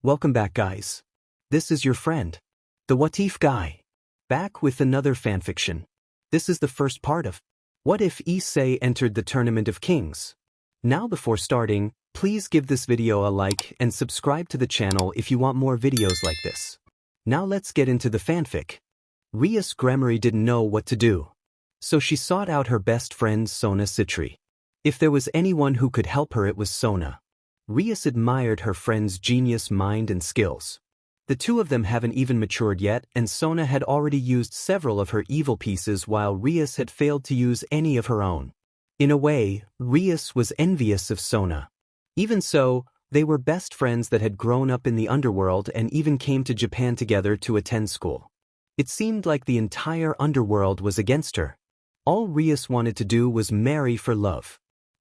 Welcome back, guys. This is your friend, the What If guy, back with another fanfiction. This is the first part of What If Issei Entered the Tournament of Kings. Now before starting, please give this video a like and subscribe to the channel if you want more videos like this. Now let's get into the fanfic. Rias Gremory didn't know what to do, so she sought out her best friend Sona Citri. If there was anyone who could help her, it was Sona. Rias admired her friend's genius mind and skills. The two of them haven't even matured yet, and Sona had already used several of her evil pieces while Rias had failed to use any of her own. In a way, Rias was envious of Sona. Even so, they were best friends that had grown up in the Underworld and even came to Japan together to attend school. It seemed like the entire Underworld was against her. All Rias wanted to do was marry for love.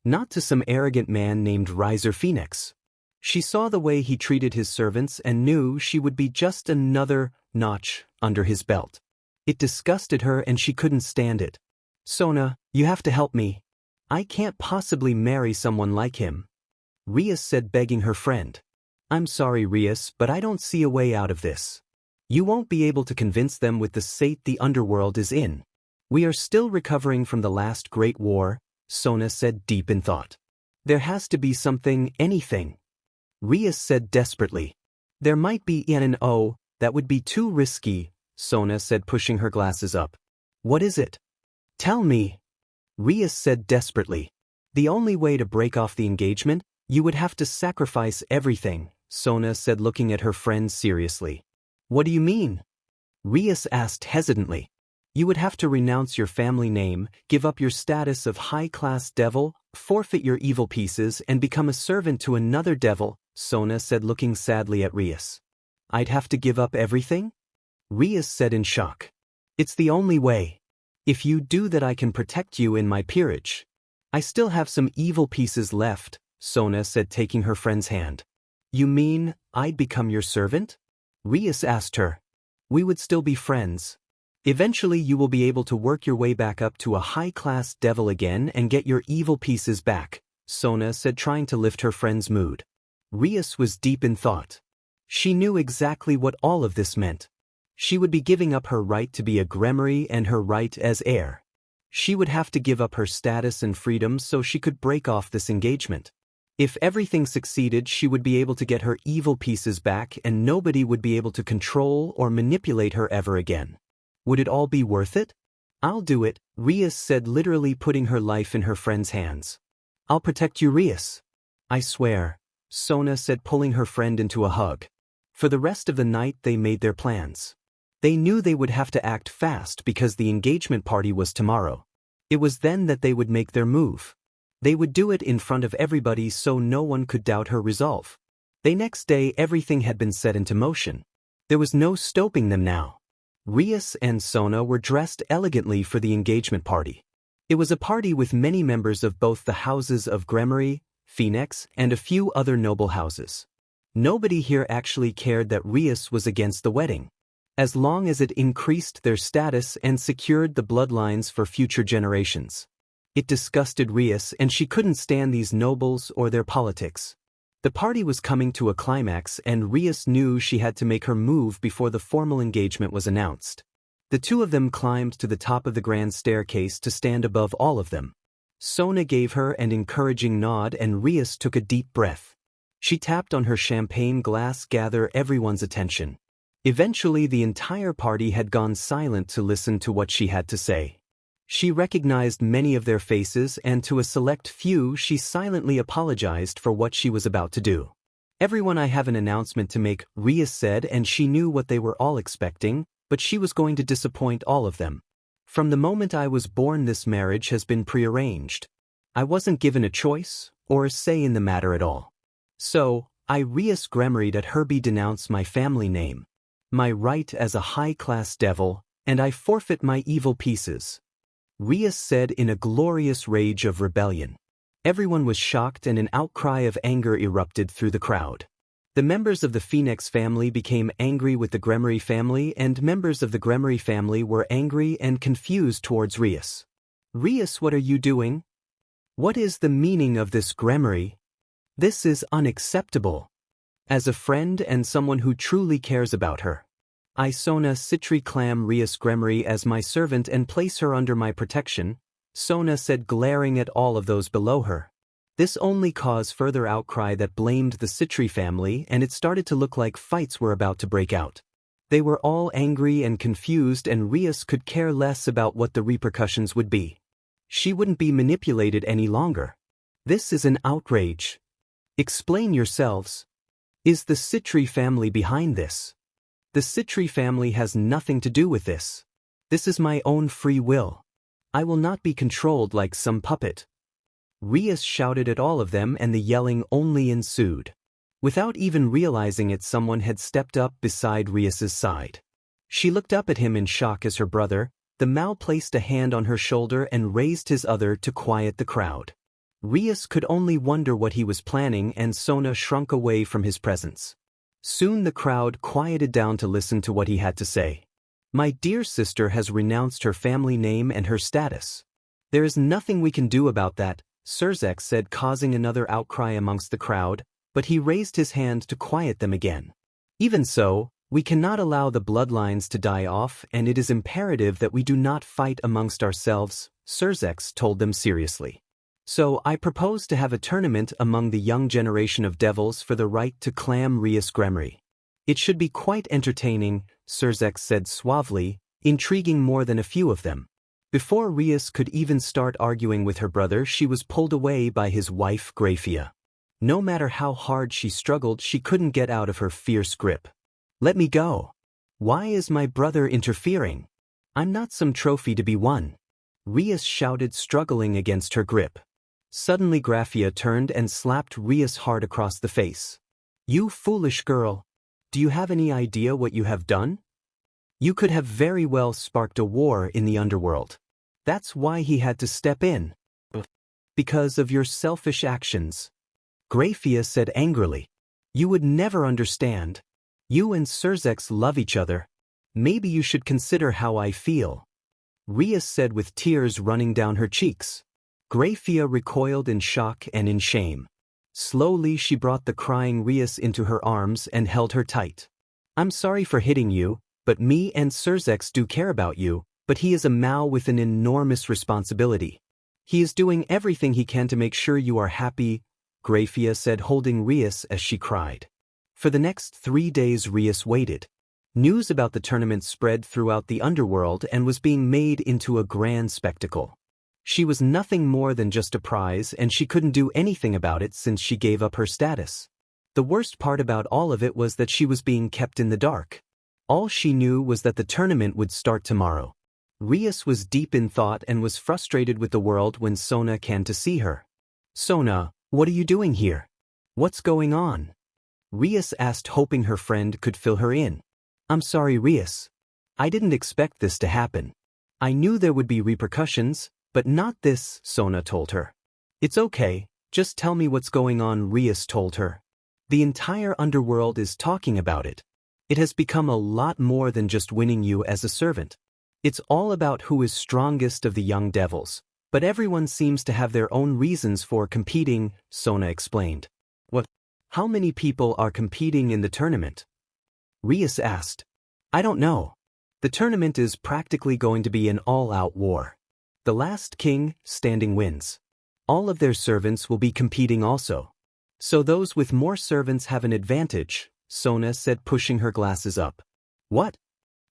Not to some arrogant man named Riser Phoenix. She saw the way he treated his servants and knew she would be just another notch under his belt. It disgusted her and she couldn't stand it. Sona, you have to help me. I can't possibly marry someone like him, Rias said, begging her friend. I'm sorry, Rias, but I don't see a way out of this. You won't be able to convince them with the state the Underworld is in. We are still recovering from the last great war, Sona said, deep in thought. There has to be something, anything. Rias said desperately. There might be that would be too risky, Sona said, pushing her glasses up. What is it? Tell me. Rias said desperately. The only way to break off the engagement, you would have to sacrifice everything, Sona said, looking at her friend seriously. What do you mean? Rias asked hesitantly. You would have to renounce your family name, give up your status of high-class devil, forfeit your evil pieces, and become a servant to another devil, Sona said, looking sadly at Rias. I'd have to give up everything? Rias said in shock. It's the only way. If you do that, I can protect you in my peerage. I still have some evil pieces left, Sona said, taking her friend's hand. You mean, I'd become your servant? Rias asked her. We would still be friends. Eventually you will be able to work your way back up to a high-class devil again and get your evil pieces back, Sona said, trying to lift her friend's mood. Rias was deep in thought. She knew exactly what all of this meant. She would be giving up her right to be a Gremory and her right as heir. She would have to give up her status and freedom so she could break off this engagement. If everything succeeded, she would be able to get her evil pieces back and nobody would be able to control or manipulate her ever again. Would it all be worth it? I'll do it, Rias said, literally putting her life in her friend's hands. I'll protect you, Rias. I swear, Sona said, pulling her friend into a hug. For the rest of the night they made their plans. They knew they would have to act fast because the engagement party was tomorrow. It was then that they would make their move. They would do it in front of everybody so no one could doubt her resolve. The next day everything had been set into motion. There was no stopping them now. Rias and Sona were dressed elegantly for the engagement party. It was a party with many members of both the houses of Gremory, Phoenix, and a few other noble houses. Nobody here actually cared that Rias was against the wedding, as long as it increased their status and secured the bloodlines for future generations. It disgusted Rias, and she couldn't stand these nobles or their politics. The party was coming to a climax and Rias knew she had to make her move before the formal engagement was announced. The two of them climbed to the top of the grand staircase to stand above all of them. Sona gave her an encouraging nod and Rias took a deep breath. She tapped on her champagne glass to gather everyone's attention. Eventually the entire party had gone silent to listen to what she had to say. She recognized many of their faces and to a select few she silently apologized for what she was about to do. Everyone, I have an announcement to make, Rias said, and she knew what they were all expecting, but she was going to disappoint all of them. From the moment I was born, this marriage has been prearranged. I wasn't given a choice or a say in the matter at all. So, I Rias Gremory at Herbie denounce my family name, my right as a high-class devil, and I forfeit my evil pieces, Rias said in a glorious rage of rebellion. Everyone was shocked and an outcry of anger erupted through the crowd. The members of the Phoenix family became angry with the Gremory family and members of the Gremory family were angry and confused towards Rias. Rias, what are you doing? What is the meaning of this Gremory? This is unacceptable. As a friend and someone who truly cares about her. I Sona Citri clam Rias Gremory as my servant and place her under my protection, Sona said, glaring at all of those below her. This only caused further outcry that blamed the Citri family, and it started to look like fights were about to break out. They were all angry and confused, and Rias could care less about what the repercussions would be. She wouldn't be manipulated any longer. This is an outrage. Explain yourselves. Is the Citri family behind this? The Citri family has nothing to do with this. This is my own free will. I will not be controlled like some puppet. Rias shouted at all of them, and the yelling only ensued. Without even realizing it, someone had stepped up beside Rias's side. She looked up at him in shock as her brother, the Mao, placed a hand on her shoulder and raised his other to quiet the crowd. Rias could only wonder what he was planning, and Sona shrunk away from his presence. Soon the crowd quieted down to listen to what he had to say. My dear sister has renounced her family name and her status. There is nothing we can do about that, Surzek said, causing another outcry amongst the crowd, but he raised his hand to quiet them again. Even so, we cannot allow the bloodlines to die off, and it is imperative that we do not fight amongst ourselves, Surzek told them seriously. So I propose to have a tournament among the young generation of devils for the right to clam Rias Gremory. It should be quite entertaining, Surzek said suavely, intriguing more than a few of them. Before Rias could even start arguing with her brother, she was pulled away by his wife Grafia. No matter how hard she struggled, she couldn't get out of her fierce grip. Let me go. Why is my brother interfering? I'm not some trophy to be won. Rias shouted, struggling against her grip. Suddenly Grafia turned and slapped Rias hard across the face. You foolish girl. Do you have any idea what you have done? You could have very well sparked a war in the underworld. That's why he had to step in. Because of your selfish actions. Grafia said angrily. You would never understand. You and Surzek love each other. Maybe you should consider how I feel. Rias said with tears running down her cheeks. Grafia recoiled in shock and in shame. Slowly she brought the crying Rias into her arms and held her tight. I'm sorry for hitting you, but me and Surzek do care about you, but he is a Mao with an enormous responsibility. He is doing everything he can to make sure you are happy, Grafia said, holding Rias as she cried. For the next 3 days Rias waited. News about the tournament spread throughout the underworld and was being made into a grand spectacle. She was nothing more than just a prize, and she couldn't do anything about it since she gave up her status. The worst part about all of it was that she was being kept in the dark. All she knew was that the tournament would start tomorrow. Rias was deep in thought and was frustrated with the world when Sona came to see her. Sona, what are you doing here? What's going on? Rias asked, hoping her friend could fill her in. I'm sorry, Rias. I didn't expect this to happen. I knew there would be repercussions, but not this, Sona told her. It's okay, just tell me what's going on, Rias told her. The entire underworld is talking about it. It has become a lot more than just winning you as a servant. It's all about who is strongest of the young devils, but everyone seems to have their own reasons for competing, Sona explained. What? How many people are competing in the tournament? Rias asked. I don't know. The tournament is practically going to be an all-out war. The last king standing wins. All of their servants will be competing also. So those with more servants have an advantage, Sona said, pushing her glasses up. What?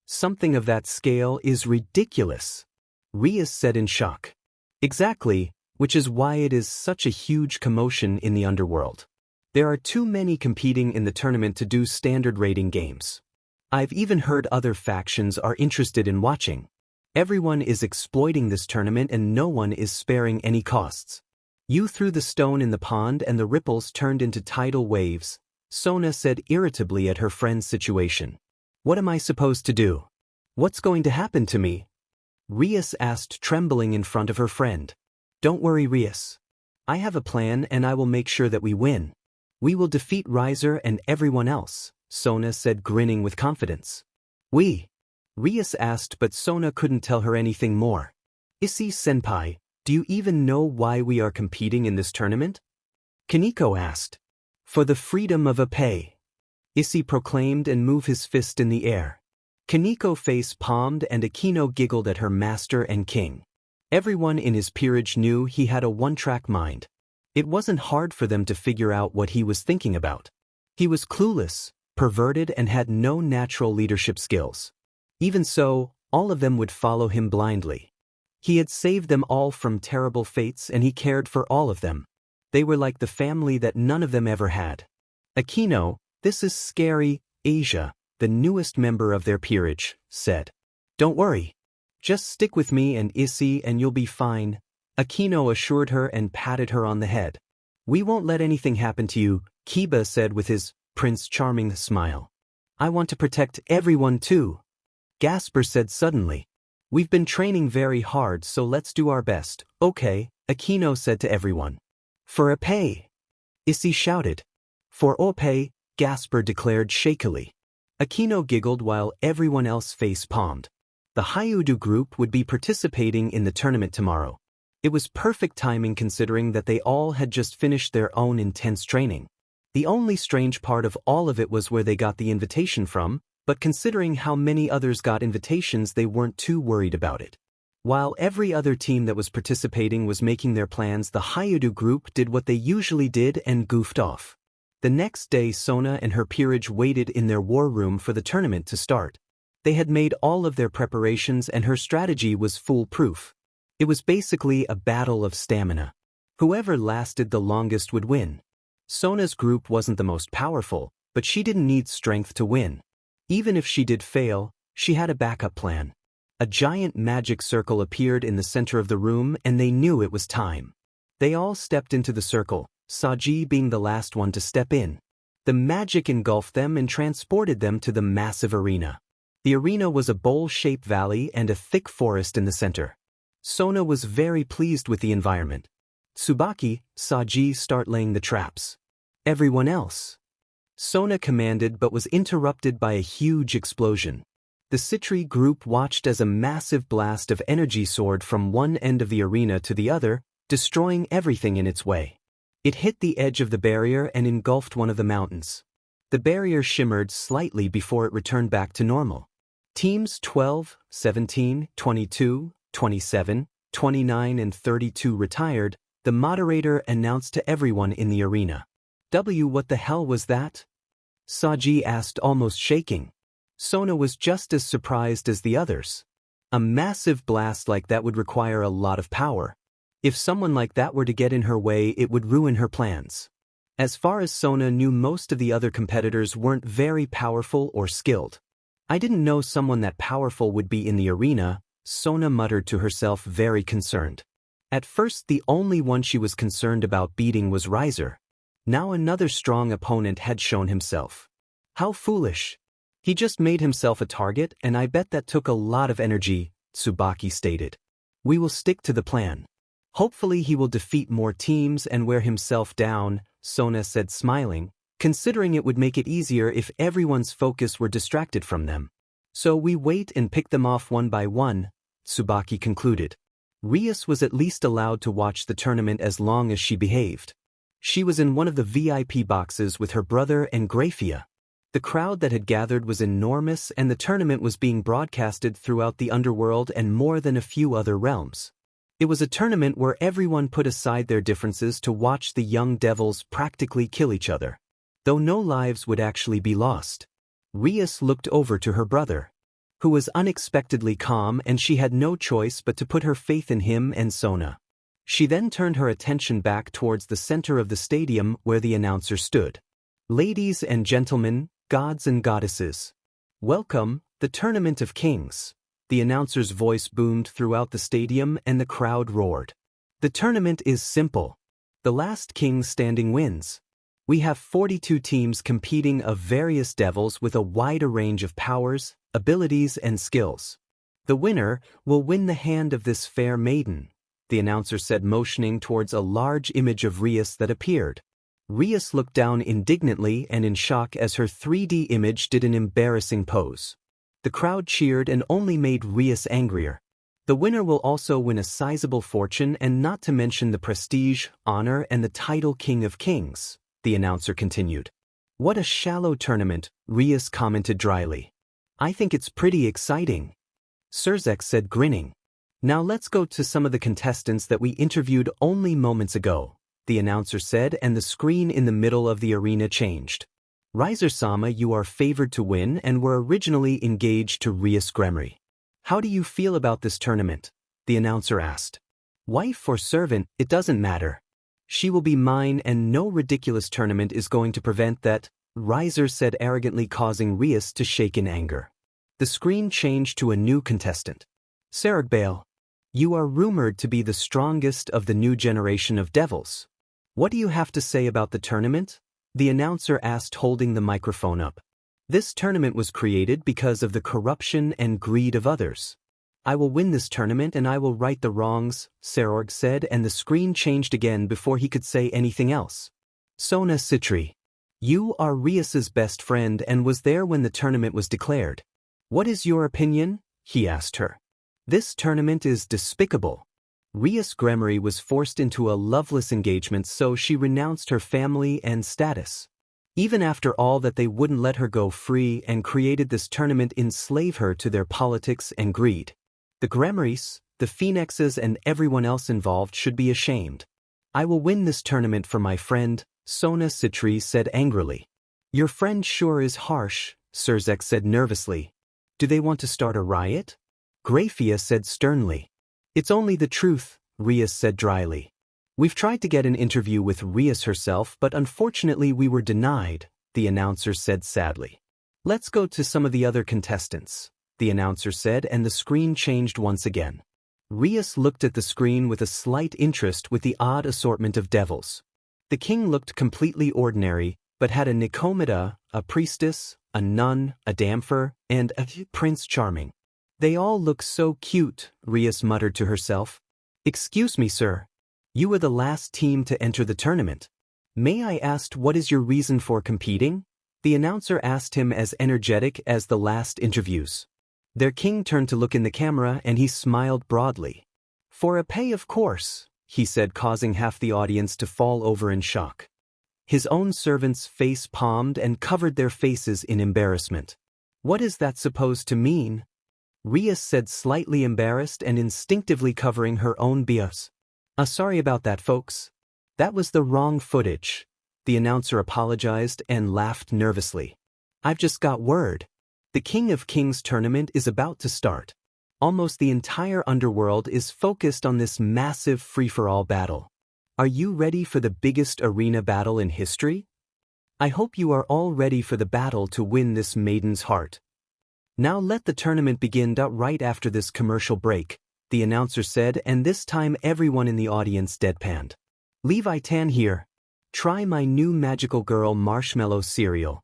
Something of that scale is ridiculous, Rias said in shock. Exactly, which is why it is such a huge commotion in the underworld. There are too many competing in the tournament to do standard rating games. I've even heard other factions are interested in watching. Everyone is exploiting this tournament and no one is sparing any costs. You threw the stone in the pond and the ripples turned into tidal waves, Sona said irritably at her friend's situation. What am I supposed to do? What's going to happen to me? Rias asked, trembling in front of her friend. Don't worry, Rias. I have a plan and I will make sure that we win. We will defeat Riser and everyone else, Sona said, grinning with confidence. We? Rias asked, but Sona couldn't tell her anything more. Issei-senpai, do you even know why we are competing in this tournament? Kaneko asked. For the freedom of Oppai. Issei proclaimed and moved his fist in the air. Kaneko face-palmed and Akino giggled at her master and king. Everyone in his peerage knew he had a one-track mind. It wasn't hard for them to figure out what he was thinking about. He was clueless, perverted and had no natural leadership skills. Even so, all of them would follow him blindly. He had saved them all from terrible fates and he cared for all of them. They were like the family that none of them ever had. Akino, this is scary, Asia, the newest member of their peerage, said. Don't worry. Just stick with me and Issei and you'll be fine, Akino assured her and patted her on the head. We won't let anything happen to you, Kiba said with his Prince Charming smile. I want to protect everyone too, Gasper said suddenly. We've been training very hard so let's do our best, okay, Akino said to everyone. For Oppai, Issei shouted. For Oppai, Gasper declared shakily. Akino giggled while everyone else face-palmed. The Hyoudou group would be participating in the tournament tomorrow. It was perfect timing considering that they all had just finished their own intense training. The only strange part of all of it was where they got the invitation from, but considering how many others got invitations they weren't too worried about it. While every other team that was participating was making their plans, the Hyoudou group did what they usually did and goofed off. The next day Sona and her peerage waited in their war room for the tournament to start. They had made all of their preparations and her strategy was foolproof. It was basically a battle of stamina. Whoever lasted the longest would win. Sona's group wasn't the most powerful, but she didn't need strength to win. Even if she did fail, she had a backup plan. A giant magic circle appeared in the center of the room and they knew it was time. They all stepped into the circle, Saji being the last one to step in. The magic engulfed them and transported them to the massive arena. The arena was a bowl-shaped valley and a thick forest in the center. Sona was very pleased with the environment. Tsubaki, Saji start laying the traps. Everyone else. Sona commanded but was interrupted by a huge explosion. The Citri group watched as a massive blast of energy soared from one end of the arena to the other, destroying everything in its way. It hit the edge of the barrier and engulfed one of the mountains. The barrier shimmered slightly before it returned back to normal. Teams 12, 17, 22, 27, 29 and 32 retired, the moderator announced to everyone in the arena. What the hell was that? Saji asked almost shaking. Sona was just as surprised as the others. A massive blast like that would require a lot of power. If someone like that were to get in her way it would ruin her plans. As far as Sona knew most of the other competitors weren't very powerful or skilled. I didn't know someone that powerful would be in the arena, Sona muttered to herself very concerned. At first the only one she was concerned about beating was Riser. Now another strong opponent had shown himself. How foolish. He just made himself a target and I bet that took a lot of energy, Tsubaki stated. We will stick to the plan. Hopefully he will defeat more teams and wear himself down, Sona said smiling, considering it would make it easier if everyone's focus were distracted from them. So we wait and pick them off one by one, Tsubaki concluded. Rias was at least allowed to watch the tournament as long as she behaved. She was in one of the VIP boxes with her brother and Grafia. The crowd that had gathered was enormous and the tournament was being broadcasted throughout the Underworld and more than a few other realms. It was a tournament where everyone put aside their differences to watch the young devils practically kill each other. Though no lives would actually be lost. Rias looked over to her brother, who was unexpectedly calm and she had no choice but to put her faith in him and Sona. She then turned her attention back towards the center of the stadium where the announcer stood. Ladies and gentlemen, gods and goddesses. Welcome, the Tournament of Kings. The announcer's voice boomed throughout the stadium and the crowd roared. The tournament is simple. The last king standing wins. We have 42 teams competing of various devils with a wide range of powers, abilities and skills. The winner will win the hand of this fair maiden, the announcer said, motioning towards a large image of Rias that appeared. Rias looked down indignantly and in shock as her 3D image did an embarrassing pose. The crowd cheered and only made Rias angrier. The winner will also win a sizable fortune and not to mention the prestige, honor and the title King of Kings, the announcer continued. What a shallow tournament, Rias commented dryly. I think it's pretty exciting. Surzek said grinning. Now let's go to some of the contestants that we interviewed only moments ago, the announcer said, and the screen in the middle of the arena changed. Riser-sama, you are favored to win and were originally engaged to Rias Gremory. How do you feel about this tournament? The announcer asked. Wife or servant, it doesn't matter. She will be mine and no ridiculous tournament is going to prevent that, Riser said arrogantly, causing Rias to shake in anger. The screen changed to a new contestant. Saragbale, you are rumored to be the strongest of the new generation of devils. What do you have to say about the tournament? The announcer asked, holding the microphone up. This tournament was created because of the corruption and greed of others. I will win this tournament and I will right the wrongs, Sarorg said, and the screen changed again before he could say anything else. Sona Citri, you are Rias's best friend and was there when the tournament was declared. What is your opinion? He asked her. This tournament is despicable. Rias Gremory was forced into a loveless engagement, so she renounced her family and status. Even after all that, they wouldn't let her go free and created this tournament enslave her to their politics and greed. The Gremorys, the Phoenixes and everyone else involved should be ashamed. I will win this tournament for my friend, Sona Citri said angrily. Your friend sure is harsh, Surzek said nervously. Do they want to start a riot? Grafia said sternly. It's only the truth, Rias said dryly. We've tried to get an interview with Rias herself, but unfortunately we were denied, the announcer said sadly. Let's go to some of the other contestants, the announcer said, and the screen changed once again. Rias looked at the screen with a slight interest with the odd assortment of devils. The king looked completely ordinary, but had a Nicomeda, a priestess, a nun, a Damfer, and a Prince Charming. They all look so cute, Rias muttered to herself. Excuse me, sir. You were the last team to enter the tournament. May I ask what is your reason for competing? The announcer asked him, as energetic as the last interviews. Their king turned to look in the camera and he smiled broadly. For Oppai, of course, he said, causing half the audience to fall over in shock. His own servants face palmed and covered their faces in embarrassment. What is that supposed to mean? Rias said, slightly embarrassed and instinctively covering her own bias. Sorry about that, folks. That was the wrong footage. The announcer apologized and laughed nervously. I've just got word. The King of Kings tournament is about to start. Almost the entire Underworld is focused on this massive free-for-all battle. Are you ready for the biggest arena battle in history? I hope you are all ready for the battle to win this maiden's heart. Now let the tournament begin. Right after this commercial break, the announcer said, and this time everyone in the audience deadpanned. Levi Tan here. Try my new magical girl marshmallow cereal.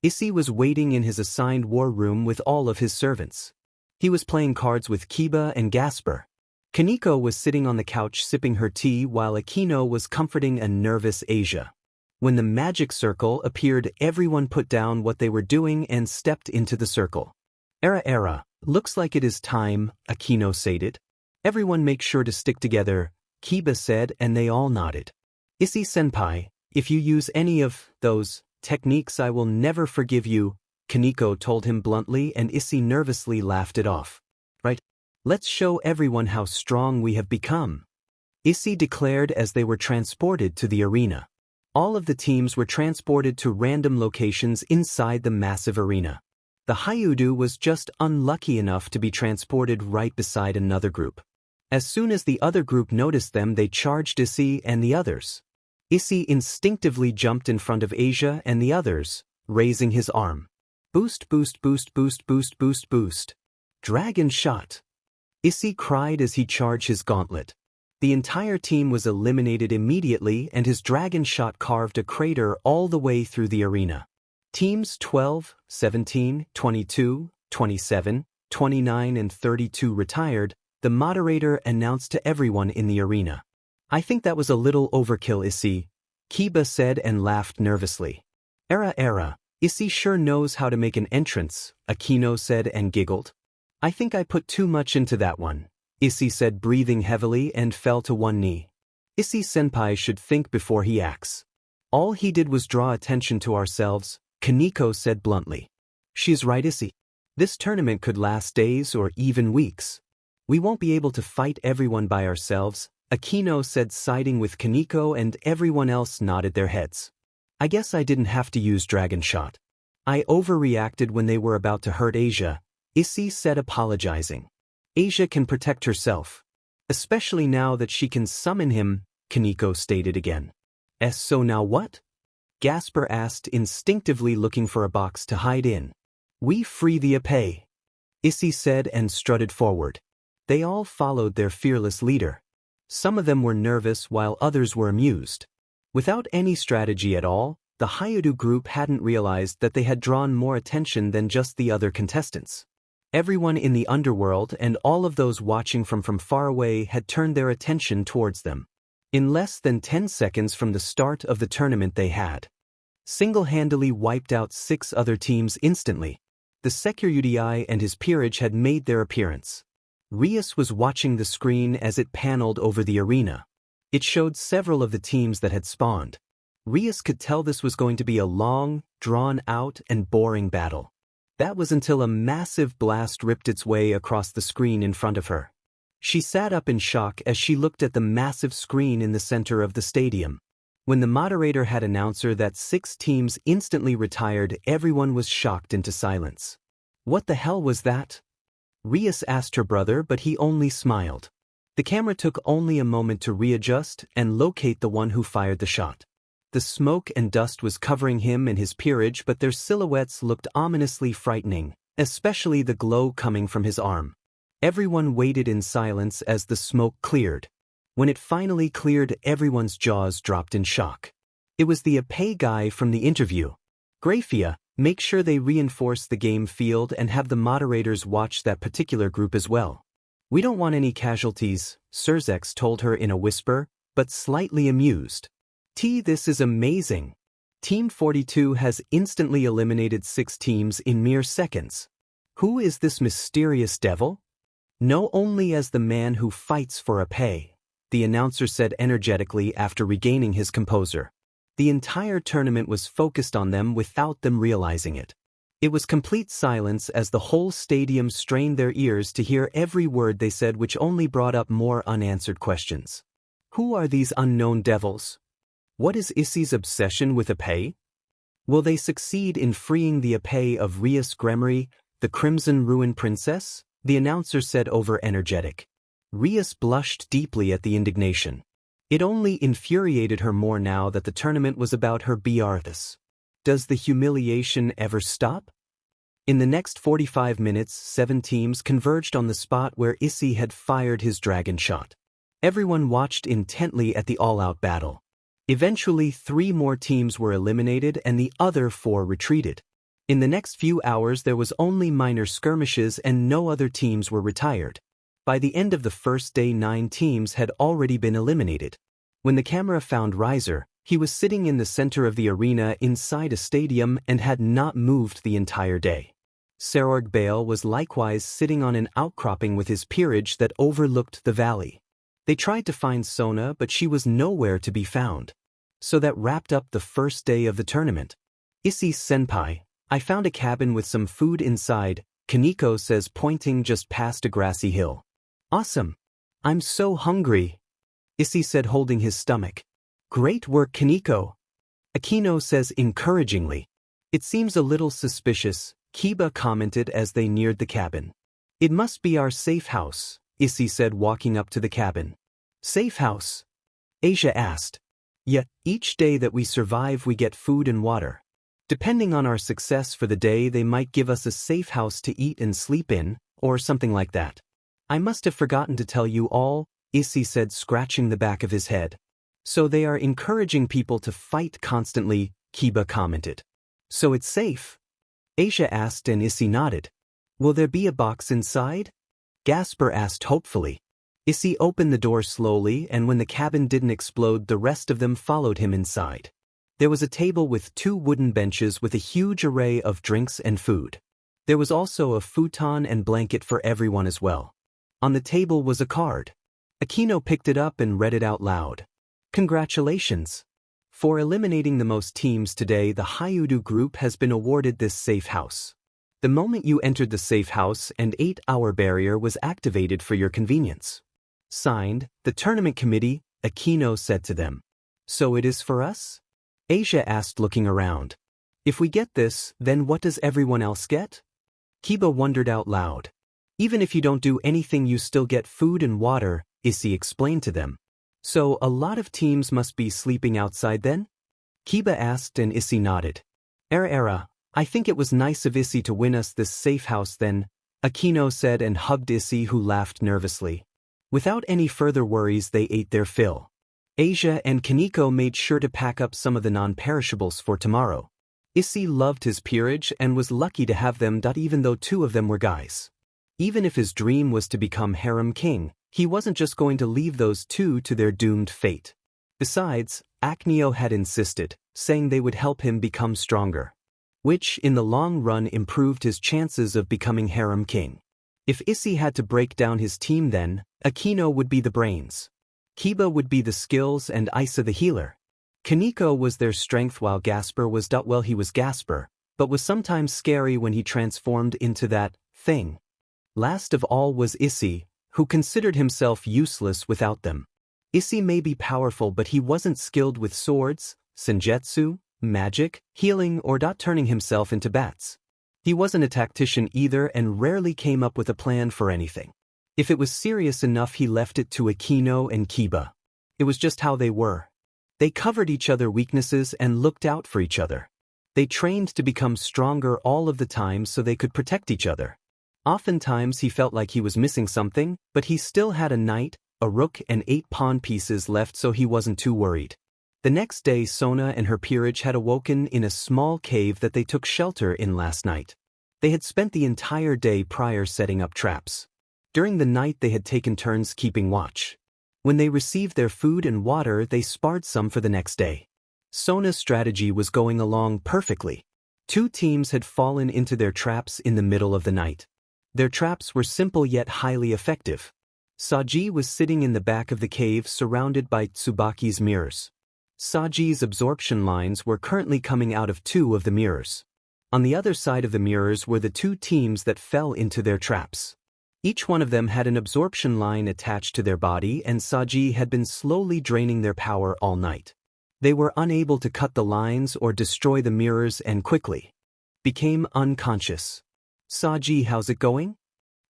Issei was waiting in his assigned war room with all of his servants. He was playing cards with Kiba and Gasper. Kaneko was sitting on the couch sipping her tea while Akino was comforting a nervous Asia. When the magic circle appeared, everyone put down what they were doing and stepped into the circle. Era, looks like it is time, Akino said. Everyone make sure to stick together, Kiba said, and they all nodded. Issei senpai, if you use any of those techniques I will never forgive you, Kaneko told him bluntly, and Issei nervously laughed it off. Right? Let's show everyone how strong we have become, Issei declared as they were transported to the arena. All of the teams were transported to random locations inside the massive arena. The Hyoudou was just unlucky enough to be transported right beside another group. As soon as the other group noticed them, they charged Issei and the others. Issei instinctively jumped in front of Asia and the others, raising his arm. Boost, boost, boost, boost, boost, boost, boost. Dragon shot. Issei cried as he charged his gauntlet. The entire team was eliminated immediately and his dragon shot carved a crater all the way through the arena. Teams 12, 17, 22, 27, 29 and 32 retired, the moderator announced to everyone in the arena. I think that was a little overkill, Issei, Kiba said and laughed nervously. Era, Issei sure knows how to make an entrance, Akino said and giggled. I think I put too much into that one, Issei said, breathing heavily, and fell to one knee. Issei senpai should think before he acts. All he did was draw attention to ourselves, Kaneko said bluntly. She's right, Issei. This tournament could last days or even weeks. We won't be able to fight everyone by ourselves, Akino said, siding with Kaneko, and everyone else nodded their heads. I guess I didn't have to use Dragon Shot. I overreacted when they were about to hurt Asia, Issei said, apologizing. Asia can protect herself. Especially now that she can summon him, Kaneko stated again. So now what? Gasper asked, instinctively looking for a box to hide in. We free the Oppai, Issei said and strutted forward. They all followed their fearless leader. Some of them were nervous while others were amused. Without any strategy at all, the Hyoudou group hadn't realized that they had drawn more attention than just the other contestants. Everyone in the Underworld and all of those watching from far away had turned their attention towards them. In less than 10 seconds from the start of the tournament, they had single-handedly wiped out 6 other teams instantly. The Isse Hyoudou and his peerage had made their appearance. Rias was watching the screen as it paneled over the arena. It showed several of the teams that had spawned. Rias could tell this was going to be a long, drawn-out, and boring battle. That was until a massive blast ripped its way across the screen in front of her. She sat up in shock as she looked at the massive screen in the center of the stadium. When the moderator had announced that 6 teams instantly retired, everyone was shocked into silence. What the hell was that? Rias asked her brother, but he only smiled. The camera took only a moment to readjust and locate the one who fired the shot. The smoke and dust was covering him and his peerage, but their silhouettes looked ominously frightening, especially the glow coming from his arm. Everyone waited in silence as the smoke cleared. When it finally cleared, everyone's jaws dropped in shock. It was the Oppai guy from the interview. Graphia, make sure they reinforce the game field and have the moderators watch that particular group as well. We don't want any casualties, Surzex told her in a whisper, but slightly amused. This is amazing. Team 42 has instantly eliminated 6 teams in mere seconds. Who is this mysterious devil? Know only as the man who fights for Oppai, the announcer said energetically after regaining his composure. The entire tournament was focused on them without them realizing it. It was complete silence as the whole stadium strained their ears to hear every word they said, which only brought up more unanswered questions. Who are these unknown devils? What is Issei's obsession with Oppai? Will they succeed in freeing the Oppai of Rias Gremory, the Crimson Ruin Princess? The announcer said over-energetic. Rias blushed deeply at the indignation. It only infuriated her more now that the tournament was about her Arthas. Does the humiliation ever stop? In the next 45 minutes, 7 teams converged on the spot where Issei had fired his dragon shot. Everyone watched intently at the all-out battle. Eventually, 3 more teams were eliminated and the other 4 retreated. In the next few hours, there was only minor skirmishes and no other teams were retired. By the end of the first day, 9 teams had already been eliminated. When the camera found Riser, he was sitting in the center of the arena inside a stadium and had not moved the entire day. Serorg Bale was likewise sitting on an outcropping with his peerage that overlooked the valley. They tried to find Sona, but she was nowhere to be found. So that wrapped up the first day of the tournament. Issei-senpai, I found a cabin with some food inside, Kaneko says, pointing just past a grassy hill. Awesome. I'm so hungry, Issei said, holding his stomach. Great work, Kaneko, Akino says encouragingly. It seems a little suspicious, Kiba commented as they neared the cabin. It must be our safe house, Issei said, walking up to the cabin. Safe house? Asia asked. Yeah, each day that we survive we get food and water. Depending on our success for the day, they might give us a safe house to eat and sleep in, or something like that. I must have forgotten to tell you all, Issei said, scratching the back of his head. So they are encouraging people to fight constantly, Kiba commented. So it's safe? Asia asked and Issei nodded. Will there be a box inside? Gasper asked hopefully. Issei opened the door slowly, and when the cabin didn't explode, the rest of them followed him inside. There was a table with 2 wooden benches with a huge array of drinks and food. There was also a futon and blanket for everyone as well. On the table was a card. Akino picked it up and read it out loud. Congratulations. For eliminating the most teams today, the Hyoudou group has been awarded this safe house. The moment you entered the safe house, an 8-hour barrier was activated for your convenience. Signed, the tournament committee, Aquino said to them. So it is for us? Asia asked, looking around. If we get this, then what does everyone else get? Kiba wondered out loud. Even if you don't do anything, you still get food and water, Issei explained to them. So a lot of teams must be sleeping outside then? Kiba asked and Issei nodded. Era, I think it was nice of Issei to win us this safe house then, Aquino said and hugged Issei, who laughed nervously. Without any further worries, they ate their fill. Asia and Kaneko made sure to pack up some of the non-perishables for tomorrow. Issei loved his peerage and was lucky to have them, even though 2 of them were guys. Even if his dream was to become harem king, he wasn't just going to leave those 2 to their doomed fate. Besides, Aquino had insisted, saying they would help him become stronger, which in the long run improved his chances of becoming harem king. If Issei had to break down his team, then Aquino would be the brains, Kiba would be the skills, and Isse the healer. Kaneko was their strength, while Gasper was he was Gasper, but was sometimes scary when he transformed into that thing. Last of all was Issei, who considered himself useless without them. Issei may be powerful, but he wasn't skilled with swords, senjutsu, magic, healing, or turning himself into bats. He wasn't a tactician either and rarely came up with a plan for anything. If it was serious enough, he left it to Aquino and Kiba. It was just how they were. They covered each other's weaknesses and looked out for each other. They trained to become stronger all of the time so they could protect each other. Oftentimes he felt like he was missing something, but he still had a knight, a rook, and 8 pawn pieces left, so he wasn't too worried. The next day, Sona and her peerage had awoken in a small cave that they took shelter in last night. They had spent the entire day prior setting up traps. During the night they had taken turns keeping watch. When they received their food and water, they sparred some for the next day. Sona's strategy was going along perfectly. 2 teams had fallen into their traps in the middle of the night. Their traps were simple yet highly effective. Saji was sitting in the back of the cave surrounded by Tsubaki's mirrors. Saji's absorption lines were currently coming out of 2 of the mirrors. On the other side of the mirrors were the 2 teams that fell into their traps. Each one of them had an absorption line attached to their body, and Saji had been slowly draining their power all night. They were unable to cut the lines or destroy the mirrors and quickly became unconscious. Saji, how's it going?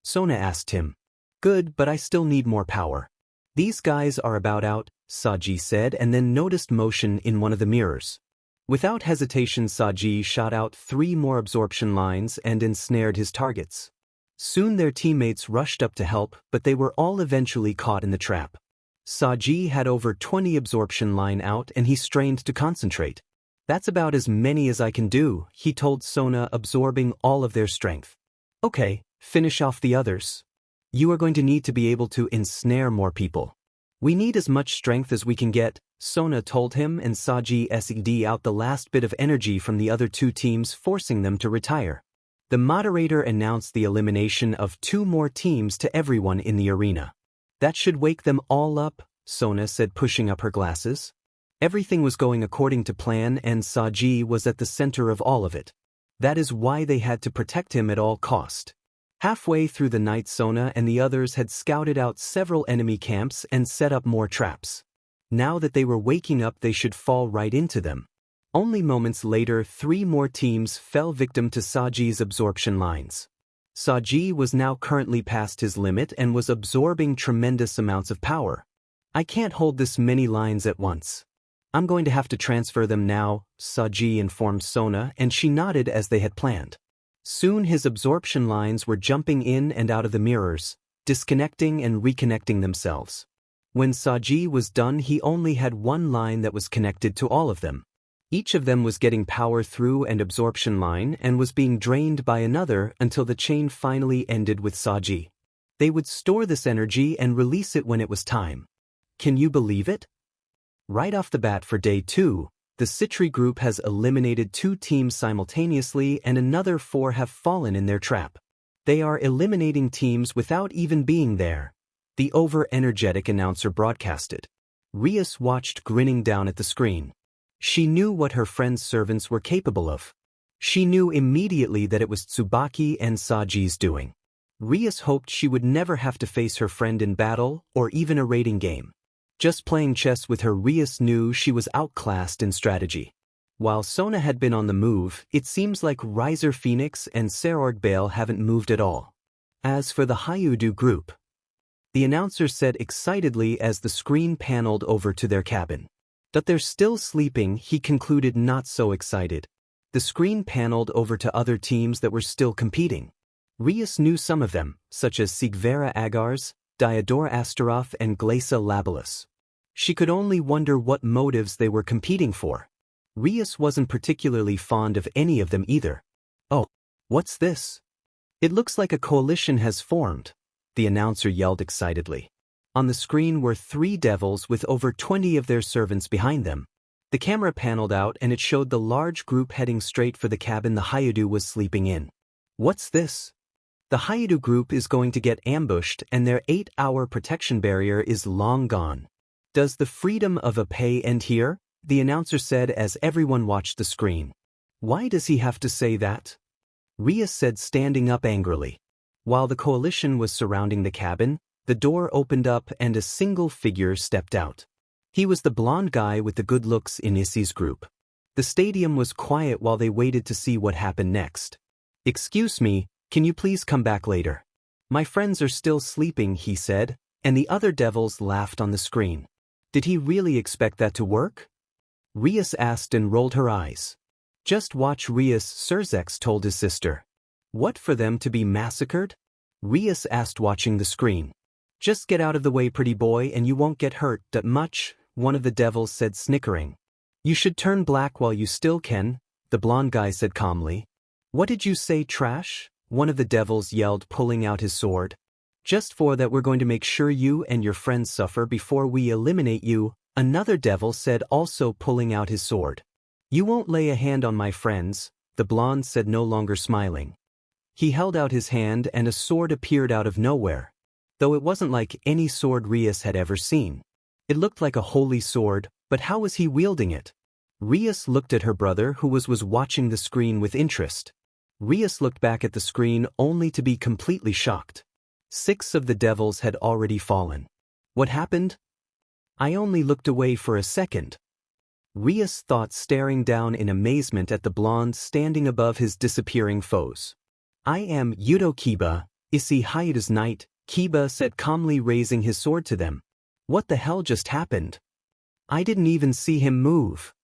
Sona asked him. Good, but I still need more power. These guys are about out, Saji said, and then noticed motion in one of the mirrors. Without hesitation, Saji shot out 3 more absorption lines and ensnared his targets. Soon their teammates rushed up to help, but they were all eventually caught in the trap. Saji had over 20 absorption line out and he strained to concentrate. That's about as many as I can do, he told Sona, absorbing all of their strength. Okay, finish off the others. You are going to need to be able to ensnare more people. We need as much strength as we can get, Sona told him, and Saji SED out the last bit of energy from the other 2 teams, forcing them to retire. The moderator announced the elimination of 2 more teams to everyone in the arena. That should wake them all up, Sona said, pushing up her glasses. Everything was going according to plan and Saji was at the center of all of it. That is why they had to protect him at all cost. Halfway through the night, Sona and the others had scouted out several enemy camps and set up more traps. Now that they were waking up, they should fall right into them. Only moments later, 3 more teams fell victim to Saji's absorption lines. Saji was now currently past his limit and was absorbing tremendous amounts of power. I can't hold this many lines at once. I'm going to have to transfer them now, Saji informed Sona, and she nodded as they had planned. Soon his absorption lines were jumping in and out of the mirrors, disconnecting and reconnecting themselves. When Saji was done, he only had 1 line that was connected to all of them. Each of them was getting power through an absorption line and was being drained by another until the chain finally ended with Saji. They would store this energy and release it when it was time. Can you believe it? Right off the bat for day 2, the Citri group has eliminated 2 teams simultaneously and another 4 have fallen in their trap. They are eliminating teams without even being there, the over-energetic announcer broadcasted. Rias watched, grinning down at the screen. She knew what her friend's servants were capable of. She knew immediately that it was Tsubaki and Saji's doing. Rias hoped she would never have to face her friend in battle or even a raiding game. Just playing chess with her, Rias knew she was outclassed in strategy. While Sona had been on the move, it seems like Riser Phoenix and Serorg Bale haven't moved at all. As for the Hyoudou group, the announcer said excitedly as the screen paneled over to their cabin. That they're still sleeping, he concluded, not so excited. The screen paneled over to other teams that were still competing. Rias knew some of them, such as Sigvera Agars, Diodor Astaroth and Glacia Labilis. She could only wonder what motives they were competing for. Rias wasn't particularly fond of any of them either. "Oh, what's this? It looks like a coalition has formed," the announcer yelled excitedly. On the screen were 3 devils with over 20 of their servants behind them. The camera paneled out and it showed the large group heading straight for the cabin the Hyoudou was sleeping in. "What's this? The Hyoudou group is going to get ambushed and their 8-hour protection barrier is long gone. Does the freedom of Oppai end here?" the announcer said as everyone watched the screen. "Why does he have to say that?" Rias said, standing up angrily. While the coalition was surrounding the cabin, the door opened up and a single figure stepped out. He was the blonde guy with the good looks in Issei's group. The stadium was quiet while they waited to see what happened next. "Excuse me, can you please come back later? My friends are still sleeping," he said, and the other devils laughed on the screen. Did he really expect that to work? Rias asked and rolled her eyes. "Just watch," Rias Surzex told his sister. "What, for them to be massacred?" Rias asked, watching the screen. "Just get out of the way, pretty boy, and you won't get hurt that much," one of the devils said, snickering. "You should turn black while you still can," the blonde guy said calmly. "What did you say, trash?" one of the devils yelled, pulling out his sword. "Just for that we're going to make sure you and your friends suffer before we eliminate you," another devil said, also pulling out his sword. "You won't lay a hand on my friends," the blonde said, no longer smiling. He held out his hand and a sword appeared out of nowhere. Though it wasn't like any sword Rias had ever seen. It looked like a holy sword, but how was he wielding it? Rias looked at her brother, who was watching the screen with interest. Rias looked back at the screen only to be completely shocked. 6 of the devils had already fallen. "What happened?" "I only looked away for a second," Rias thought, staring down in amazement at the blonde standing above his disappearing foes. "I am Yudo Kiba, Isse Hyoudou's knight," Kiba said calmly, raising his sword to them. "What the hell just happened? I didn't even see him move.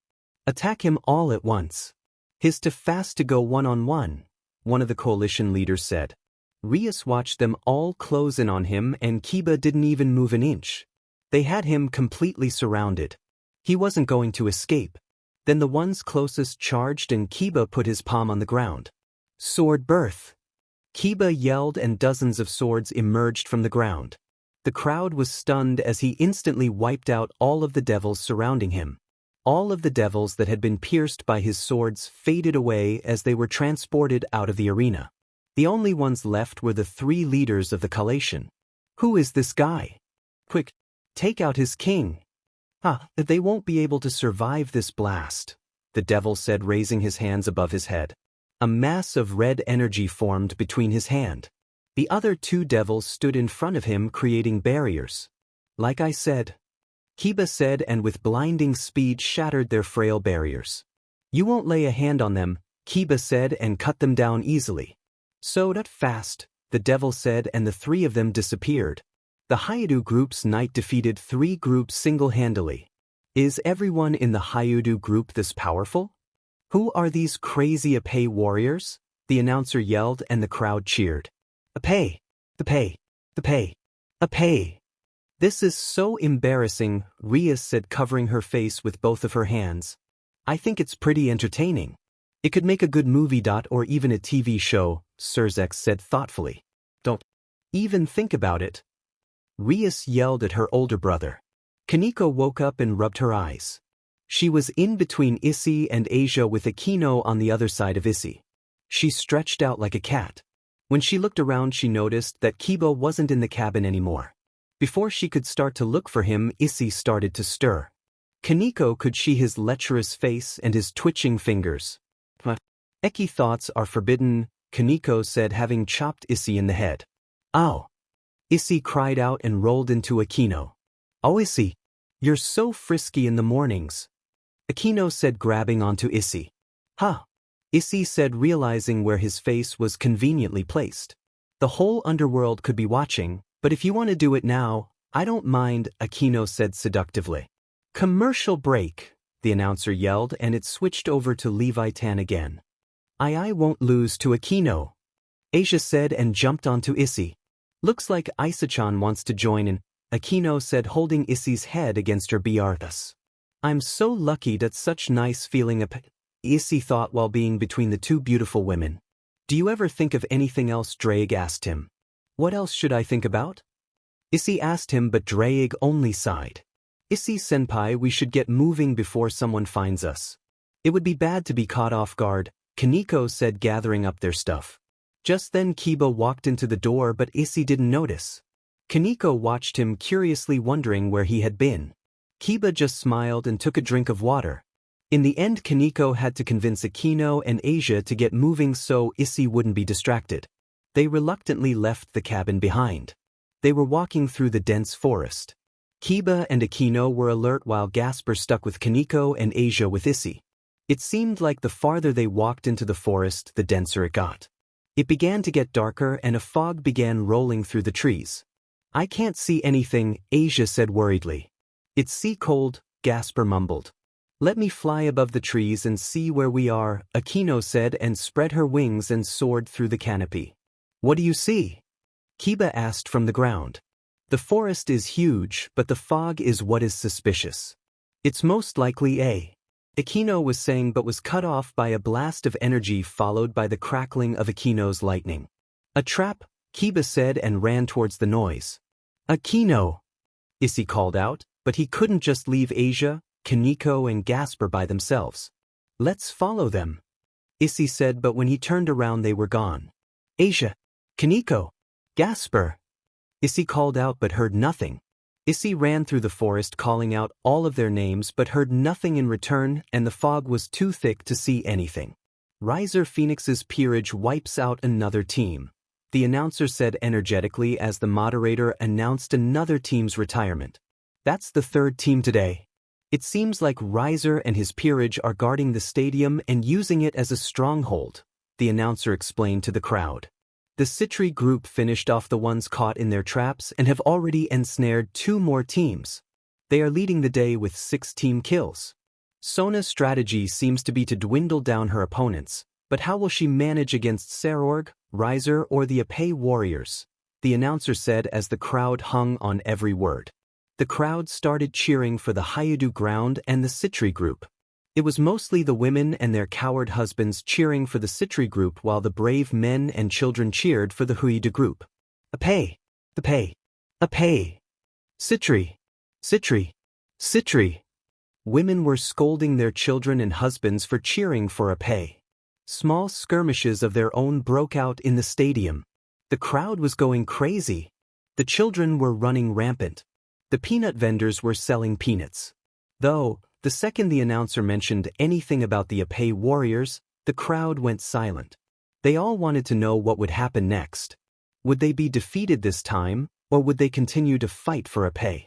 Attack him all at once. He's too fast to go one-on-one," one of the coalition leaders said. Rias watched them all close in on him and Kiba didn't even move an inch. They had him completely surrounded. He wasn't going to escape. Then the ones closest charged and Kiba put his palm on the ground. "Sword birth!" Kiba yelled and dozens of swords emerged from the ground. The crowd was stunned as he instantly wiped out all of the devils surrounding him. All of the devils that had been pierced by his swords faded away as they were transported out of the arena. The only ones left were the 3 leaders of the collation. "Who is this guy? Quick, take out his king." They won't be able to survive this blast," the devil said, raising his hands above his head. A mass of red energy formed between his hand. The other 2 devils stood in front of him, creating barriers. "Like I said," Kiba said, and with blinding speed shattered their frail barriers. "You won't lay a hand on them," Kiba said, and cut them down easily. "So that fast," the devil said, and the 3 of them disappeared. The Hyoudou group's knight defeated 3 groups single-handedly. Is everyone in the Hyoudou group this powerful? "Who are these crazy Oppai warriors?" the announcer yelled, and the crowd cheered. "Oppai! Oppai! Oppai! Oppai!" "This is so embarrassing," Rias said, covering her face with both of her hands. "I think it's pretty entertaining. It could make a good movie. Or even a TV show," Surzex said thoughtfully. "Don't even think about it," Rias yelled at her older brother. Kaneko woke up and rubbed her eyes. She was in between Issei and Asia with Akino on the other side of Issei. She stretched out like a cat. When she looked around, she noticed that Kiba wasn't in the cabin anymore. Before she could start to look for him, Issei started to stir. Kaneko could see his lecherous face and his twitching fingers. Eki thoughts are forbidden, Kaneko said, having chopped Issei in the head. Ow! Issei cried out and rolled into Akino. Oh Issei! You're so frisky in the mornings. Akino said, grabbing onto Issei. Huh! Issei said, realizing where his face was conveniently placed. The whole underworld could be watching, but if you want to do it now, I don't mind, Akino said seductively. Commercial break, the announcer yelled, and it switched over to Leviathan again. I won't lose to Akino, Asia said and jumped onto Issei. Looks like Isse-chan wants to join in, Akino said, holding Issei's head against her Biarthus. I'm so lucky that such nice feeling Issei thought while being between the two beautiful women. Do you ever think of anything else? Drake asked him. What else should I think about? Issei asked him, but Drake only sighed. Issei-senpai, we should get moving before someone finds us. It would be bad to be caught off guard, Kaneko said, gathering up their stuff. Just then Kiba walked into the door, but Issei didn't notice. Kaneko watched him curiously, wondering where he had been. Kiba just smiled and took a drink of water. In the end, Kaneko had to convince Akino and Asia to get moving so Issei wouldn't be distracted. They reluctantly left the cabin behind. They were walking through the dense forest. Kiba and Akino were alert while Gasper stuck with Kaneko and Asia with Issei. It seemed like the farther they walked into the forest, the denser it got. It began to get darker and a fog began rolling through the trees. I can't see anything, Asia said worriedly. It's sea cold, Gasper mumbled. Let me fly above the trees and see where we are, Akino said, and spread her wings and soared through the canopy. What do you see? Kiba asked from the ground. The forest is huge, but the fog is what is suspicious. It's most likely Akino was saying, but was cut off by a blast of energy followed by the crackling of Akino's lightning. A trap, Kiba said and ran towards the noise. Akino! Issei called out, but he couldn't just leave Asia, Kaneko and Gasper by themselves. Let's follow them, Issei said, but when he turned around they were gone. Asia! Kaneko! Gasper! Issei called out but heard nothing. Issei ran through the forest calling out all of their names but heard nothing in return, and the fog was too thick to see anything. Riser Phoenix's peerage wipes out another team, the announcer said energetically as the moderator announced another team's retirement. That's the third team today. It seems like Riser and his peerage are guarding the stadium and using it as a stronghold, the announcer explained to the crowd. The Citri group finished off the ones caught in their traps and have already ensnared 2 more teams. They are leading the day with 6 team kills. Sona's strategy seems to be to dwindle down her opponents, but how will she manage against Sarorg, Riser, or the Oppai warriors? The announcer said as the crowd hung on every word. The crowd started cheering for the Hyoudou ground and the Citri group. It was mostly the women and their coward husbands cheering for the Citri group while the brave men and children cheered for the Hyoudou group. Oppai! Oppai! Oppai! Citri! Citri! Citri! Women were scolding their children and husbands for cheering for Oppai. Small skirmishes of their own broke out in the stadium. The crowd was going crazy. The children were running rampant. The peanut vendors were selling peanuts. Though, the second the announcer mentioned anything about the Oppai warriors, the crowd went silent. They all wanted to know what would happen next. Would they be defeated this time, or would they continue to fight for Oppai?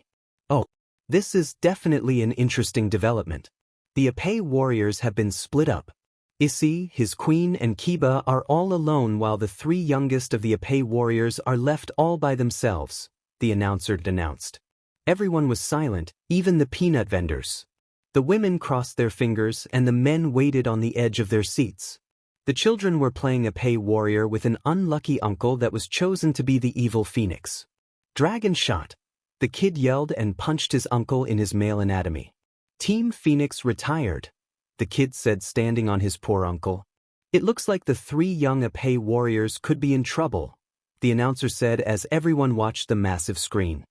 Oh, this is definitely an interesting development. The Oppai warriors have been split up. Issei, his queen, and Kiba are all alone while the 3 youngest of the Oppai warriors are left all by themselves, the announcer announced. Everyone was silent, even the peanut vendors. The women crossed their fingers and the men waited on the edge of their seats. The children were playing Oppai warrior with an unlucky uncle that was chosen to be the evil phoenix. Dragon shot! The kid yelled and punched his uncle in his male anatomy. Team Phoenix retired, the kid said, standing on his poor uncle. It looks like the 3 young Oppai warriors could be in trouble, the announcer said as everyone watched the massive screen.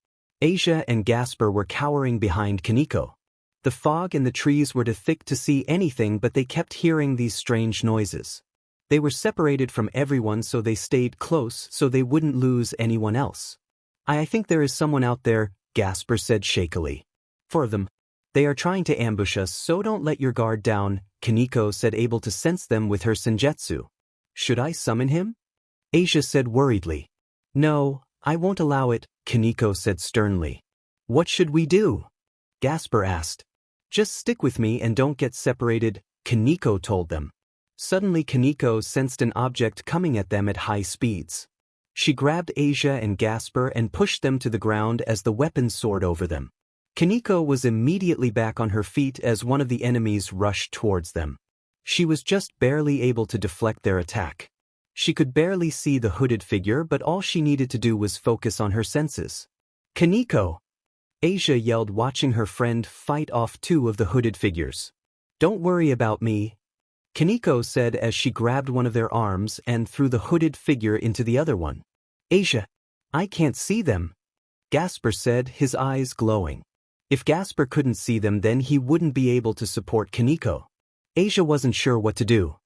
Asia and Gasper were cowering behind Kaneko. The fog and the trees were too thick to see anything, but they kept hearing these strange noises. They were separated from everyone, so they stayed close so they wouldn't lose anyone else. I think there is someone out there, Gasper said shakily. 4 of them. They are trying to ambush us, so don't let your guard down, Kaneko said, able to sense them with her senjutsu. Should I summon him? Asia said worriedly. No, I won't allow it, Kaneko said sternly. What should we do? Gasper asked. Just stick with me and don't get separated, Kaneko told them. Suddenly Kaneko sensed an object coming at them at high speeds. She grabbed Asia and Gasper and pushed them to the ground as the weapon soared over them. Kaneko was immediately back on her feet as one of the enemies rushed towards them. She was just barely able to deflect their attack. She could barely see the hooded figure, but all she needed to do was focus on her senses. Kaneko! Asia yelled, watching her friend fight off two of the hooded figures. Don't worry about me, Kaneko said as she grabbed one of their arms and threw the hooded figure into the other one. Asia, I can't see them, Gasper said, his eyes glowing. If Gasper couldn't see them, then he wouldn't be able to support Kaneko. Asia wasn't sure what to do.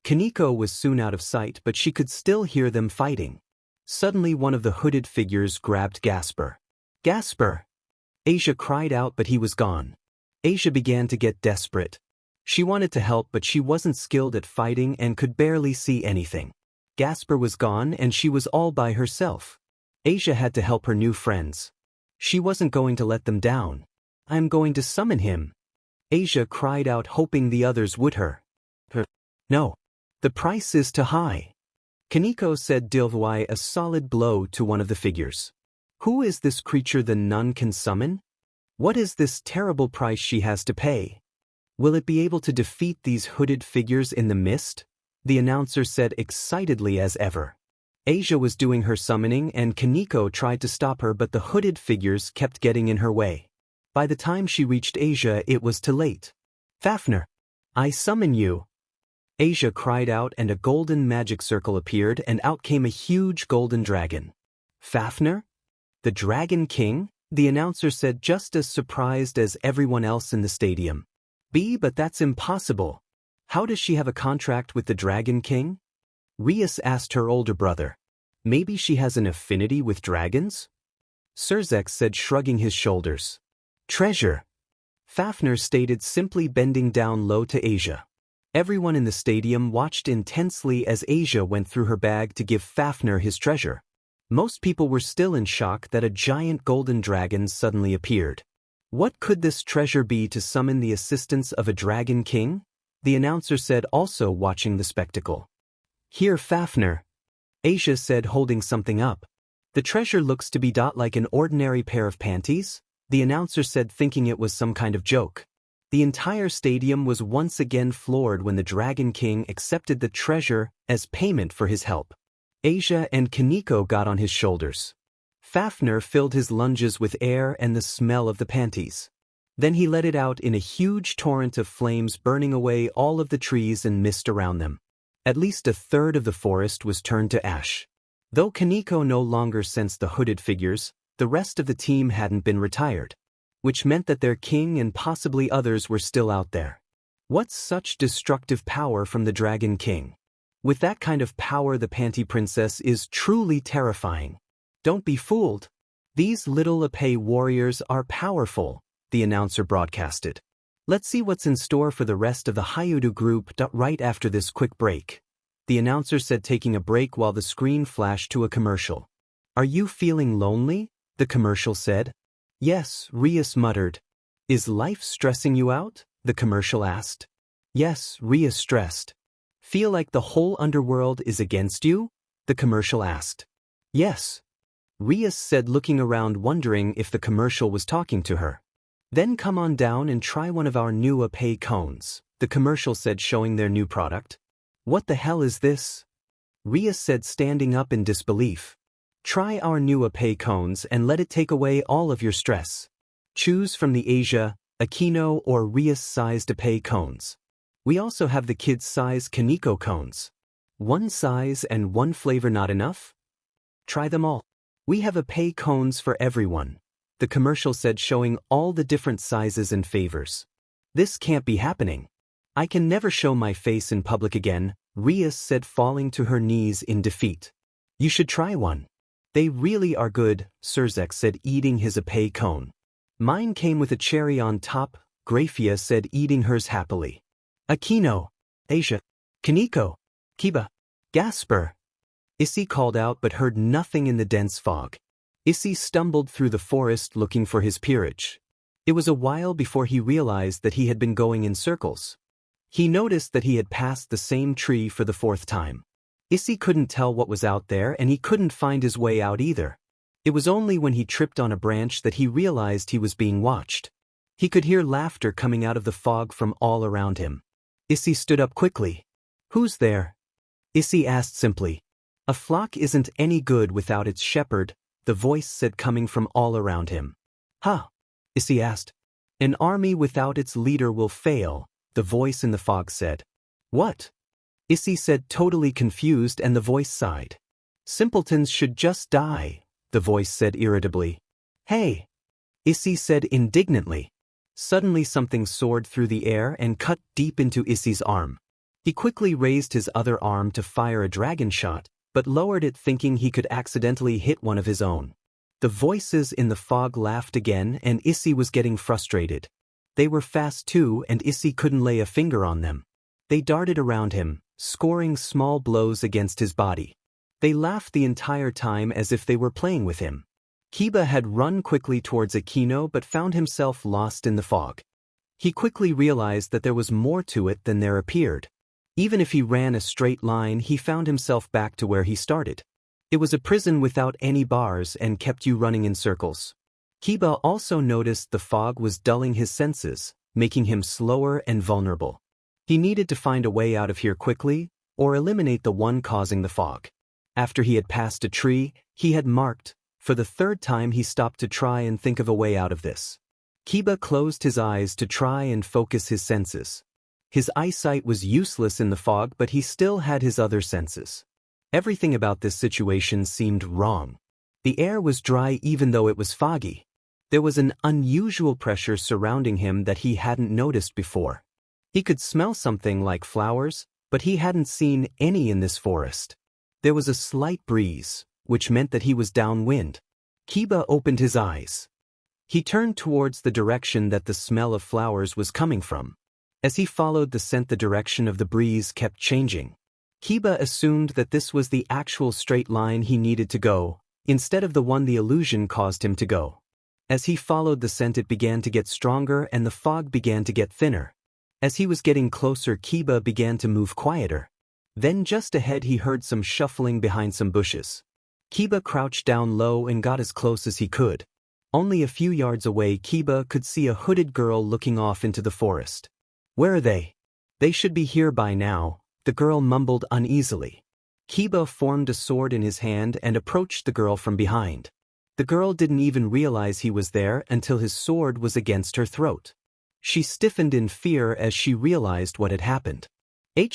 Kaneko was soon out of sight, but she could still hear them fighting. Suddenly one of the hooded figures grabbed Gasper. Gasper! Asia cried out, but he was gone. Asia began to get desperate. She wanted to help, but she wasn't skilled at fighting and could barely see anything. Gasper was gone and she was all by herself. Asia had to help her new friends. She wasn't going to let them down. I'm going to summon him, Asia cried out, hoping the others would her. No. The price is too high. Kaneko said, dealing a solid blow to one of the figures. Who is this creature the nun can summon? What is this terrible price she has to pay? Will it be able to defeat these hooded figures in the mist? The announcer said excitedly as ever. Asia was doing her summoning and Kaneko tried to stop her, but the hooded figures kept getting in her way. By the time she reached Asia, it was too late. Fafnir! I summon you! Asia cried out and a golden magic circle appeared and out came a huge golden dragon. Fafnir? The Dragon King? The announcer said, just as surprised as everyone else in the stadium. But that's impossible. How does she have a contract with the Dragon King? Rias asked her older brother. Maybe she has an affinity with dragons? Surzek said, shrugging his shoulders. Treasure. Fafnir stated, simply bending down low to Asia. Everyone in the stadium watched intensely as Asia went through her bag to give Fafnir his treasure. Most people were still in shock that a giant golden dragon suddenly appeared. What could this treasure be to summon the assistance of a Dragon King? The announcer said, also watching the spectacle. Here, Fafnir, Asia said, holding something up. The treasure looks to be like an ordinary pair of panties, the announcer said, thinking it was some kind of joke. The entire stadium was once again floored when the Dragon King accepted the treasure as payment for his help. Asia and Kaneko got on his shoulders. Fafnir filled his lunges with air and the smell of the panties. Then he let it out in a huge torrent of flames, burning away all of the trees and mist around them. At least a third of the forest was turned to ash. Though Kaneko no longer sensed the hooded figures, the rest of the team hadn't been retired, which meant that their king and possibly others were still out there. What's such destructive power from the Dragon King? With that kind of power, the Panty Princess is truly terrifying. Don't be fooled. These little Oppai warriors are powerful, the announcer broadcasted. Let's see what's in store for the rest of the Hyoudou group right after this quick break, the announcer said, taking a break while the screen flashed to a commercial. Are you feeling lonely? The commercial said. Yes, Rias muttered. Is life stressing you out? The commercial asked. Yes, Rias stressed. Feel like the whole underworld is against you? The commercial asked. Yes, Rias said, looking around wondering if the commercial was talking to her. Then come on down and try one of our new Oppai cones, the commercial said, showing their new product. What the hell is this? Rias said, standing up in disbelief. Try our new Oppai cones and let it take away all of your stress. Choose from the Asia, Akino or Rias-sized Oppai cones. We also have the kids-size Kaneko cones. One size and one flavor not enough? Try them all. We have Oppai cones for everyone, the commercial said, showing all the different sizes and flavors. This can't be happening. I can never show my face in public again, Rias said, falling to her knees in defeat. You should try one. They really are good, Surzek said, eating his Oppai cone. Mine came with a cherry on top, Grafia said, eating hers happily. Akino, Asia, Kaneko, Kiba, Gasper. Issei called out but heard nothing in the dense fog. Issei stumbled through the forest looking for his peerage. It was a while before he realized that he had been going in circles. He noticed that he had passed the same tree for the 4th time. Issei couldn't tell what was out there and he couldn't find his way out either. It was only when he tripped on a branch that he realized he was being watched. He could hear laughter coming out of the fog from all around him. Issei stood up quickly. "Who's there?" Issei asked simply. "A flock isn't any good without its shepherd," the voice said, coming from all around him. "Huh?" Issei asked. "An army without its leader will fail," the voice in the fog said. "What?" Issei said, totally confused, and the voice sighed. "Simpletons should just die," the voice said irritably. "Hey!" Issei said indignantly. Suddenly something soared through the air and cut deep into Issei's arm. He quickly raised his other arm to fire a dragon shot, but lowered it thinking he could accidentally hit one of his own. The voices in the fog laughed again and Issei was getting frustrated. They were fast too and Issei couldn't lay a finger on them. They darted around him, scoring small blows against his body. They laughed the entire time as if they were playing with him. Kiba had run quickly towards Akino but found himself lost in the fog. He quickly realized that there was more to it than there appeared. Even if he ran a straight line, he found himself back to where he started. It was a prison without any bars and kept you running in circles. Kiba also noticed the fog was dulling his senses, making him slower and vulnerable. He needed to find a way out of here quickly, or eliminate the one causing the fog. After he had passed a tree he had marked, for the 3rd time he stopped to try and think of a way out of this. Kiba closed his eyes to try and focus his senses. His eyesight was useless in the fog, but he still had his other senses. Everything about this situation seemed wrong. The air was dry even though it was foggy. There was an unusual pressure surrounding him that he hadn't noticed before. He could smell something like flowers, but he hadn't seen any in this forest. There was a slight breeze, which meant that he was downwind. Kiba opened his eyes. He turned towards the direction that the smell of flowers was coming from. As he followed the scent, the direction of the breeze kept changing. Kiba assumed that this was the actual straight line he needed to go, instead of the one the illusion caused him to go. As he followed the scent, it began to get stronger and the fog began to get thinner. As he was getting closer, Kiba began to move quieter. Then just ahead he heard some shuffling behind some bushes. Kiba crouched down low and got as close as he could. Only a few yards away, Kiba could see a hooded girl looking off into the forest. "Where are they?" "They should be here by now," the girl mumbled uneasily. Kiba formed a sword in his hand and approached the girl from behind. The girl didn't even realize he was there until his sword was against her throat. She stiffened in fear as she realized what had happened.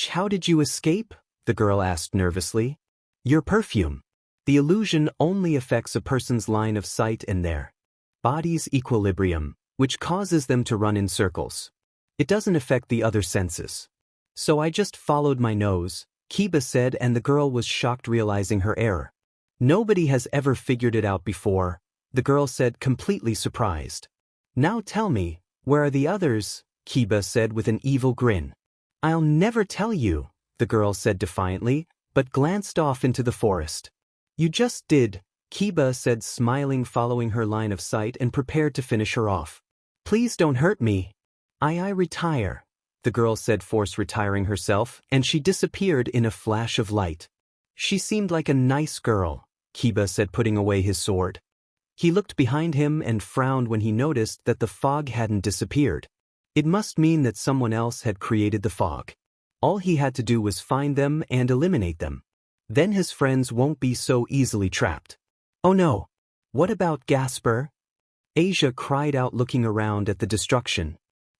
"How did you escape?" the girl asked nervously. "Your perfume. The illusion only affects a person's line of sight and their body's equilibrium, which causes them to run in circles. It doesn't affect the other senses. So I just followed my nose," Kiba said, and the girl was shocked realizing her error. "Nobody has ever figured it out before," the girl said, completely surprised. "Now tell me, where are the others?" Kiba said with an evil grin. "I'll never tell you," the girl said defiantly, but glanced off into the forest. "You just did," Kiba said, smiling, following her line of sight and prepared to finish her off. "Please don't hurt me." I retire," the girl said, retiring herself, and she disappeared in a flash of light. "She seemed like a nice girl," Kiba said, putting away his sword. He looked behind him and frowned when he noticed that the fog hadn't disappeared. It must mean that someone else had created the fog. All he had to do was find them and eliminate them. Then his friends won't be so easily trapped. "Oh no! What about Gasper?" Asia cried out, looking around at the destruction.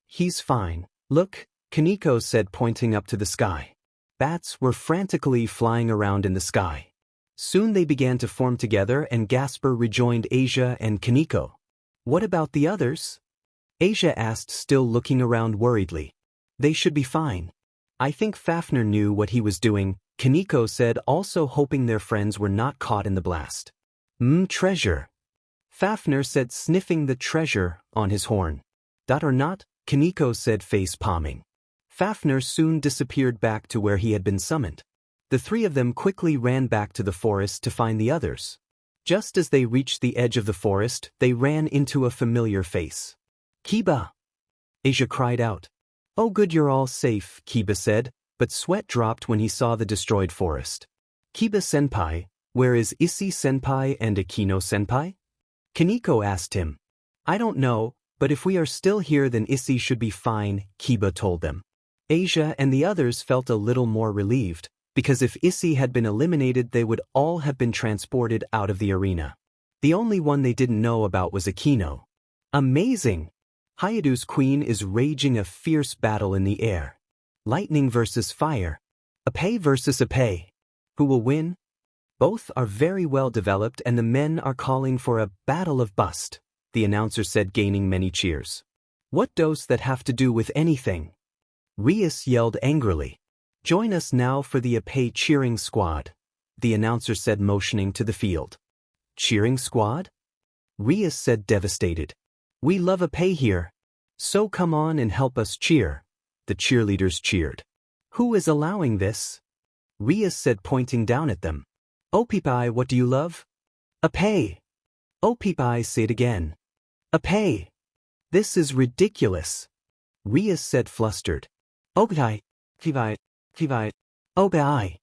"He's fine. Look," Kaneko said, pointing up to the sky. Bats were frantically flying around in the sky. Soon they began to form together and Gasper rejoined Asia and Kaneko. "What about the others?" Asia asked, still looking around worriedly. "They should be fine. I think Fafner knew what he was doing," Kaneko said, also hoping their friends were not caught in the blast. Treasure," Fafner said, sniffing the treasure on his horn. "Or not," Kaneko said, face palming. Fafnir soon disappeared back to where he had been summoned. The three of them quickly ran back to the forest to find the others. Just as they reached the edge of the forest, they ran into a familiar face. Kiba! Asia cried out. Oh good, you're all safe, Kiba said, but sweat dropped when he saw the destroyed forest. Kiba-senpai, where is Issei-senpai and Akino-senpai? Kaneko asked him. I don't know, but if we are still here then Issei should be fine, Kiba told them. Asia and the others felt a little more relieved, because if Issei had been eliminated they would all have been transported out of the arena. The only one they didn't know about was Akino. Amazing! Hyoudu's queen is raging a fierce battle in the air. Lightning versus fire. Oppai versus Oppai. Who will win? Both are very well developed and the men are calling for a battle of bust, the announcer said, gaining many cheers. What does that have to do with anything? Rias yelled angrily. Join us now for the Oppai cheering squad, the announcer said, motioning to the field. Cheering squad? Rias said, devastated. We love Oppai here. So come on and help us cheer. The cheerleaders cheered. Who is allowing this? Rias said, pointing down at them. Oppai, what do you love? Oppai. Oppai said again. Oppai. This is ridiculous. Rias said, flustered. Oppai. Oppai.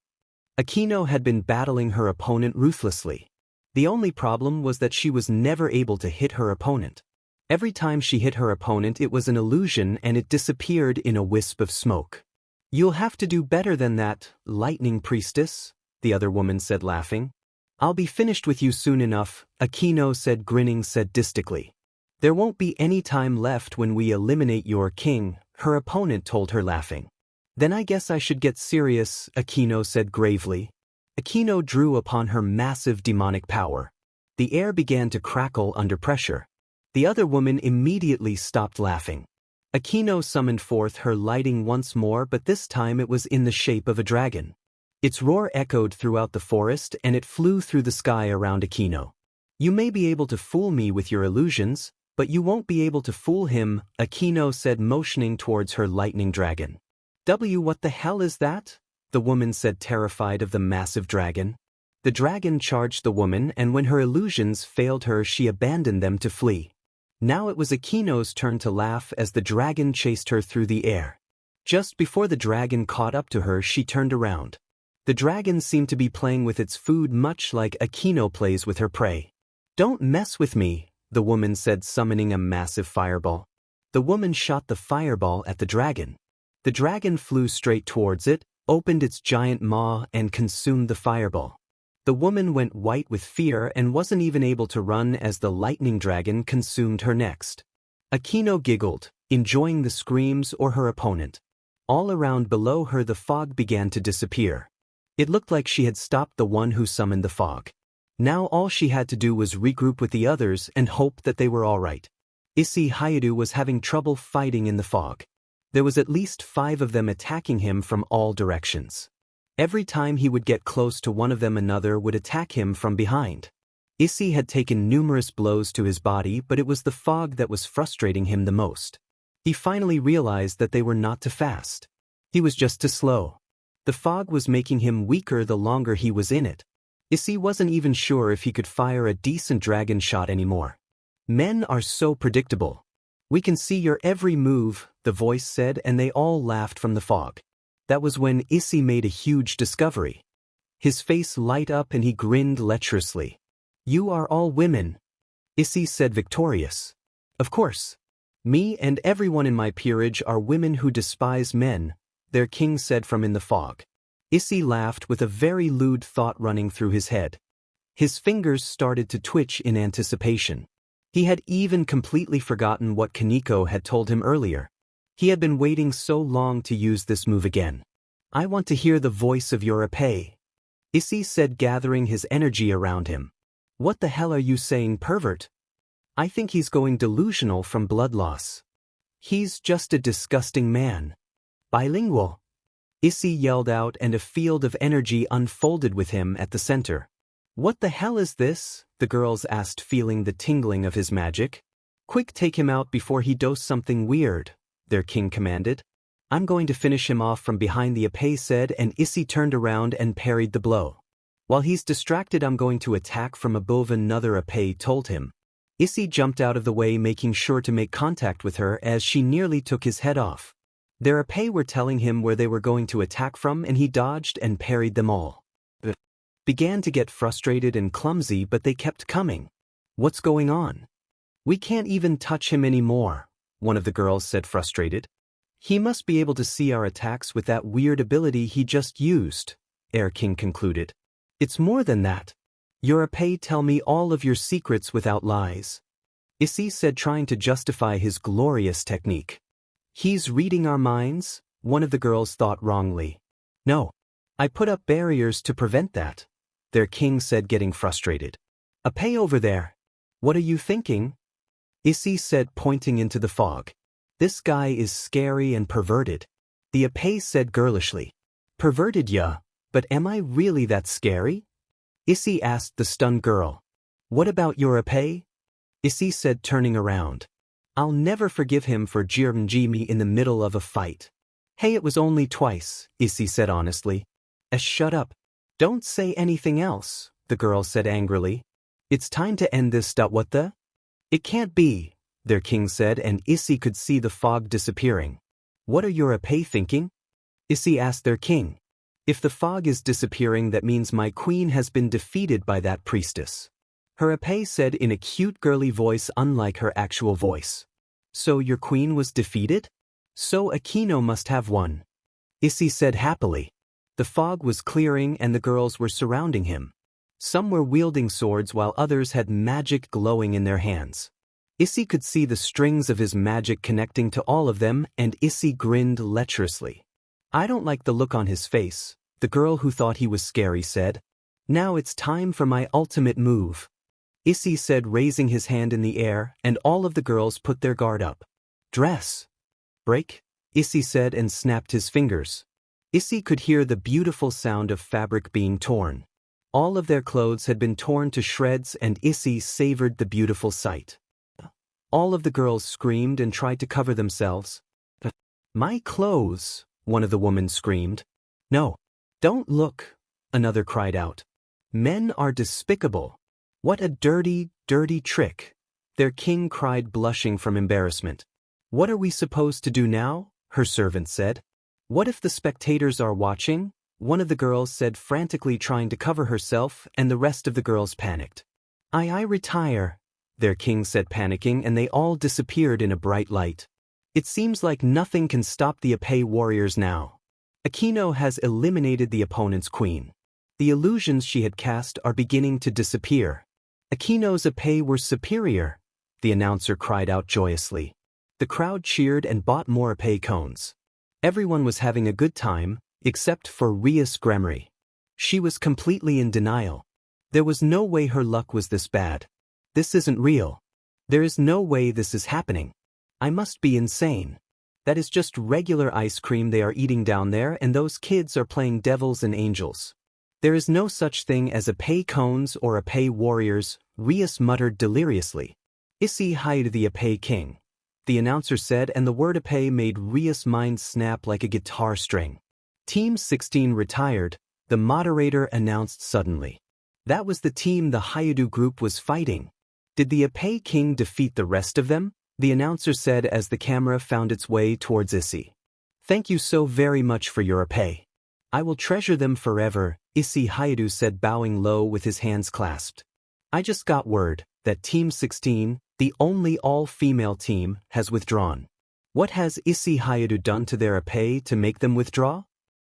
Akino had been battling her opponent ruthlessly. The only problem was that she was never able to hit her opponent. Every time she hit her opponent it was an illusion and it disappeared in a wisp of smoke. You'll have to do better than that, lightning priestess, the other woman said, laughing. I'll be finished with you soon enough, Akino said, grinning sadistically. There won't be any time left when we eliminate your king, her opponent told her, laughing. Then I guess I should get serious, Akino said gravely. Akino drew upon her massive demonic power. The air began to crackle under pressure. The other woman immediately stopped laughing. Akino summoned forth her lightning once more, but this time it was in the shape of a dragon. Its roar echoed throughout the forest and it flew through the sky around Akino. You may be able to fool me with your illusions, but you won't be able to fool him, Akino said, motioning towards her lightning dragon. What the hell is that? The woman said, terrified of the massive dragon. The dragon charged the woman and when her illusions failed her she abandoned them to flee. Now it was Akino's turn to laugh as the dragon chased her through the air. Just before the dragon caught up to her she turned around. The dragon seemed to be playing with its food much like Akino plays with her prey. Don't mess with me, the woman said, summoning a massive fireball. The woman shot the fireball at the dragon. The dragon flew straight towards it, opened its giant maw and consumed the fireball. The woman went white with fear and wasn't even able to run as the lightning dragon consumed her next. Akino giggled, enjoying the screams or her opponent. All around below her the fog began to disappear. It looked like she had stopped the one who summoned the fog. Now all she had to do was regroup with the others and hope that they were all right. Isse Hyoudou was having trouble fighting in the fog. There was at least 5 of them attacking him from all directions. Every time he would get close to one of them another would attack him from behind. Issei had taken numerous blows to his body, but it was the fog that was frustrating him the most. He finally realized that they were not too fast. He was just too slow. The fog was making him weaker the longer he was in it. Issei wasn't even sure if he could fire a decent dragon shot anymore. Men are so predictable. We can see your every move, the voice said, and they all laughed from the fog. That was when Issei made a huge discovery. His face lit up and he grinned lecherously. You are all women. Issei said, victorious. Of course. Me and everyone in my peerage are women who despise men, their king said from in the fog. Issei laughed with a very lewd thought running through his head. His fingers started to twitch in anticipation. He had even completely forgotten what Kaneko had told him earlier. He had been waiting so long to use this move again. I want to hear the voice of your Oppai. Issei said, gathering his energy around him. What the hell are you saying, pervert? I think he's going delusional from blood loss. He's just a disgusting man. Bilingual. Issei yelled out and a field of energy unfolded with him at the center. What the hell is this? The girls asked, feeling the tingling of his magic. Quick, take him out before he does something weird, their king commanded. I'm going to finish him off from behind, the Oppai said, and Issei turned around and parried the blow. While he's distracted, I'm going to attack from above, another Oppai told him. Issei jumped out of the way, making sure to make contact with her as she nearly took his head off. Their Oppai were telling him where they were going to attack from, and he dodged and parried them all. Began to get frustrated and clumsy, but they kept coming. What's going on? We can't even touch him anymore, one of the girls said, frustrated. He must be able to see our attacks with that weird ability he just used, Air King concluded. It's more than that. Your Oppai tell me all of your secrets without lies, Issei said, trying to justify his glorious technique. He's reading our minds, one of the girls thought wrongly. No. I put up barriers to prevent that, their king said, getting frustrated. Oppai over there. What are you thinking? Issei said, pointing into the fog. This guy is scary and perverted, the Oppai said girlishly. Perverted, yeah, but am I really that scary? Issei asked the stunned girl. What about your Oppai? Issei said, turning around. I'll never forgive him for jeering me in the middle of a fight. Hey, it was only twice, Issei said honestly. Shut up. Don't say anything else, the girl said angrily. It's time to end this. What the? It can't be, their king said, and Issei could see the fog disappearing. What are your Oppai thinking? Issei asked their king. If the fog is disappearing, that means my queen has been defeated by that priestess. Her Oppai said in a cute girly voice unlike her actual voice. So your queen was defeated? So Akino must have won, Issei said happily. The fog was clearing and the girls were surrounding him. Some were wielding swords while others had magic glowing in their hands. Issei could see the strings of his magic connecting to all of them, and Issei grinned lecherously. I don't like the look on his face, the girl who thought he was scary said. Now it's time for my ultimate move, Issei said, raising his hand in the air, and all of the girls put their guard up. Dress. Break, Issei said and snapped his fingers. Issei could hear the beautiful sound of fabric being torn. All of their clothes had been torn to shreds, and Issei savored the beautiful sight. All of the girls screamed and tried to cover themselves. My clothes, one of the women screamed. No. Don't look, another cried out. Men are despicable. What a dirty, dirty trick, their king cried, blushing from embarrassment. What are we supposed to do now? Her servant said. What if the spectators are watching? One of the girls said, frantically trying to cover herself, and the rest of the girls panicked. I retire, their king said, panicking, and they all disappeared in a bright light. It seems like nothing can stop the Oppai warriors now. Akino has eliminated the opponent's queen. The illusions she had cast are beginning to disappear. Akino's Oppai were superior, the announcer cried out joyously. The crowd cheered and bought more Oppai cones. Everyone was having a good time, except for Rias Gremory. She was completely in denial. There was no way her luck was this bad. This isn't real. There is no way this is happening. I must be insane. That is just regular ice cream they are eating down there, and those kids are playing devils and angels. There is no such thing as Oppai cones or Oppai warriors, Rias muttered deliriously. Isse Hyoudou, the Oppai king, the announcer said, and the word Oppai made Rias' mind snap like a guitar string. Team 16 retired, the moderator announced suddenly. That was the team the Hyoudou group was fighting. Did the Oppai king defeat the rest of them? The announcer said as the camera found its way towards Issei. Thank you so very much for your Oppai. I will treasure them forever, Isse Hyoudou said, bowing low with his hands clasped. I just got word that Team 16, the only all-female team, has withdrawn. What has Isse Hyoudou done to their Oppai to make them withdraw?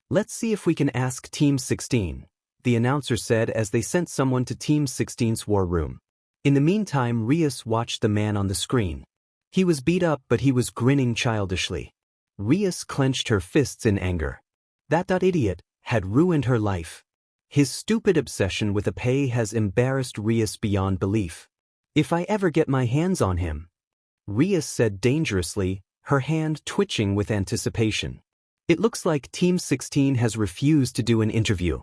Let's see if we can ask Team 16, the announcer said as they sent someone to Team 16's war room. In the meantime, Rias watched the man on the screen. He was beat up, but he was grinning childishly. Rias clenched her fists in anger. That idiot had ruined her life. His stupid obsession with Oppai has embarrassed Rias beyond belief. If I ever get my hands on him, Rias said dangerously, her hand twitching with anticipation. It looks like Team 16 has refused to do an interview.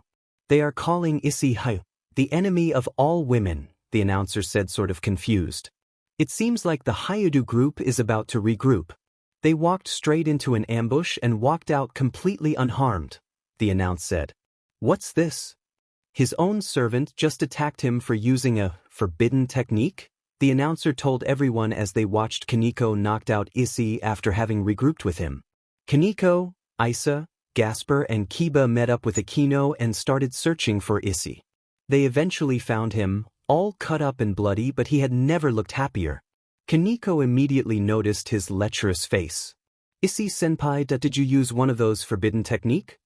They are calling Isse Hyoudou the enemy of all women, the announcer said, sort of confused. It seems like the Hyoudou group is about to regroup. They walked straight into an ambush and walked out completely unharmed, the announcer said. What's this? His own servant just attacked him for using a forbidden technique? The announcer told everyone as they watched Kaneko knocked out Issei after having regrouped with him. Kaneko, Isse, Gasper and Kiba met up with Akino and started searching for Issei. They eventually found him, all cut up and bloody, but he had never looked happier. Kaneko immediately noticed his lecherous face. Issei-senpai, did you use one of those forbidden technique?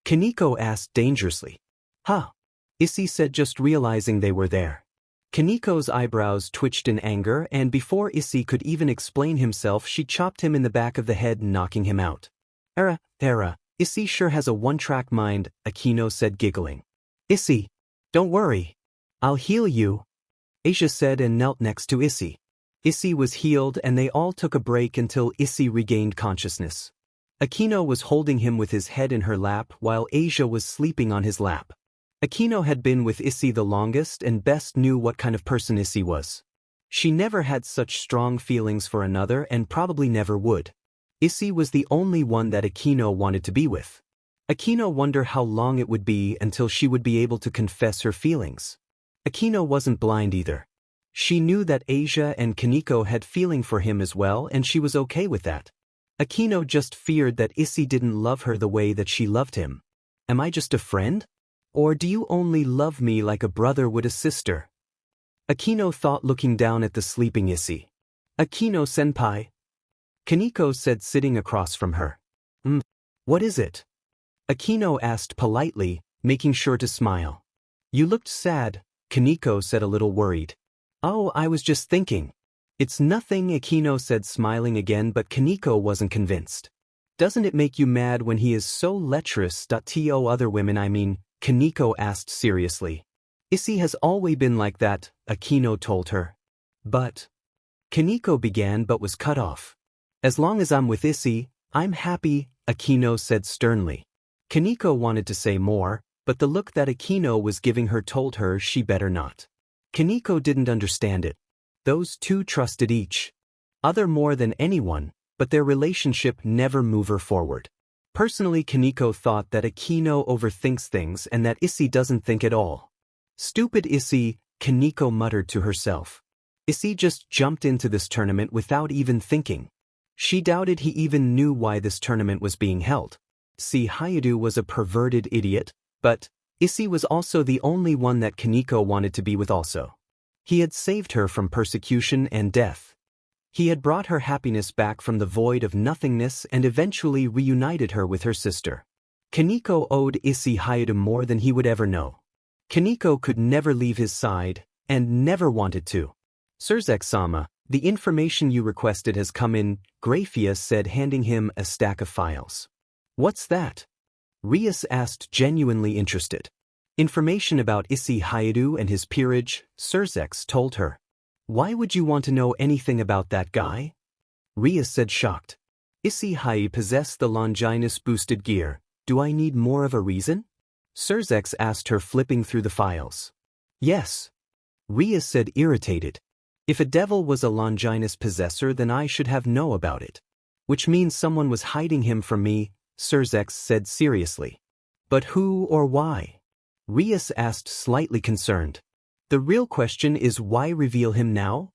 Kaneko asked dangerously. Huh? Issei said, just realizing they were there. Kaneko's eyebrows twitched in anger, and before Issei could even explain himself, she chopped him in the back of the head, knocking him out. Issei sure has a one-track mind, Akino said, giggling. Issei, don't worry. I'll heal you, Asia said and knelt next to Issei. Issei was healed and they all took a break until Issei regained consciousness. Akino was holding him with his head in her lap while Asia was sleeping on his lap. Akino had been with Issei the longest and best knew what kind of person Issei was. She never had such strong feelings for another and probably never would. Issei was the only one that Akino wanted to be with. Akino wondered how long it would be until she would be able to confess her feelings. Akino wasn't blind either. She knew that Asia and Kaneko had feeling for him as well, and she was okay with that. Akino just feared that Issei didn't love her the way that she loved him. Am I just a friend? Or do you only love me like a brother would a sister? Akino thought, looking down at the sleeping Issei. Akino-senpai. Kaneko said, sitting across from her. What is it? Akino asked politely, making sure to smile. You looked sad, Kaneko said, a little worried. Oh, I was just thinking. It's nothing, Akino said, smiling again, but Kaneko wasn't convinced. Doesn't it make you mad when he is so lecherous? To other women, I mean, Kaneko asked seriously. Issei has always been like that, Akino told her. But Kaneko began but was cut off. As long as I'm with Issei, I'm happy, Akino said sternly. Kaneko wanted to say more, but the look that Akino was giving her told her she better not. Kaneko didn't understand it. Those two trusted each other more than anyone, but their relationship never moved her forward. Personally, Kaneko thought that Akino overthinks things and that Issei doesn't think at all. Stupid Issei, Kaneko muttered to herself. Issei just jumped into this tournament without even thinking. She doubted he even knew why this tournament was being held. Isse Hyoudou was a perverted idiot, but Issei was also the only one that Kaneko wanted to be with also. He had saved her from persecution and death. He had brought her happiness back from the void of nothingness and eventually reunited her with her sister. Kaneko owed Isse Hyoudou more than he would ever know. Kaneko could never leave his side, and never wanted to. Surzek-sama, the information you requested has come in, Rias said, handing him a stack of files. What's that? Rias asked, genuinely interested. Information about Isse Hyoudou and his peerage, Surzek told her. Why would you want to know anything about that guy? Rias said, shocked. Isse Hyoudou possessed the Longinus-boosted gear. Do I need more of a reason? Surzek asked her, flipping through the files. Yes. Rias said, irritated. If a devil was a Longinus possessor, then I should have known about it. Which means someone was hiding him from me, Surzek said seriously. But who or why? Rias asked, slightly concerned. The real question is, why reveal him now?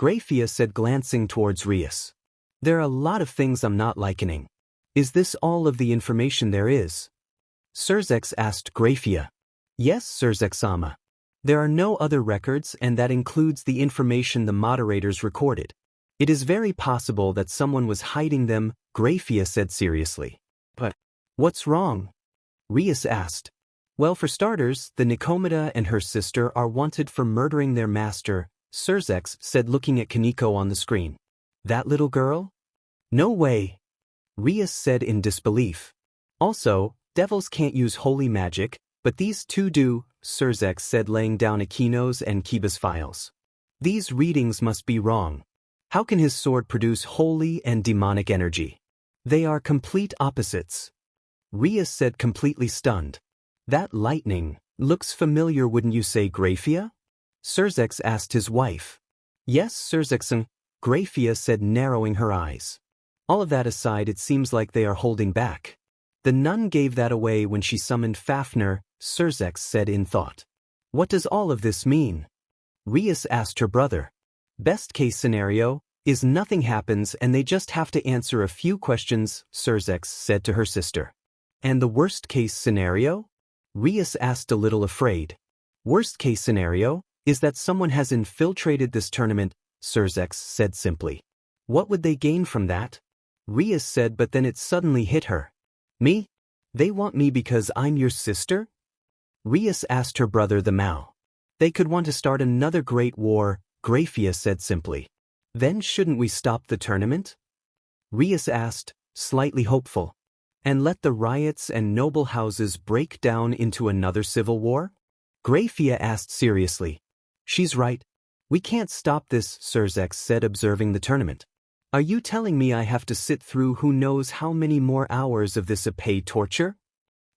Rias said, glancing towards Rias. There are a lot of things I'm not likening. Is this all of the information there is? Surzek asked Rias. Yes, Surzek-sama. There are no other records, and that includes the information the moderators recorded. It is very possible that someone was hiding them, Rias said seriously. But what's wrong? Rias asked. Well, for starters, the Nikomata and her sister are wanted for murdering their master, Surzek said, looking at Kaneko on the screen. That little girl? No way. Rias said in disbelief. Also, devils can't use holy magic, but these two do, Surzek said, laying down Akino's and Kiba's files. These readings must be wrong. How can his sword produce holy and demonic energy? They are complete opposites. Rias said, completely stunned. That lightning looks familiar, wouldn't you say, Rias? Surzek asked his wife. Yes, Surzek-san, Rias said, narrowing her eyes. All of that aside, it seems like they are holding back. The nun gave that away when she summoned Fafnir, Surzex said in thought. What does all of this mean? Rias asked her brother. Best case scenario is nothing happens and they just have to answer a few questions, Surzex said to her sister. And the worst case scenario? Rias asked a little afraid. Worst case scenario is that someone has infiltrated this tournament, Surzex said simply. What would they gain from that? Rias said, but then it suddenly hit her. Me? They want me because I'm your sister? Rias asked her brother the Mao. They could want to start another great war, Grafia said simply. Then shouldn't we stop the tournament? Rias asked, slightly hopeful. And let the riots and noble houses break down into another civil war? Grafia asked seriously. She's right. We can't stop this, Surzex said, observing the tournament. Are you telling me I have to sit through who knows how many more hours of this Oppai torture?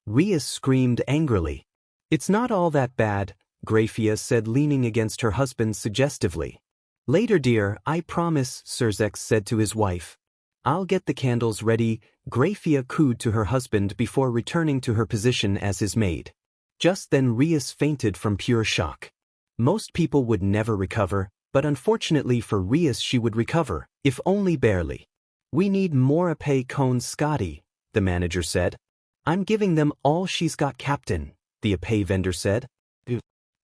Rias screamed angrily. It's not all that bad, Grafia said, leaning against her husband suggestively. Later, dear, I promise, Surzex said to his wife. I'll get the candles ready, Grafia cooed to her husband before returning to her position as his maid. Just then Rias fainted from pure shock. Most people would never recover, but unfortunately for Rias she would recover, if only barely. We need more Oppai cones, Scotty, the manager said. I'm giving them all she's got, Captain, the Oppai vendor said.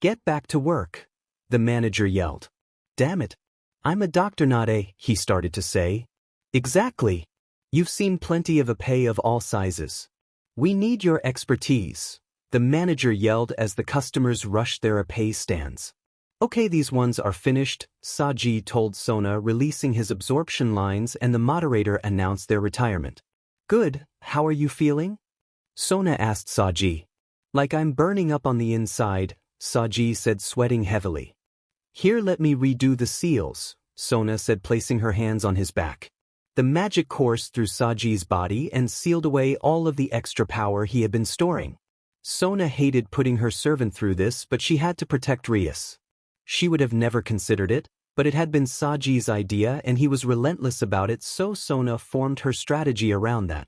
Get back to work, the manager yelled. Damn it. I'm a doctor, not a, he started to say. Exactly. You've seen plenty of Oppai of all sizes. We need your expertise, the manager yelled as the customers rushed their Oppai stands. Okay, these ones are finished, Saji told Sona, releasing his absorption lines, and the moderator announced their retirement. Good, how are you feeling? Sona asked Saji. Like I'm burning up on the inside, Saji said, sweating heavily. Here, let me redo the seals, Sona said, placing her hands on his back. The magic coursed through Saji's body and sealed away all of the extra power he had been storing. Sona hated putting her servant through this, but she had to protect Rias. She would have never considered it, but it had been Saji's idea and he was relentless about it, so Sona formed her strategy around that.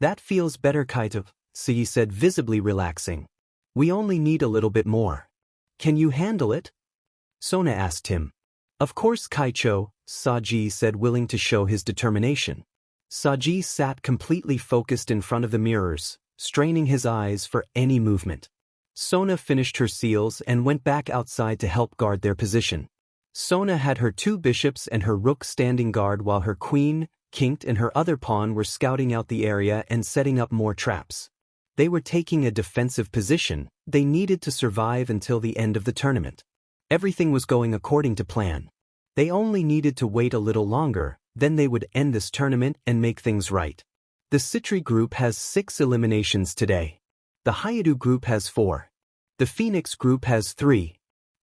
That feels better, Kaito, Sei said, visibly relaxing. We only need a little bit more. Can you handle it? Sona asked him. Of course, Kaicho, Saji said, willing to show his determination. Saji sat completely focused in front of the mirrors, straining his eyes for any movement. Sona finished her seals and went back outside to help guard their position. Sona had her two bishops and her rook standing guard while her queen, Kinked, and her other pawn were scouting out the area and setting up more traps. They were taking a defensive position. They needed to survive until the end of the tournament. Everything was going according to plan. They only needed to wait a little longer, then they would end this tournament and make things right. The Citri group has 6 eliminations today. The Hyoudou group has 4. The Phoenix group has 3.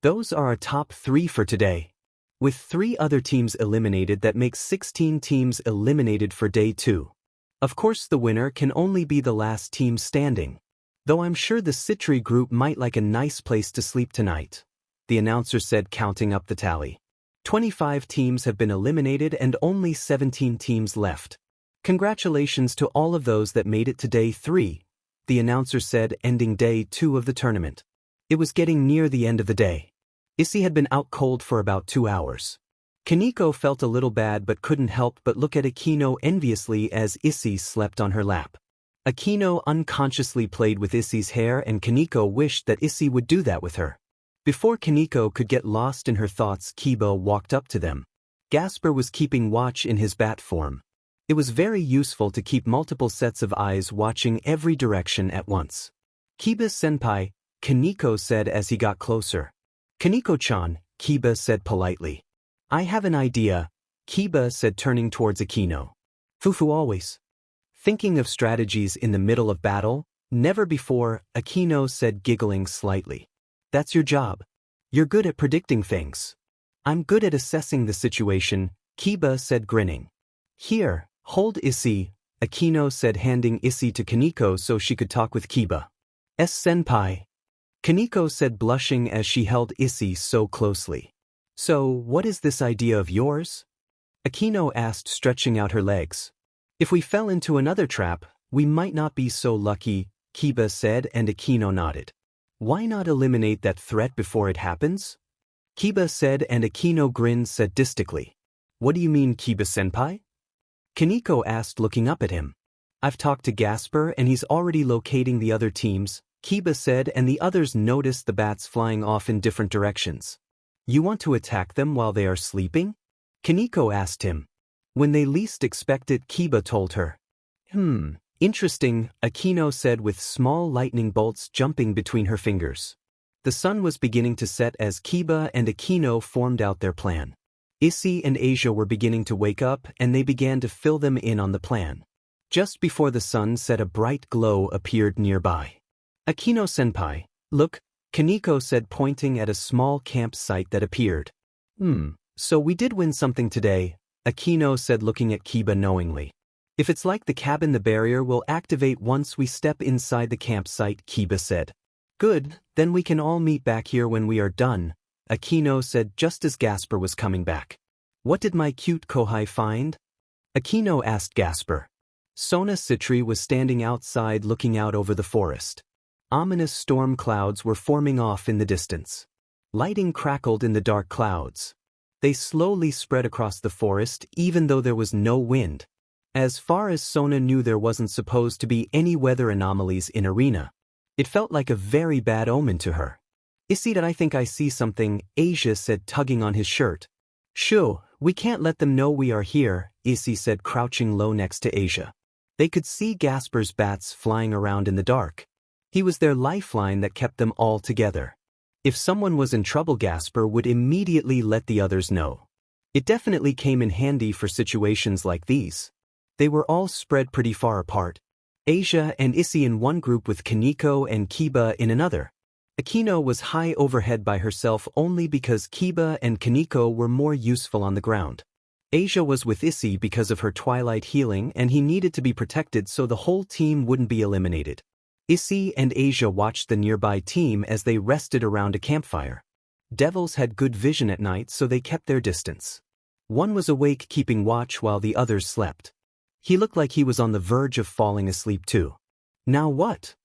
Those are our top 3 for today. With 3 other teams eliminated, that makes 16 teams eliminated for day 2. Of course, the winner can only be the last team standing. Though I'm sure the Citri group might like a nice place to sleep tonight, the announcer said, counting up the tally. 25 teams have been eliminated and only 17 teams left. Congratulations to all of those that made it to day 3, the announcer said, ending day 2 of the tournament. It was getting near the end of the day. Issei had been out cold for about 2 hours. Kaneko felt a little bad but couldn't help but look at Akino enviously as Issei slept on her lap. Akino unconsciously played with Issei's hair and Kaneko wished that Issei would do that with her. Before Kaneko could get lost in her thoughts, Kiba walked up to them. Gasper was keeping watch in his bat form. It was very useful to keep multiple sets of eyes watching every direction at once. Kiba-senpai, Kaneko said as he got closer. Kaneko-chan, Kiba said politely. I have an idea, Kiba said, turning towards Akino. Fufu always thinking of strategies in the middle of battle? Never before, Akino said, giggling slightly. That's your job. You're good at predicting things. I'm good at assessing the situation, Kiba said, grinning. Here, hold Issei, Akino said, handing Issei to Kaneko so she could talk with Kiba. Senpai, Kaneko said, blushing as she held Issei so closely. So, what is this idea of yours? Akino asked, stretching out her legs. If we fell into another trap, we might not be so lucky, Kiba said, and Akino nodded. Why not eliminate that threat before it happens? Kiba said, and Akino grinned sadistically. What do you mean, Kiba-senpai? Kaneko asked, looking up at him. I've talked to Gasper and he's already locating the other teams, Kiba said, and the others noticed the bats flying off in different directions. You want to attack them while they are sleeping? Kaneko asked him. When they least expect it, Kiba told her. Interesting, Akino said with small lightning bolts jumping between her fingers. The sun was beginning to set as Kiba and Akino formed out their plan. Issei and Asia were beginning to wake up and they began to fill them in on the plan. Just before the sun set, a bright glow appeared nearby. Akino-senpai, look, Kaneko said, pointing at a small campsite that appeared. So we did win something today, Akino said, looking at Kiba knowingly. If it's like the cabin, the barrier will activate once we step inside the campsite, Kiba said. Good, then we can all meet back here when we are done, Akino said just as Gasper was coming back. What did my cute kohai find? Akino asked Gasper. Sona Citri was standing outside looking out over the forest. Ominous storm clouds were forming off in the distance. Lighting crackled in the dark clouds. They slowly spread across the forest even though there was no wind. As far as Sona knew, there wasn't supposed to be any weather anomalies in Arena. It felt like a very bad omen to her. Issei, I think I see something, Asia said, tugging on his shirt. Shoo, we can't let them know we are here, Issei said, crouching low next to Asia. They could see Gasper's bats flying around in the dark. He was their lifeline that kept them all together. If someone was in trouble, Gasper would immediately let the others know. It definitely came in handy for situations like these. They were all spread pretty far apart. Asia and Issei in one group with Kaneko and Kiba in another. Akino was high overhead by herself only because Kiba and Kaneko were more useful on the ground. Asia was with Issei because of her twilight healing and he needed to be protected so the whole team wouldn't be eliminated. Issei and Asia watched the nearby team as they rested around a campfire. Devils had good vision at night, so they kept their distance. One was awake keeping watch while the others slept. He looked like he was on the verge of falling asleep too. Now what?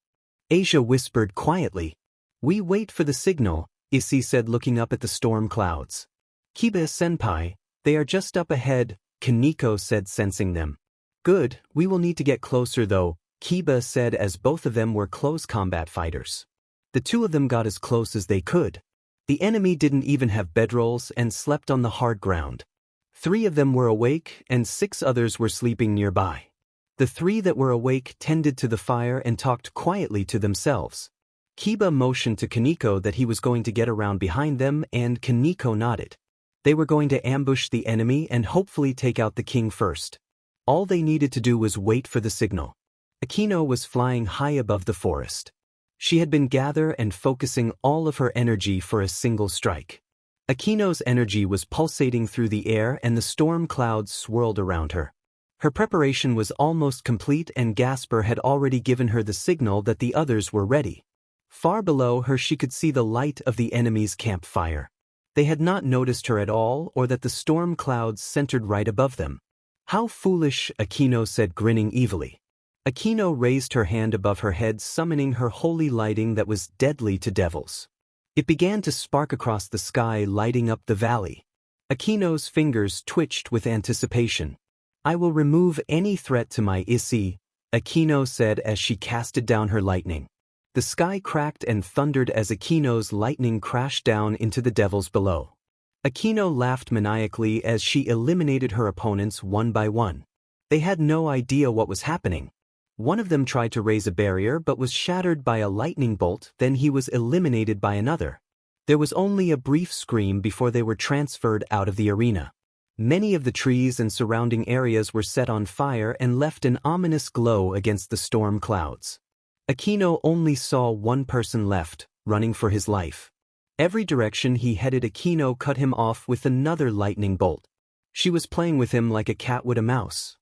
Asia whispered quietly. We wait for the signal, Issei said, looking up at the storm clouds. Kiba-senpai, they are just up ahead, Kaneko said, sensing them. Good, we will need to get closer though, Kiba said, as both of them were close combat fighters. The two of them got as close as they could. The enemy didn't even have bedrolls and slept on the hard ground. 3 of them were awake and 6 others were sleeping nearby. The 3 that were awake tended to the fire and talked quietly to themselves. Kiba motioned to Kaneko that he was going to get around behind them, and Kaneko nodded. They were going to ambush the enemy and hopefully take out the king first. All they needed to do was wait for the signal. Akino was flying high above the forest. She had been gathering and focusing all of her energy for a single strike. Akino's energy was pulsating through the air and the storm clouds swirled around her. Her preparation was almost complete and Gasper had already given her the signal that the others were ready. Far below her she could see the light of the enemy's campfire. They had not noticed her at all or that the storm clouds centered right above them. How foolish, Akino said, grinning evilly. Akino raised her hand above her head, summoning her holy lighting that was deadly to devils. It began to spark across the sky, lighting up the valley. Akino's fingers twitched with anticipation. I will remove any threat to my Issei, Akino said as she casted down her lightning. The sky cracked and thundered as Akino's lightning crashed down into the devils below. Akino laughed maniacally as she eliminated her opponents one by one. They had no idea what was happening. One of them tried to raise a barrier but was shattered by a lightning bolt, then he was eliminated by another. There was only a brief scream before they were transferred out of the arena. Many of the trees and surrounding areas were set on fire and left an ominous glow against the storm clouds. Akino only saw one person left, running for his life. Every direction he headed, Akino cut him off with another lightning bolt. She was playing with him like a cat would a mouse.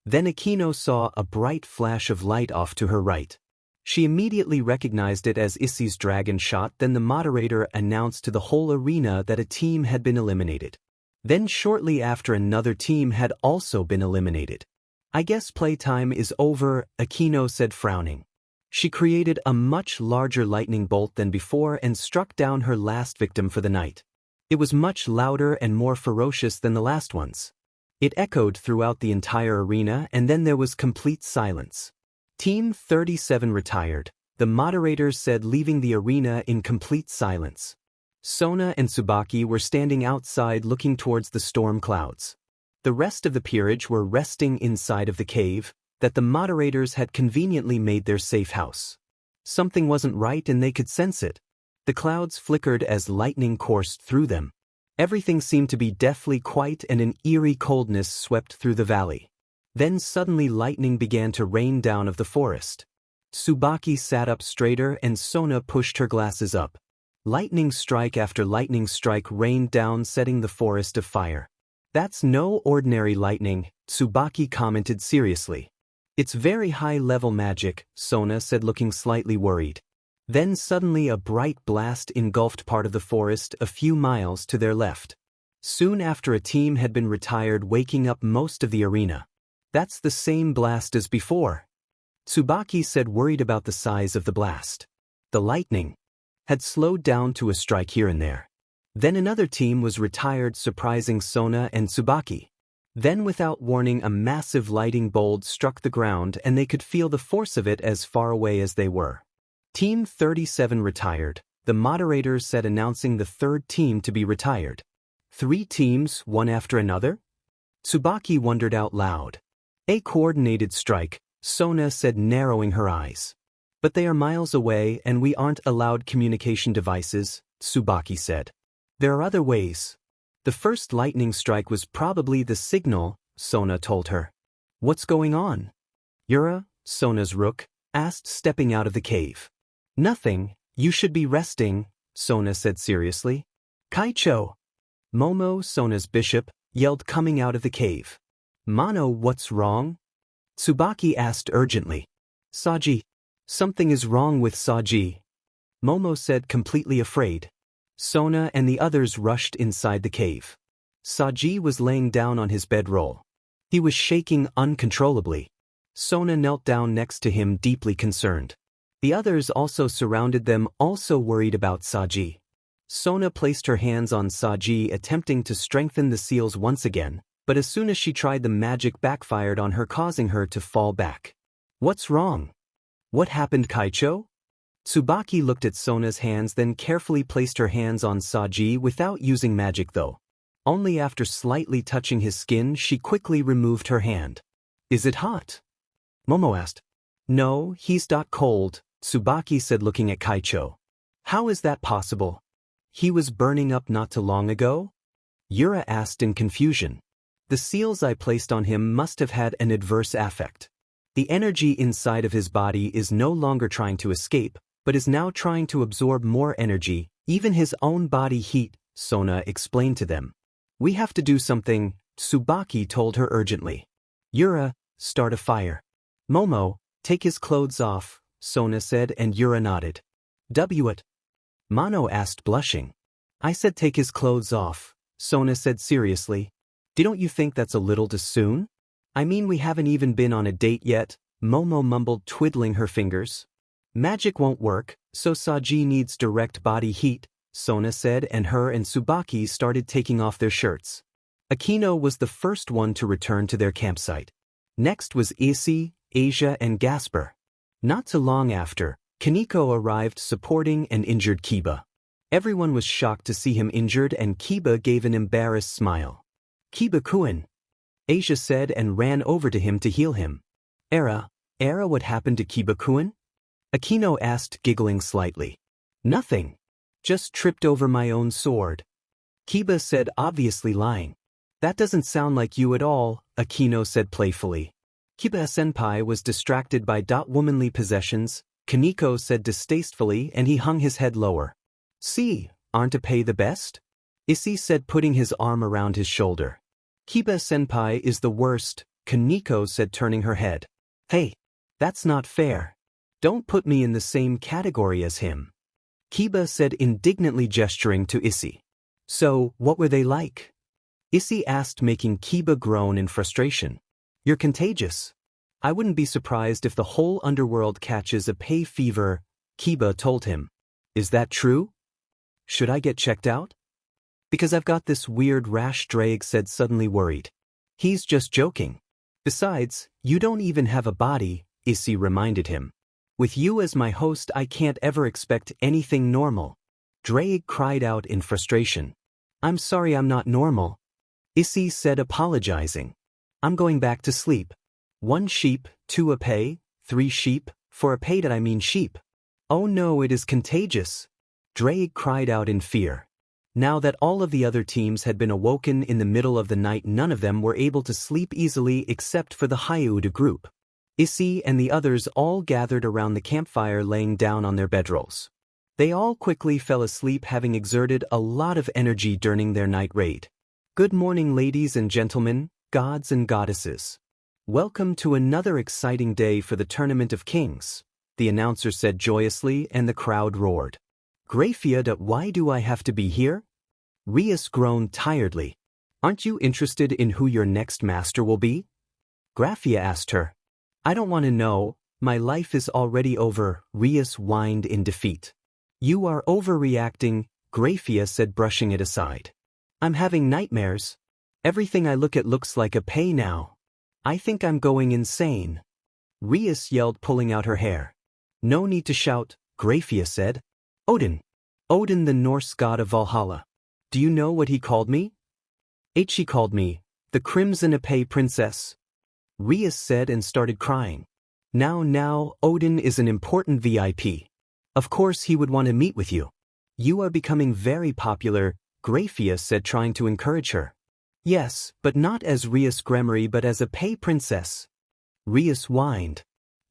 Then Akino saw a bright flash of light off to her right. She immediately recognized it as Issei's dragon shot. Then the moderator announced to the whole arena that a team had been eliminated. Then shortly after, another team had also been eliminated. I guess playtime is over, Akino said frowning. She created a much larger lightning bolt than before and struck down her last victim for the night. It was much louder and more ferocious than the last ones. It echoed throughout the entire arena, and then there was complete silence. Team 37 retired, the moderators said, leaving the arena in complete silence. Sona and Tsubaki were standing outside looking towards the storm clouds. The rest of the peerage were resting inside of the cave that the moderators had conveniently made their safe house. Something wasn't right and they could sense it. The clouds flickered as lightning coursed through them. Everything seemed to be deathly quiet and an eerie coldness swept through the valley. Then suddenly lightning began to rain down of the forest. Tsubaki sat up straighter and Sona pushed her glasses up. Lightning strike after lightning strike rained down, setting the forest afire. That's no ordinary lightning, Tsubaki commented seriously. It's very high-level magic, Sona said, looking slightly worried. Then suddenly a bright blast engulfed part of the forest a few miles to their left. Soon after, a team had been retired, waking up most of the arena. That's the same blast as before, Tsubaki said, worried about the size of the blast. The lightning had slowed down to a strike here and there. Then another team was retired, surprising Sona and Tsubaki. Then without warning, a massive lightning bolt struck the ground and they could feel the force of it as far away as they were. Team 37 retired, the moderators said, announcing the third team to be retired. 3 teams, one after another? Tsubaki wondered out loud. A coordinated strike, Sona said, narrowing her eyes. But they are miles away and we aren't allowed communication devices, Tsubaki said. There are other ways. The first lightning strike was probably the signal, Sona told her. What's going on? Yura, Sona's rook, asked, stepping out of the cave. Nothing, you should be resting, Sona said seriously. Kaicho! Momo, Sona's bishop, yelled, coming out of the cave. Mono, what's wrong? Tsubaki asked urgently. Saji. Something is wrong with Saji, Momo said, completely afraid. Sona and the others rushed inside the cave. Saji was laying down on his bedroll. He was shaking uncontrollably. Sona knelt down next to him, deeply concerned. The others also surrounded them, also worried about Saji. Sona placed her hands on Saji, attempting to strengthen the seals once again, but as soon as she tried, the magic backfired on her, causing her to fall back. What's wrong? What happened, Kaicho? Tsubaki looked at Sona's hands, then carefully placed her hands on Saji without using magic though. Only after slightly touching his skin, she quickly removed her hand. Is it hot? Momo asked. No, he's not cold, Tsubaki said, looking at Kaicho. How is that possible? He was burning up not too long ago? Yura asked in confusion. The seals I placed on him must have had an adverse effect. The energy inside of his body is no longer trying to escape, but is now trying to absorb more energy, even his own body heat, Sona explained to them. We have to do something, Tsubaki told her urgently. Yura, start a fire. Momo, take his clothes off, Sona said, and Yura nodded. What? Mono asked, blushing. I said take his clothes off, Sona said seriously. Don't you think that's a little too soon? I mean, we haven't even been on a date yet, Momo mumbled, twiddling her fingers. Magic won't work, so Saji needs direct body heat, Sona said, and her and Tsubaki started taking off their shirts. Akino was the first one to return to their campsite. Next was Issei, Asia, and Gasper. Not too long after, Kaneko arrived, supporting an injured Kiba. Everyone was shocked to see him injured, and Kiba gave an embarrassed smile. Kiba-kun, Asia said, and ran over to him to heal him. Era, what happened to Kiba-kun? Akino asked, giggling slightly. Nothing. Just tripped over my own sword. Kiba said, obviously lying. That doesn't sound like you at all, Akino said playfully. Kiba-senpai was distracted by womanly possessions, Kaneko said distastefully, and he hung his head lower. See, aren't Oppai the best? Issei said, putting his arm around his shoulder. Kiba-senpai is the worst, Kaneko said, turning her head. Hey, that's not fair. Don't put me in the same category as him. Kiba said, indignantly gesturing to Issei. So, what were they like? Issei asked, making Kiba groan in frustration. You're contagious. I wouldn't be surprised if the whole underworld catches a pay fever, Kiba told him. Is that true? Should I get checked out? Because I've got this weird rash, Drake said, suddenly worried. He's just joking. Besides, you don't even have a body, Issei reminded him. With you as my host, I can't ever expect anything normal. Drake cried out in frustration. I'm sorry, I'm not normal. Issei said, apologizing. I'm going back to sleep. 1 sheep, 2 Oppai, 3 sheep, for Oppai that I mean sheep. Oh no, it is contagious. Drake cried out in fear. Now that all of the other teams had been awoken in the middle of the night, none of them were able to sleep easily except for the Hyoudou group. Issei and the others all gathered around the campfire, laying down on their bedrolls. They all quickly fell asleep, having exerted a lot of energy during their night raid. Good morning, ladies and gentlemen, gods and goddesses. Welcome to another exciting day for the Tournament of Kings, the announcer said joyously, and the crowd roared. Grafia, why do I have to be here? Rias groaned tiredly. Aren't you interested in who your next master will be? Grafia asked her. I don't want to know, my life is already over, Rias whined in defeat. You are overreacting, Grafia said, brushing it aside. I'm having nightmares. Everything I look at looks like Oppai now. I think I'm going insane. Rias yelled, pulling out her hair. No need to shout, Grafia said. Odin. Odin, the Norse god of Valhalla. Do you know what he called me? She called me, the Crimson Oppai Princess. Rias said and started crying. Now, Odin is an important VIP. Of course he would want to meet with you. You are becoming very popular, Grafia said, trying to encourage her. Yes, but not as Rias Gremory but as a Oppai princess. Rias whined.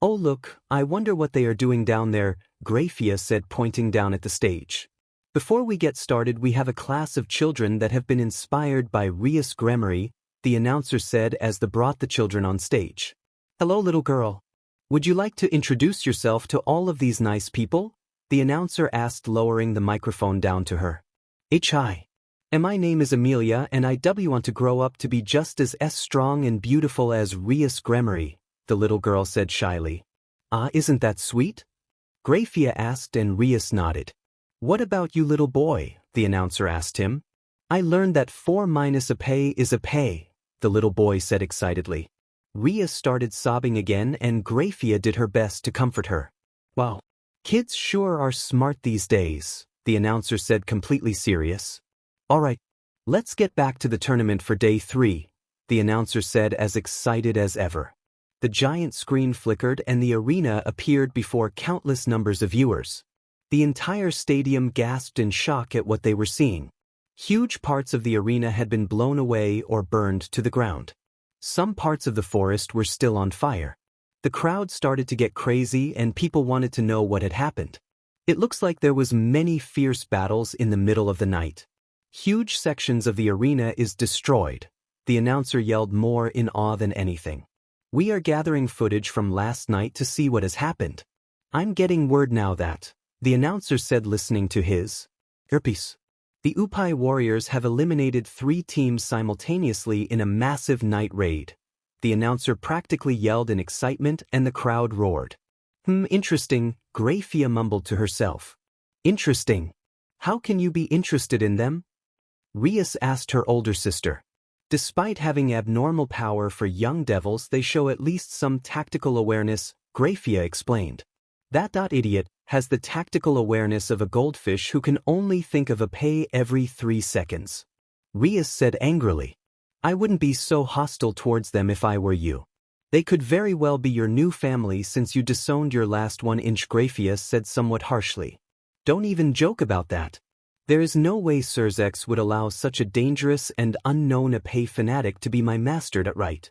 Oh look, I wonder what they are doing down there, Grafia said, pointing down at the stage. Before we get started, we have a class of children that have been inspired by Rias Gremory, the announcer said as they brought the children on stage. Hello, little girl. Would you like to introduce yourself to all of these nice people? The announcer asked, lowering the microphone down to her. Hi. And my name is Amelia, and I want to grow up to be just as strong and beautiful as Rias Gremory, the little girl said shyly. Ah, isn't that sweet? Grafia asked, and Rias nodded. What about you, little boy? The announcer asked him. I learned that 4 minus Oppai is Oppai, the little boy said excitedly. Rias started sobbing again, and Grafia did her best to comfort her. Wow. Kids sure are smart these days, the announcer said, completely serious. Alright, let's get back to the tournament for day 3, the announcer said, as excited as ever. The giant screen flickered and the arena appeared before countless numbers of viewers. The entire stadium gasped in shock at what they were seeing. Huge parts of the arena had been blown away or burned to the ground. Some parts of the forest were still on fire. The crowd started to get crazy and people wanted to know what had happened. It looks like there was many fierce battles in the middle of the night. Huge sections of the arena is destroyed, the announcer yelled, more in awe than anything. We are gathering footage from last night to see what has happened. I'm getting word now that, the announcer said, listening to his earpiece. The Oppai warriors have eliminated 3 teams simultaneously in a massive night raid. The announcer practically yelled in excitement and the crowd roared. Interesting, Grafia mumbled to herself. Interesting. How can you be interested in them? Rias asked her older sister. Despite having abnormal power for young devils, they show at least some tactical awareness, Grafia explained. That idiot has the tactical awareness of a goldfish who can only think of Oppai every 3 seconds. Rias said angrily. I wouldn't be so hostile towards them if I were you. They could very well be your new family since you disowned your last 1 inch, Grafia said somewhat harshly. Don't even joke about that. There is no way Surzex would allow such a dangerous and unknown Oppai fanatic to be my master right.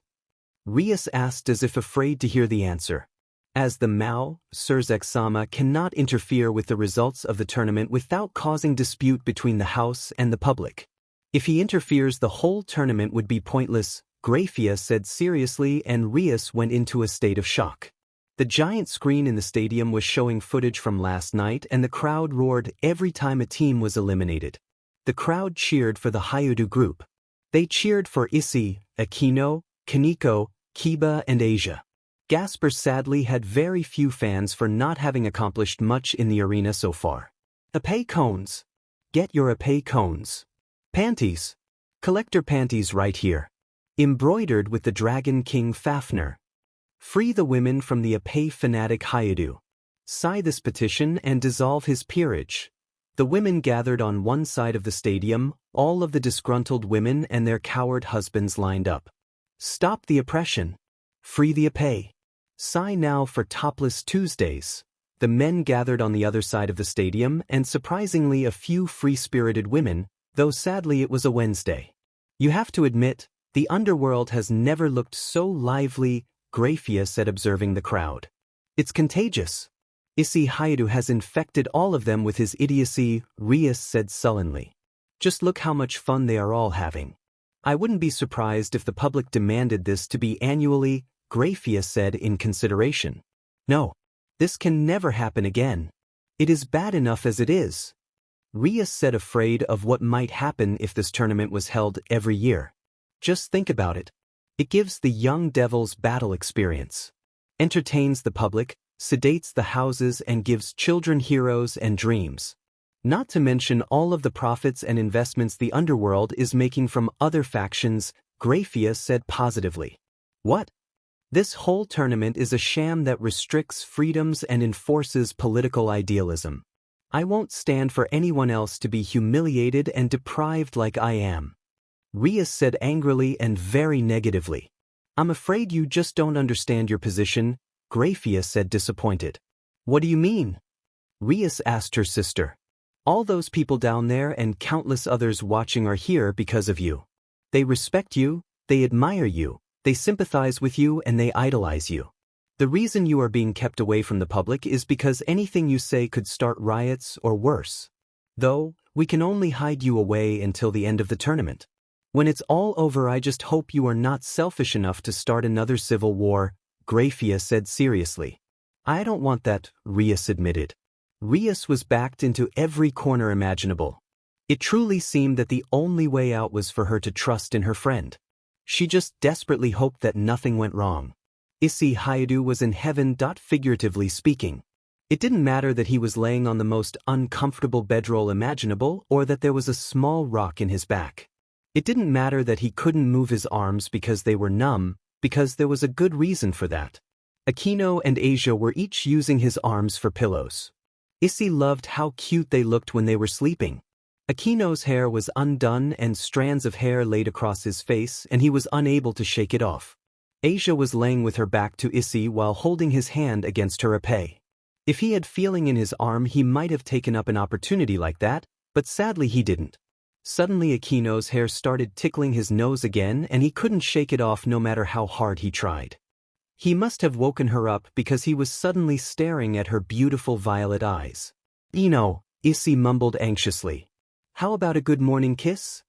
Rias asked as if afraid to hear the answer. As the Mao, Surzex-sama cannot interfere with the results of the tournament without causing dispute between the house and the public. If he interferes, the whole tournament would be pointless, Grafia said seriously, and Rias went into a state of shock. The giant screen in the stadium was showing footage from last night and the crowd roared every time a team was eliminated. The crowd cheered for the Hyoudou group. They cheered for Issei, Akino, Kaneko, Kiba and Asia. Gasper sadly had very few fans for not having accomplished much in the arena so far. Oppai cones. Get your Oppai cones. Panties. Collector panties right here. Embroidered with the Dragon King Fafnir. Free the women from the Oppai fanatic Hyoudou. Sign this petition and dissolve his peerage. The women gathered on one side of the stadium, all of the disgruntled women and their coward husbands lined up. Stop the oppression. Free the Oppai. Sign now for Topless Tuesdays. The men gathered on the other side of the stadium and surprisingly a few free-spirited women, though sadly it was a Wednesday. You have to admit, the underworld has never looked so lively, Rias said observing the crowd. It's contagious. Isse Hyoudou has infected all of them with his idiocy, Rias said sullenly. Just look how much fun they are all having. I wouldn't be surprised if the public demanded this to be annually, Rias said in consideration. No. This can never happen again. It is bad enough as it is. Rias said afraid of what might happen if this tournament was held every year. Just think about it. It gives the young devils battle experience. Entertains the public, sedates the houses and gives children heroes and dreams. Not to mention all of the profits and investments the underworld is making from other factions, Rias said positively. What? This whole tournament is a sham that restricts freedoms and enforces political idealism. I won't stand for anyone else to be humiliated and deprived like I am. Rias said angrily and very negatively. I'm afraid you just don't understand your position, Rias said disappointed. What do you mean? Rias asked her sister. All those people down there and countless others watching are here because of you. They respect you, they admire you, they sympathize with you and they idolize you. The reason you are being kept away from the public is because anything you say could start riots or worse. Though, we can only hide you away until the end of the tournament. When it's all over, I just hope you are not selfish enough to start another civil war, Rias said seriously. I don't want that, Rias admitted. Rias was backed into every corner imaginable. It truly seemed that the only way out was for her to trust in her friend. She just desperately hoped that nothing went wrong. Isse Hyoudou was in heaven. Figuratively speaking. It didn't matter that he was laying on the most uncomfortable bedroll imaginable or that there was a small rock in his back. It didn't matter that he couldn't move his arms because they were numb, because there was a good reason for that. Aquino and Asia were each using his arms for pillows. Isse loved how cute they looked when they were sleeping. Aquino's hair was undone and strands of hair laid across his face and he was unable to shake it off. Asia was laying with her back to Isse while holding his hand against her Oppai. If he had feeling in his arm he might have taken up an opportunity like that, but sadly he didn't. Suddenly Aquino's hair started tickling his nose again and he couldn't shake it off no matter how hard he tried. He must have woken her up because he was suddenly staring at her beautiful violet eyes. Isse mumbled anxiously. How about a good morning kiss?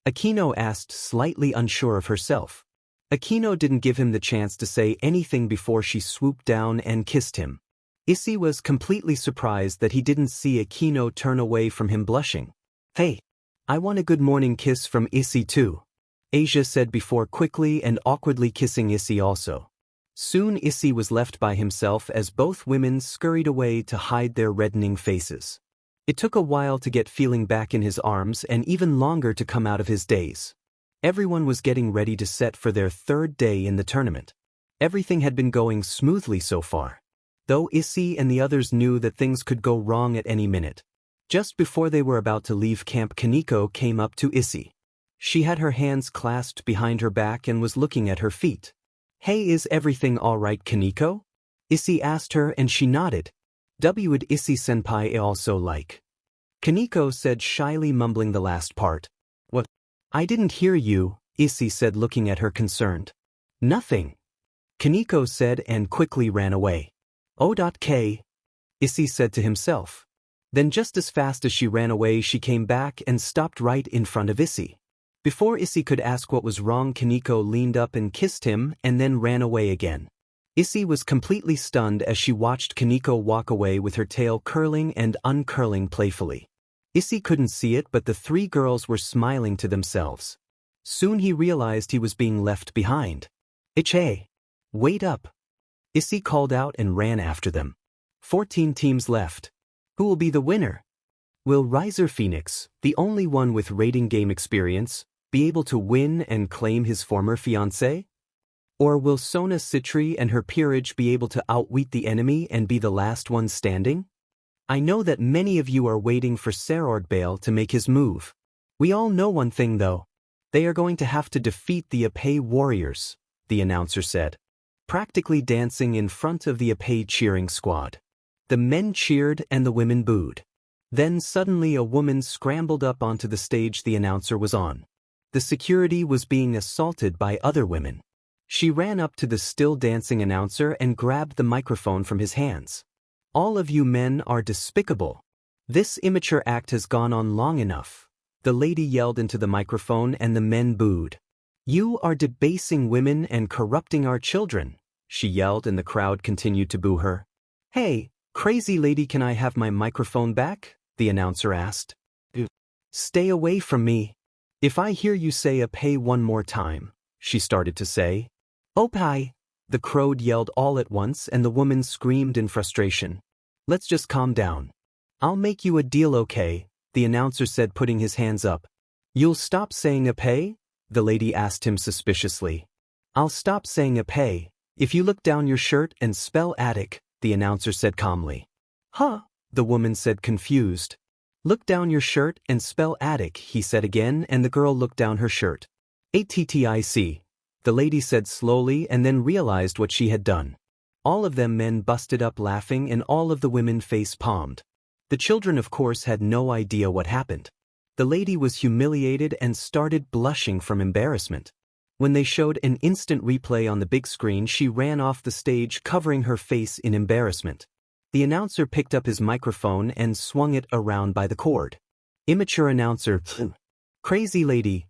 Aquino asked, slightly unsure of herself. Aquino didn't give him the chance to say anything before she swooped down and kissed him. Isse was completely surprised that he didn't see Aquino turn away from him blushing. Hey, I want a good morning kiss from Isse too, Asia said before quickly and awkwardly kissing Isse also. Soon Isse was left by himself as both women scurried away to hide their reddening faces. It took a while to get feeling back in his arms and even longer to come out of his daze. Everyone was getting ready to set for their third day in the tournament. Everything had been going smoothly so far. Though Isse and the others knew that things could go wrong at any minute. Just before they were about to leave camp, Kaneko came up to Isse. She had her hands clasped behind her back and was looking at her feet. Hey, is everything all right, Kaneko? Isse asked her and she nodded. Would Isse-senpai also like? Kaneko said shyly, mumbling the last part. What? I didn't hear you, Isse said looking at her concerned. Nothing. Kaneko said and quickly ran away. Oh.K. Isse said to himself. Then just as fast as she ran away she came back and stopped right in front of Isse. Before Isse could ask what was wrong, Kaneko leaned up and kissed him and then ran away again. Isse was completely stunned as she watched Kaneko walk away with her tail curling and uncurling playfully. Isse couldn't see it, but the three girls were smiling to themselves. Soon he realized he was being left behind. Issei, wait up. Issei called out and ran after them. 14 teams left. Who will be the winner? Will Riser Phoenix, the only one with rating game experience, be able to win and claim his former fiancé? Or will Sona Citri and her peerage be able to outwit the enemy and be the last one standing? I know that many of you are waiting for Serordbale to make his move. We all know one thing though. They are going to have to defeat the Oppai warriors, the announcer said, practically dancing in front of the Oppai cheering squad. The men cheered and the women booed. Then suddenly a woman scrambled up onto the stage the announcer was on. The security was being assaulted by other women. She ran up to the still dancing announcer and grabbed the microphone from his hands. All of you men are despicable. This immature act has gone on long enough. The lady yelled into the microphone and the men booed. You are debasing women and corrupting our children, she yelled and the crowd continued to boo her. Hey, crazy lady, can I have my microphone back? The announcer asked. Stay away from me. If I hear you say Oppai one more time, she started to say. Oppai, the crowd yelled all at once and the woman screamed in frustration. Let's just calm down. I'll make you a deal, okay? The announcer said, putting his hands up. You'll stop saying Oppai? The lady asked him suspiciously. I'll stop saying Oppai if you look down your shirt and spell attic, the announcer said calmly. Huh? The woman said, confused. Look down your shirt and spell attic, he said again, and the girl looked down her shirt. ATTIC, the lady said slowly and then realized what she had done. All of them men busted up laughing and all of the women face-palmed. The children of course had no idea what happened. The lady was humiliated and started blushing from embarrassment. When they showed an instant replay on the big screen, she ran off the stage covering her face in embarrassment. The announcer picked up his microphone and swung it around by the cord. Immature announcer, crazy lady,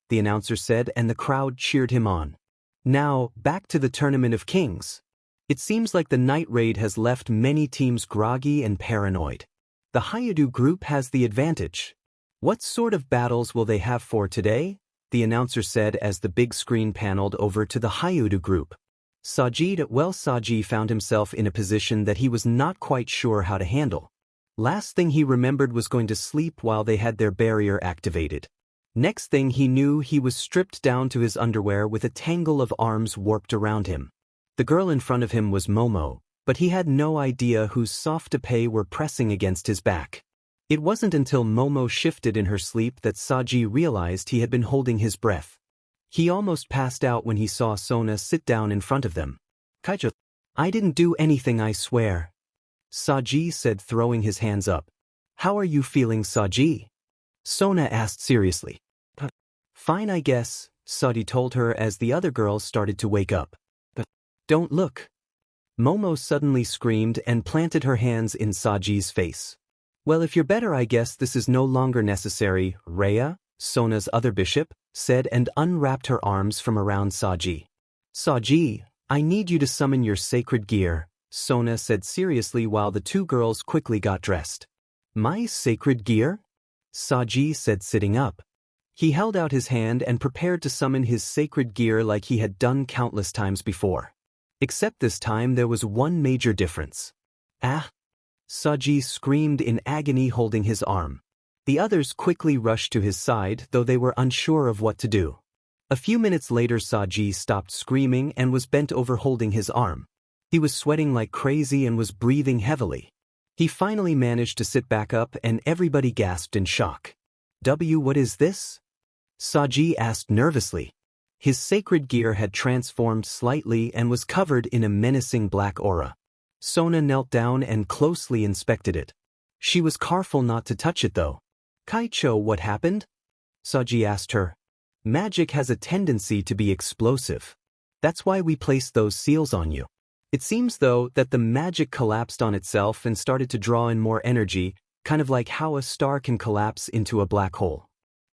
the announcer said, and the crowd cheered him on. Now, back to the Tournament of Kings. It seems like the night raid has left many teams groggy and paranoid. The Hyoudou group has the advantage. What sort of battles will they have for today? The announcer said as the big screen paneled over to the Hyoudou group. Saji found himself in a position that he was not quite sure how to handle. Last thing he remembered was going to sleep while they had their barrier activated. Next thing he knew, he was stripped down to his underwear with a tangle of arms warped around him. The girl in front of him was Momo, but he had no idea whose soft Oppai were pressing against his back. It wasn't until Momo shifted in her sleep that Saji realized he had been holding his breath. He almost passed out when he saw Sona sit down in front of them. Kaijo, I didn't do anything, I swear. Saji said, throwing his hands up. How are you feeling, Saji? Sona asked seriously. Fine, I guess, Saji told her as the other girls started to wake up. Don't look. Momo suddenly screamed and planted her hands in Saji's face. Well, if you're better, I guess this is no longer necessary, Rhea, Sona's other bishop, said and unwrapped her arms from around Saji. Saji, I need you to summon your sacred gear, Sona said seriously while the two girls quickly got dressed. My sacred gear? Saji said, sitting up. He held out his hand and prepared to summon his sacred gear like he had done countless times before. Except this time there was one major difference. Ah! Saji screamed in agony, holding his arm. The others quickly rushed to his side, though they were unsure of what to do. A few minutes later, Saji stopped screaming and was bent over holding his arm. He was sweating like crazy and was breathing heavily. He finally managed to sit back up and everybody gasped in shock. What is this? Saji asked nervously. His sacred gear had transformed slightly and was covered in a menacing black aura. Sona knelt down and closely inspected it. She was careful not to touch it though. Kaicho, what happened? Saji asked her. Magic has a tendency to be explosive. That's why we placed those seals on you. It seems though that the magic collapsed on itself and started to draw in more energy, kind of like how a star can collapse into a black hole.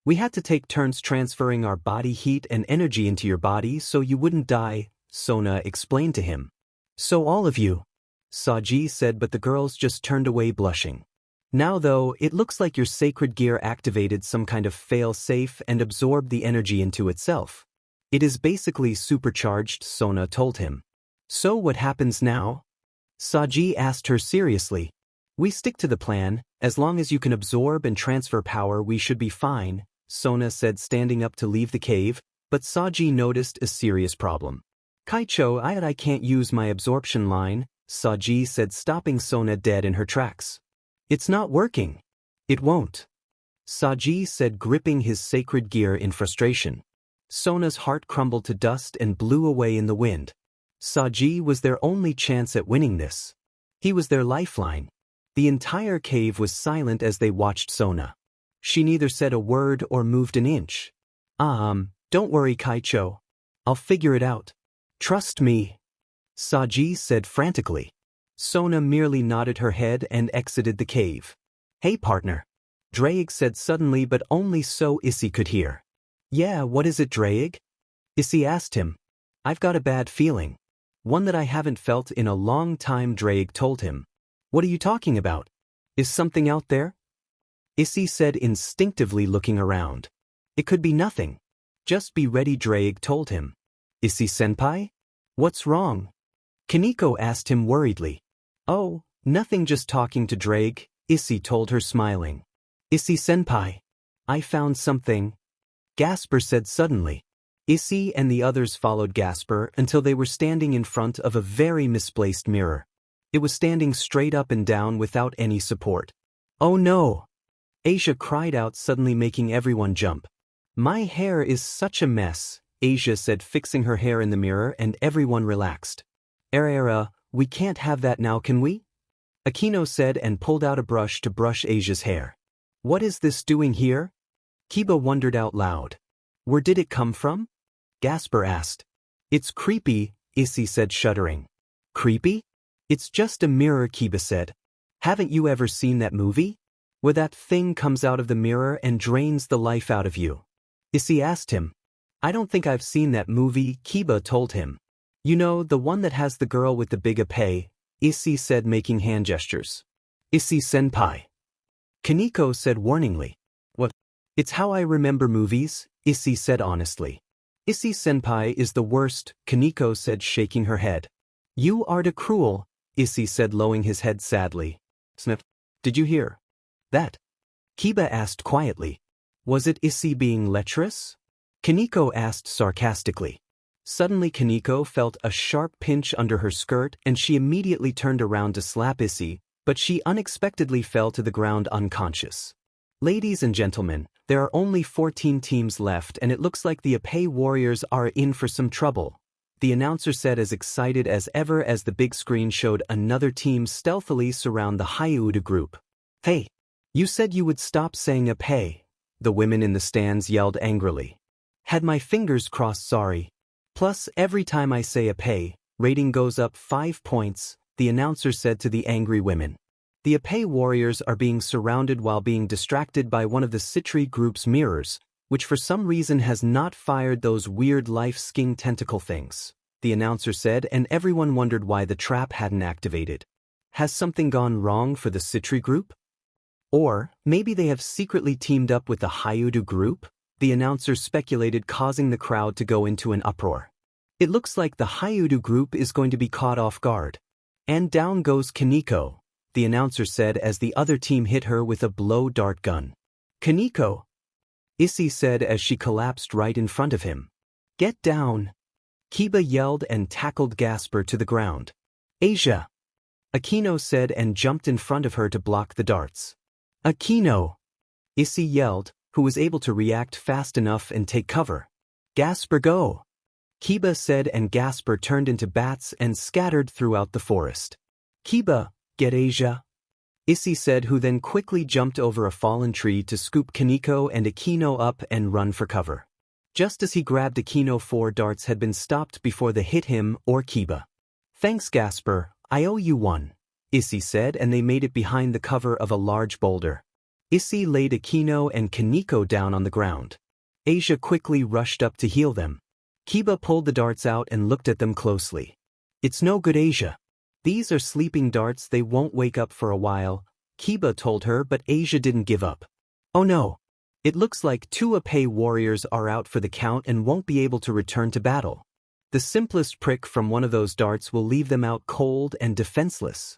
We had to take turns transferring our body heat and energy into your body so you wouldn't die, Sona explained to him. So all of you, Saji said, but the girls just turned away blushing. Now though, it looks like your sacred gear activated some kind of fail-safe and absorbed the energy into itself. It is basically supercharged, Sona told him. So what happens now? Saji asked her seriously. We stick to the plan, as long as you can absorb and transfer power we should be fine, Sona said standing up to leave the cave, but Saji noticed a serious problem. Kaicho, I can't use my absorption line, Saji said stopping Sona dead in her tracks. It's not working. It won't. Saji said gripping his sacred gear in frustration. Sona's heart crumbled to dust and blew away in the wind. Saji was their only chance at winning this. He was their lifeline. The entire cave was silent as they watched Sona. She neither said a word or moved an inch. Don't worry, Kaicho. I'll figure it out. Trust me, Saji said frantically. Sona merely nodded her head and exited the cave. Hey partner, Draig said suddenly, but only so Issei could hear. Yeah, what is it, Draig? Issei asked him. I've got a bad feeling. One that I haven't felt in a long time, Draig told him. What are you talking about? Is something out there? Issei said instinctively, looking around. It could be nothing. Just be ready, Draig told him. Issei-senpai? What's wrong? Kaneko asked him worriedly. Oh, nothing, just talking to Draig, Issei told her smiling. Issei-senpai, I found something, Gasper said suddenly. Issei and the others followed Gasper until they were standing in front of a very misplaced mirror. It was standing straight up and down without any support. Oh no! Asia cried out, suddenly making everyone jump. My hair is such a mess, Asia said, fixing her hair in the mirror, and everyone relaxed. We can't have that now, can we? Akino said and pulled out a brush to brush Asia's hair. What is this doing here? Kiba wondered out loud. Where did it come from? Gasper asked. It's creepy, Issei said, shuddering. Creepy? It's just a mirror, Kiba said. Haven't you ever seen that movie? Where that thing comes out of the mirror and drains the life out of you? Issei asked him. I don't think I've seen that movie, Kiba told him. You know, the one that has the girl with the big Oppai, Issei said, making hand gestures. Issei-senpai. Kaneko said warningly. What? It's how I remember movies, Issei said honestly. Issei-senpai is the worst, Kaneko said, shaking her head. You are too cruel, Issei said, lowering his head sadly. Sniff. Did you hear that? Kiba asked quietly. Was it Issei being lecherous? Kaneko asked sarcastically. Suddenly Kaneko felt a sharp pinch under her skirt and she immediately turned around to slap Issei, but she unexpectedly fell to the ground unconscious. Ladies and gentlemen, there are only 14 teams left and it looks like the Oppai Warriors are in for some trouble, the announcer said, as excited as ever as the big screen showed another team stealthily surround the Hyoudou group. Hey, you said you would stop saying Oppai, the women in the stands yelled angrily. Had my fingers crossed, sorry. Plus, every time I say Oppai, rating goes up 5 points, the announcer said to the angry women. The Oppai Warriors are being surrounded while being distracted by one of the Citri group's mirrors, which for some reason has not fired those weird life-sking tentacle things, the announcer said, and everyone wondered why the trap hadn't activated. Has something gone wrong for the Citri group? Or, maybe they have secretly teamed up with the Hyoudou group? The announcer speculated, causing the crowd to go into an uproar. It looks like the Hyoudou group is going to be caught off guard. And down goes Kaneko, the announcer said as the other team hit her with a blow dart gun. Kaneko, Issei said as she collapsed right in front of him. Get down! Kiba yelled and tackled Gasper to the ground. Asia! Akino said and jumped in front of her to block the darts. Akino! Issei yelled, who was able to react fast enough and take cover. Gasper, go! Kiba said, and Gasper turned into bats and scattered throughout the forest. Kiba, get Asia! Issei said, who then quickly jumped over a fallen tree to scoop Kaneko and Akino up and run for cover. Just as he grabbed Akino, 4 darts had been stopped before they hit him or Kiba. Thanks, Gasper, I owe you one, Issei said, and they made it behind the cover of a large boulder. Issei laid Akino and Kaneko down on the ground. Asia quickly rushed up to heal them. Kiba pulled the darts out and looked at them closely. It's no good, Asia. These are sleeping darts, they won't wake up for a while, Kiba told her, but Asia didn't give up. Oh no. It looks like 2 Oppai warriors are out for the count and won't be able to return to battle. The simplest prick from one of those darts will leave them out cold and defenseless.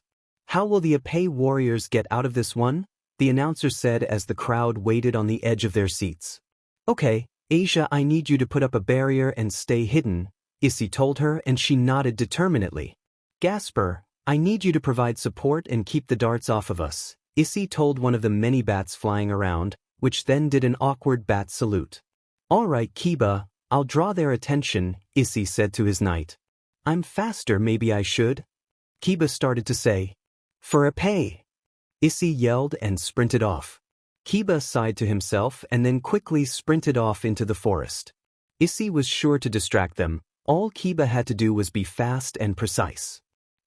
How will the Oppai warriors get out of this one? The announcer said as the crowd waited on the edge of their seats. Okay, Asia, I need you to put up a barrier and stay hidden, Issei told her, and she nodded determinedly. Gasper, I need you to provide support and keep the darts off of us, Issei told one of the many bats flying around, which then did an awkward bat salute. All right, Kiba, I'll draw their attention, Issei said to his knight. I'm faster, maybe I should? Kiba started to say. For Oppai, Issei yelled and sprinted off. Kiba sighed to himself and then quickly sprinted off into the forest. Issei was sure to distract them. All Kiba had to do was be fast and precise.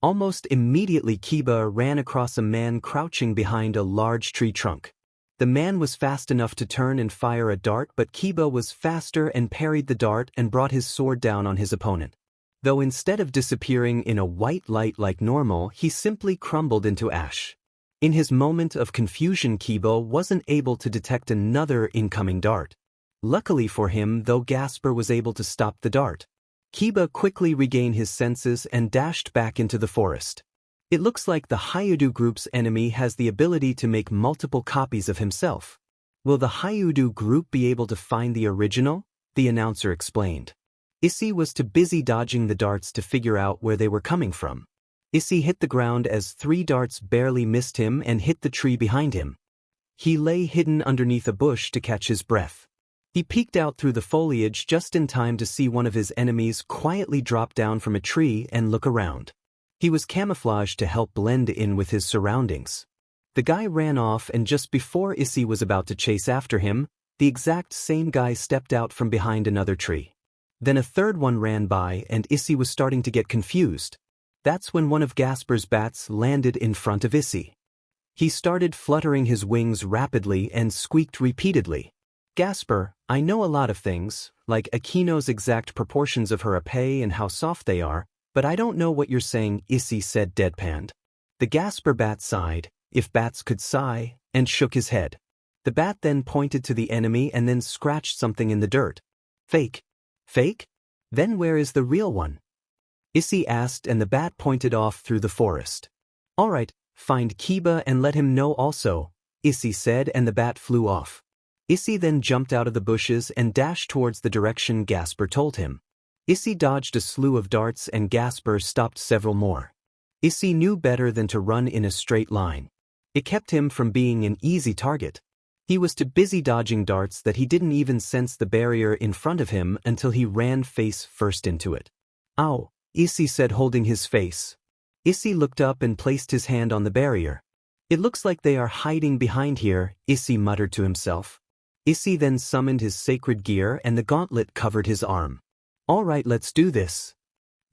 Almost immediately Kiba ran across a man crouching behind a large tree trunk. The man was fast enough to turn and fire a dart, but Kiba was faster and parried the dart and brought his sword down on his opponent. Though instead of disappearing in a white light like normal, he simply crumbled into ash. In his moment of confusion, Kiba wasn't able to detect another incoming dart. Luckily for him, though, Gasper was able to stop the dart. Kiba quickly regained his senses and dashed back into the forest. It looks like the Hyoudou group's enemy has the ability to make multiple copies of himself. Will the Hyoudou group be able to find the original? The announcer explained. Issei was too busy dodging the darts to figure out where they were coming from. Issei hit the ground as 3 darts barely missed him and hit the tree behind him. He lay hidden underneath a bush to catch his breath. He peeked out through the foliage just in time to see one of his enemies quietly drop down from a tree and look around. He was camouflaged to help blend in with his surroundings. The guy ran off, and just before Issei was about to chase after him, the exact same guy stepped out from behind another tree. Then a third one ran by, and Issei was starting to get confused. That's when one of Gasper's bats landed in front of Issei. He started fluttering his wings rapidly and squeaked repeatedly. Gasper, I know a lot of things, like Akino's exact proportions of her Oppai and how soft they are, but I don't know what you're saying, Issei said deadpanned. The Gasper bat sighed, if bats could sigh, and shook his head. The bat then pointed to the enemy and then scratched something in the dirt. Fake. Fake? Then where is the real one? Issei asked, and the bat pointed off through the forest. All right, find Kiba and let him know also, Issei said, and the bat flew off. Issei then jumped out of the bushes and dashed towards the direction Gasper told him. Issei dodged a slew of darts and Gasper stopped several more. Issei knew better than to run in a straight line. It kept him from being an easy target. He was too busy dodging darts that he didn't even sense the barrier in front of him until he ran face first into it. Ow, Issei said, holding his face. Issei looked up and placed his hand on the barrier. It looks like they are hiding behind here, Issei muttered to himself. Issei then summoned his sacred gear and the gauntlet covered his arm. All right, let's do this,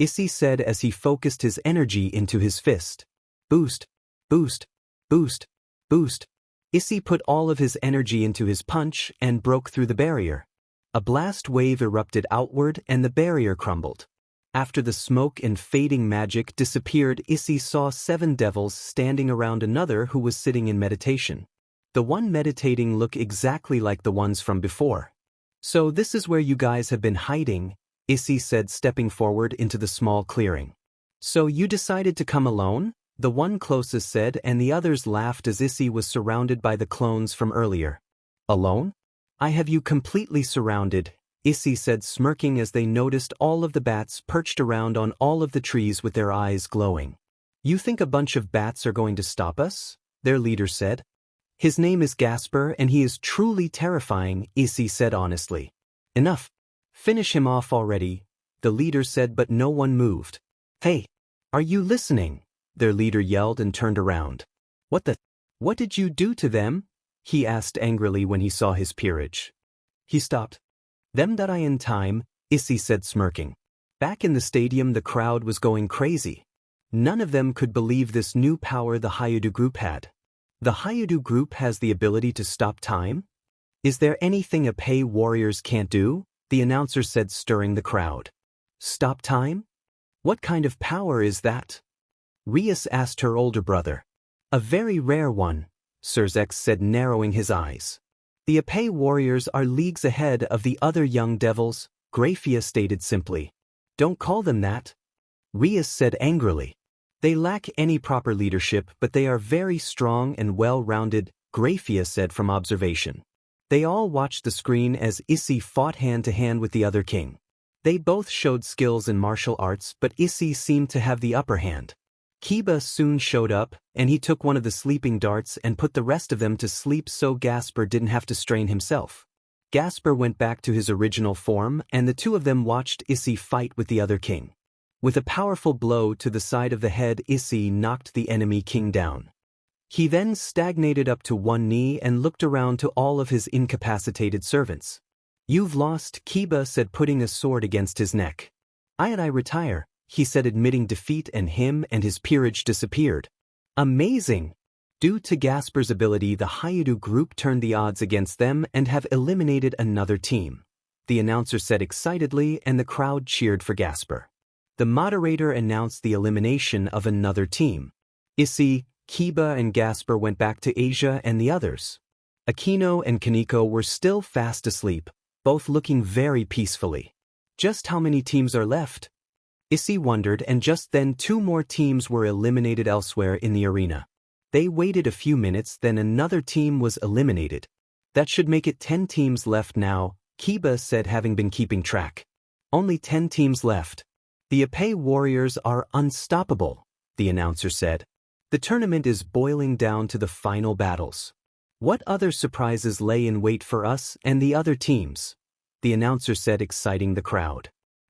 Issei said as he focused his energy into his fist. Boost, boost, boost, boost. Issei put all of his energy into his punch and broke through the barrier. A blast wave erupted outward and the barrier crumbled. After the smoke and fading magic disappeared, Issei saw 7 devils standing around another who was sitting in meditation. The one meditating looked exactly like the ones from before. So this is where you guys have been hiding, Issei said, stepping forward into the small clearing. So you decided to come alone? The one closest said, and the others laughed as Issei was surrounded by the clones from earlier. Alone? I have you completely surrounded, Issei said, smirking as they noticed all of the bats perched around on all of the trees with their eyes glowing. You think a bunch of bats are going to stop us? Their leader said. His name is Gasper and he is truly terrifying, Issei said honestly. Enough. Finish him off already, the leader said, but no one moved. Hey, are you listening? Their leader yelled and turned around. What did you do to them? He asked angrily when he saw his peerage. He stopped. Them that I in time, Issei said, smirking. Back in the stadium, the crowd was going crazy. None of them could believe this new power the Hyoudou group had. The Hyoudou group has the ability to stop time? Is there anything Oppai warriors can't do? The announcer said, stirring the crowd. Stop time? What kind of power is that? Rias asked her older brother. A very rare one, Sirzex said, narrowing his eyes. The Oppai warriors are leagues ahead of the other young devils, Grafia stated simply. Don't call them that, Rias said angrily. They lack any proper leadership, but they are very strong and well-rounded, Grafia said from observation. They all watched the screen as Issei fought hand-to-hand with the other king. They both showed skills in martial arts, but Issei seemed to have the upper hand. Kiba soon showed up, and he took one of the sleeping darts and put the rest of them to sleep so Gasper didn't have to strain himself. Gasper went back to his original form, and the two of them watched Issei fight with the other king. With a powerful blow to the side of the head, Issei knocked the enemy king down. He then stagnated up to one knee and looked around to all of his incapacitated servants. You've lost, Kiba said, putting a sword against his neck. I retire, he said, admitting defeat, and him and his peerage disappeared. Amazing! Due to Gasper's ability, the Hyoudou group turned the odds against them and have eliminated another team, the announcer said excitedly, and the crowd cheered for Gasper. The moderator announced the elimination of another team. Issei, Kiba and Gasper went back to Asia, and the others, Aquino and Kaneko, were still fast asleep, both looking very peacefully. Just how many teams are left? Issei wondered, and just then 2 more teams were eliminated elsewhere in the arena. They waited a few minutes, then another team was eliminated. That should make it 10 teams left now, Kiba said, having been keeping track. Only 10 teams left. The Oppai warriors are unstoppable, the announcer said. The tournament is boiling down to the final battles. What other surprises lay in wait for us and the other teams? The announcer said, exciting the crowd.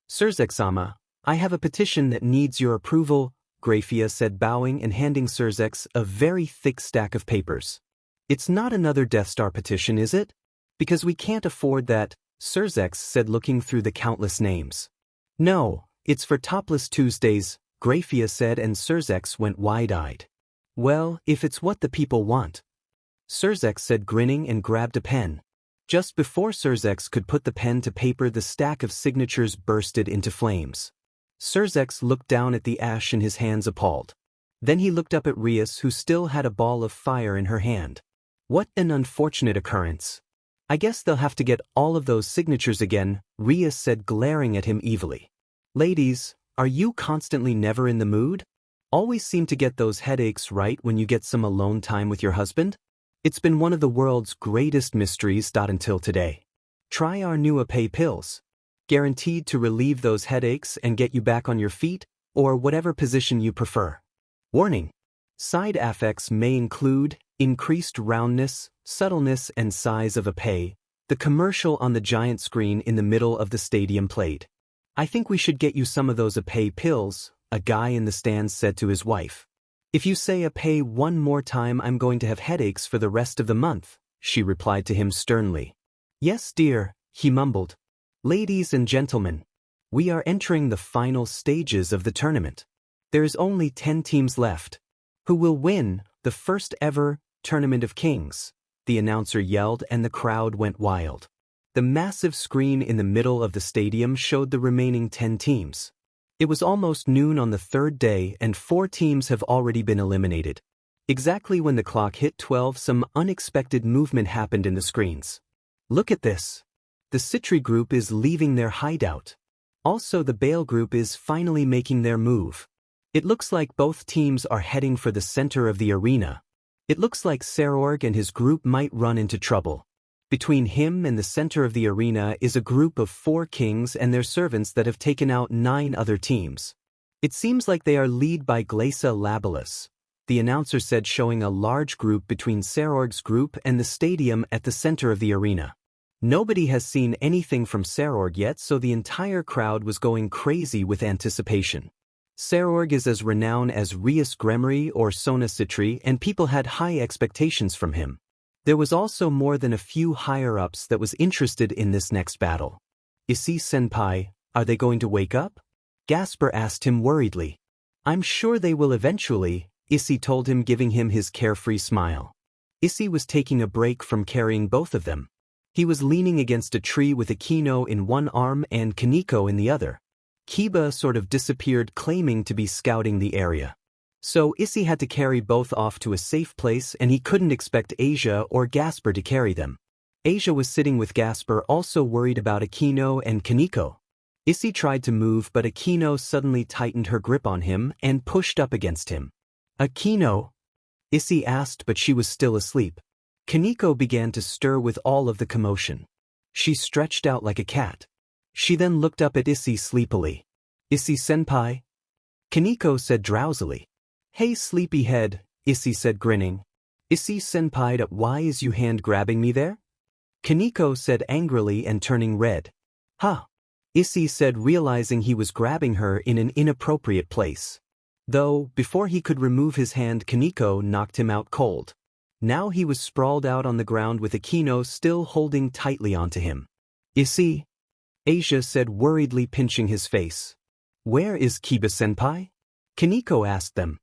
Surzex-sama, I have a petition that needs your approval, Grafia said, bowing and handing Surzex a very thick stack of papers. It's not another Death Star petition, is it? Because we can't afford that, Surzex said, looking through the countless names. No, it's for Topless Tuesdays, Grafia said, and Surzex went wide-eyed. Well, if it's what the people want. Surzex said, grinning, and grabbed a pen. Just before Surzex could put the pen to paper, the stack of signatures bursted into flames. Surzex looked down at the ash in his hands, appalled. Then he looked up at Rias, who still had a ball of fire in her hand. What an unfortunate occurrence. I guess they'll have to get all of those signatures again, Rias said, glaring at him evilly. Ladies, are you constantly never in the mood? Always seem to get those headaches right when you get some alone time with your husband? It's been one of the world's greatest mysteries until today. Try our new Oppai pills. Guaranteed to relieve those headaches and get you back on your feet, or whatever position you prefer. Warning: side effects may include increased roundness, subtleness, and size of Oppai. The commercial on the giant screen in the middle of the stadium played. I think we should get you some of those Oppai pills, a guy in the stands said to his wife. If you say Oppai one more time, I'm going to have headaches for the rest of the month, she replied to him sternly. Yes, dear, he mumbled. Ladies and gentlemen, we are entering the final stages of the tournament. There is only 10 teams left. Who will win the first ever Tournament of Kings? The announcer yelled, and the crowd went wild. The massive screen in the middle of the stadium showed the remaining 10 teams. It was almost noon on the 3rd day, and 4 teams have already been eliminated. Exactly when the clock hit 12, some unexpected movement happened in the screens. Look at this. The Citri group is leaving their hideout. Also, the Bale group is finally making their move. It looks like both teams are heading for the center of the arena. It looks like Sarorg and his group might run into trouble. Between him and the center of the arena is a group of 4 kings and their servants that have taken out 9 other teams. It seems like they are led by Glacia Labilis, the announcer said, showing a large group between Sarorg's group and the stadium at the center of the arena. Nobody has seen anything from Sarorg yet, so the entire crowd was going crazy with anticipation. Sarorg is as renowned as Rias Gremory or Sona Citri, and people had high expectations from him. There was also more than a few higher-ups that was interested in this next battle. Issei-senpai, are they going to wake up? Gasper asked him worriedly. I'm sure they will eventually, Issei told him, giving him his carefree smile. Issei was taking a break from carrying both of them. He was leaning against a tree with Aquino in one arm and Kaneko in the other. Kiba sort of disappeared, claiming to be scouting the area. So Issei had to carry both off to a safe place, and he couldn't expect Asia or Gasper to carry them. Asia was sitting with Gasper, also worried about Aquino and Kaneko. Issei tried to move, but Aquino suddenly tightened her grip on him and pushed up against him. Aquino? Issei asked, but she was still asleep. Kaneko began to stir with all of the commotion. She stretched out like a cat. She then looked up at Issei sleepily. Issei-senpai? Kaneko said drowsily. Hey sleepyhead, Issei said grinning. Issei-senpai, why is you hand grabbing me there? Kaneko said angrily and turning red. Huh. Issei said, realizing he was grabbing her in an inappropriate place. Though, before he could remove his hand, Kaneko knocked him out cold. Now he was sprawled out on the ground with Aquino still holding tightly onto him. Issei? Asia said worriedly, pinching his face. Where is Kiba-senpai? Kaneko asked them.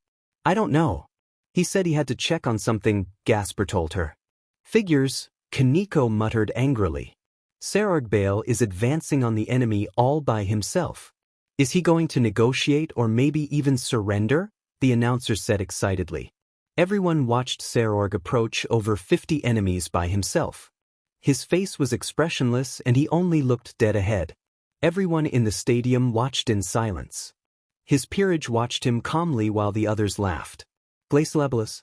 I don't know. He said he had to check on something, Gasper told her. Figures, Kaneko muttered angrily. Sarorgbale is advancing on the enemy all by himself. Is he going to negotiate or maybe even surrender? The announcer said excitedly. Everyone watched Sarorg approach over 50 enemies by himself. His face was expressionless and he only looked dead ahead. Everyone in the stadium watched in silence. His peerage watched him calmly while the others laughed. Glaciolabalus?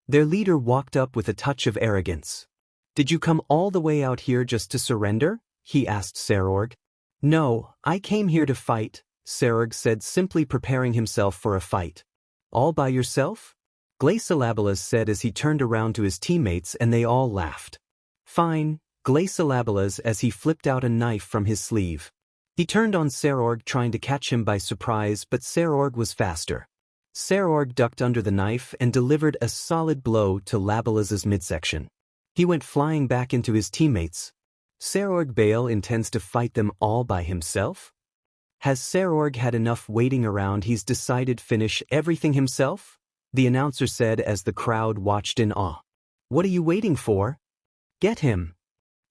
Their leader walked up with a touch of arrogance. Did you come all the way out here just to surrender? He asked Sarorg. No, I came here to fight, Sarorg said, simply preparing himself for a fight. All by yourself? Glaciolabalus said as he turned around to his teammates and they all laughed. Fine, Glaciolabalus as he flipped out a knife from his sleeve. He turned on Sarorg, trying to catch him by surprise, but Sarorg was faster. Sarorg ducked under the knife and delivered a solid blow to Labalus's midsection. He went flying back into his teammates. Sarorgbale intends to fight them all by himself? Has Sarorg had enough waiting around? He's decided finish everything himself? The announcer said as the crowd watched in awe. What are you waiting for? Get him!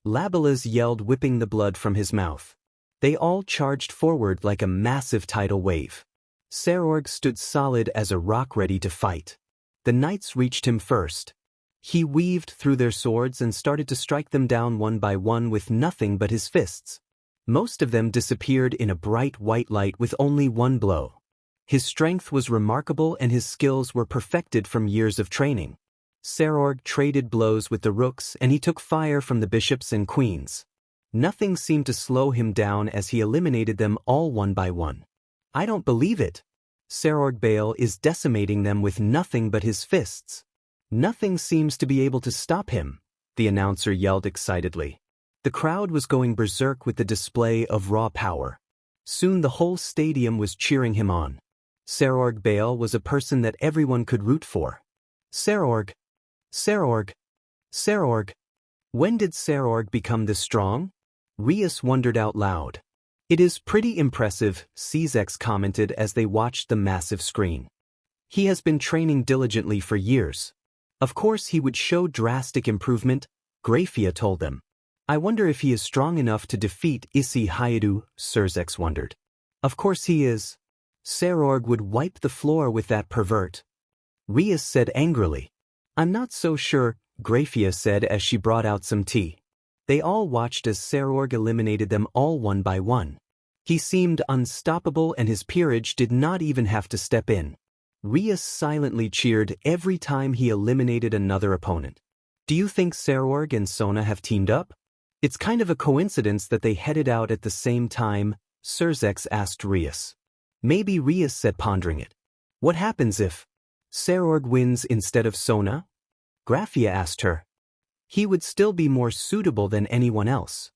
Labalus yelled, whipping the blood from his mouth. They all charged forward like a massive tidal wave. Sarorg stood solid as a rock, ready to fight. The knights reached him first. He weaved through their swords and started to strike them down one by one with nothing but his fists. Most of them disappeared in a bright white light with only one blow. His strength was remarkable and his skills were perfected from years of training. Sarorg traded blows with the rooks and he took fire from the bishops and queens. Nothing seemed to slow him down as he eliminated them all one by one. I don't believe it. Sarorgbale is decimating them with nothing but his fists. Nothing seems to be able to stop him, the announcer yelled excitedly. The crowd was going berserk with the display of raw power. Soon the whole stadium was cheering him on. Sarorgbale was a person that everyone could root for. Sarorg! Sarorg! Sarorg! When did Sarorg become this strong? Rias wondered out loud. It is pretty impressive, Czex commented as they watched the massive screen. He has been training diligently for years. Of course he would show drastic improvement, Grafia told them. I wonder if he is strong enough to defeat Isse Hyoudou, Czex wondered. Of course he is. Sarorg would wipe the floor with that pervert. Rias said angrily. I'm not so sure, Grafia said as she brought out some tea. They all watched as Sarorg eliminated them all one by one. He seemed unstoppable and his peerage did not even have to step in. Rias silently cheered every time he eliminated another opponent. Do you think Sarorg and Sona have teamed up? It's kind of a coincidence that they headed out at the same time, Czex asked Rias. Maybe, Rias said, pondering it. What happens if Sarorg wins instead of Sona? Grafia asked her. He would still be more suitable than anyone else.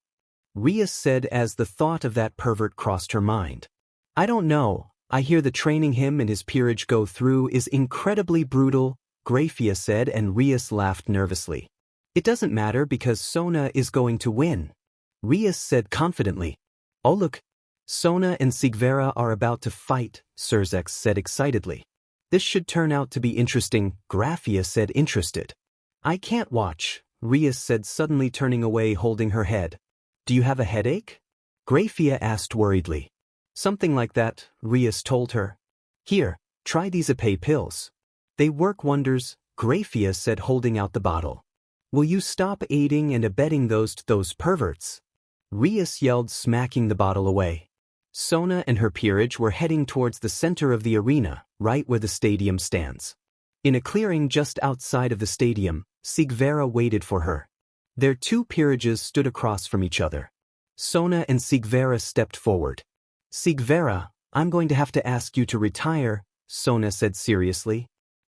Rias said as the thought of that pervert crossed her mind. I don't know, I hear the training him and his peerage go through is incredibly brutal, Grafia said, and Rias laughed nervously. It doesn't matter because Sona is going to win. Rias said confidently. Oh look, Sona and Sigvera are about to fight, Czex said excitedly. This should turn out to be interesting, Grafia said interested. I can't watch, Rias said suddenly turning away holding her head. Do you have a headache? Grafia asked worriedly. Something like that, Rias told her. Here, try these Oppai pills. They work wonders, Grafia said holding out the bottle. Will you stop aiding and abetting those perverts? Rias yelled, smacking the bottle away. Sona and her peerage were heading towards the center of the arena, right where the stadium stands. In a clearing just outside of the stadium, Sigvera waited for her. Their two peerages stood across from each other. Sona and Sigvera stepped forward. Sigvera, I'm going to have to ask you to retire, Sona said seriously.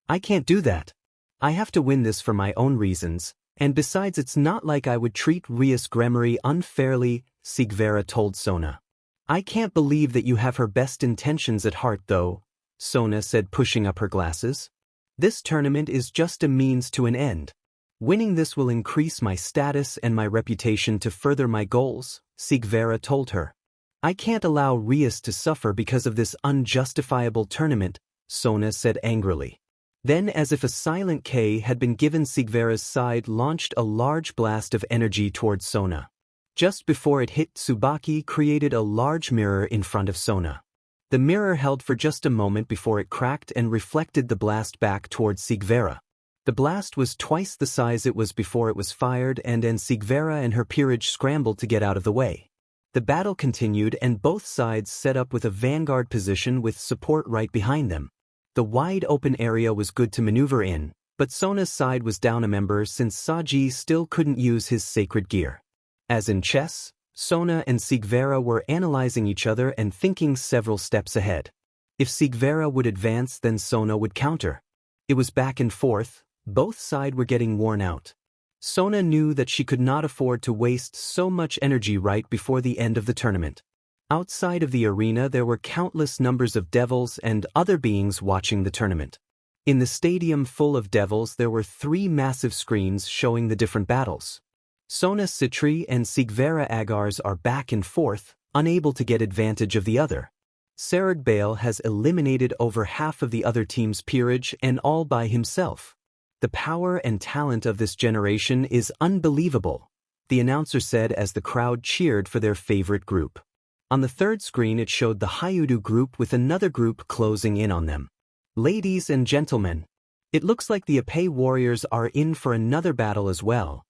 I can't do that. I have to win this for my own reasons, and besides it's not like I would treat Rias Gremory unfairly, Sigvera told Sona. I can't believe that you have her best intentions at heart though, Sona said, pushing up her glasses. This tournament is just a means to an end. Winning this will increase my status and my reputation to further my goals, Sigvera told her. I can't allow Rias to suffer because of this unjustifiable tournament, Sona said angrily. Then, as if a silent K had been given, Sigvera's side launched a large blast of energy towards Sona. Just before it hit, Tsubaki created a large mirror in front of Sona. The mirror held for just a moment before it cracked and reflected the blast back towards Sigvera. The blast was twice the size it was before it was fired, and Sigvera and her peerage scrambled to get out of the way. The battle continued and both sides set up with a vanguard position with support right behind them. The wide open area was good to maneuver in, but Sona's side was down a member since Saji still couldn't use his sacred gear. As in chess, Sona and Sigvera were analyzing each other and thinking several steps ahead. If Sigvera would advance, then Sona would counter. It was back and forth, both sides were getting worn out. Sona knew that she could not afford to waste so much energy right before the end of the tournament. Outside of the arena there were countless numbers of devils and other beings watching the tournament. In the stadium full of devils there were 3 massive screens showing the different battles. Sona Citri and Sigvera Agars are back and forth, unable to get advantage of the other. Serag Bale has eliminated over half of the other team's peerage and all by himself. The power and talent of this generation is unbelievable, the announcer said as the crowd cheered for their favorite group. On the third screen it showed the Hyoudou group with another group closing in on them. Ladies and gentlemen, it looks like the Oppai warriors are in for another battle as well,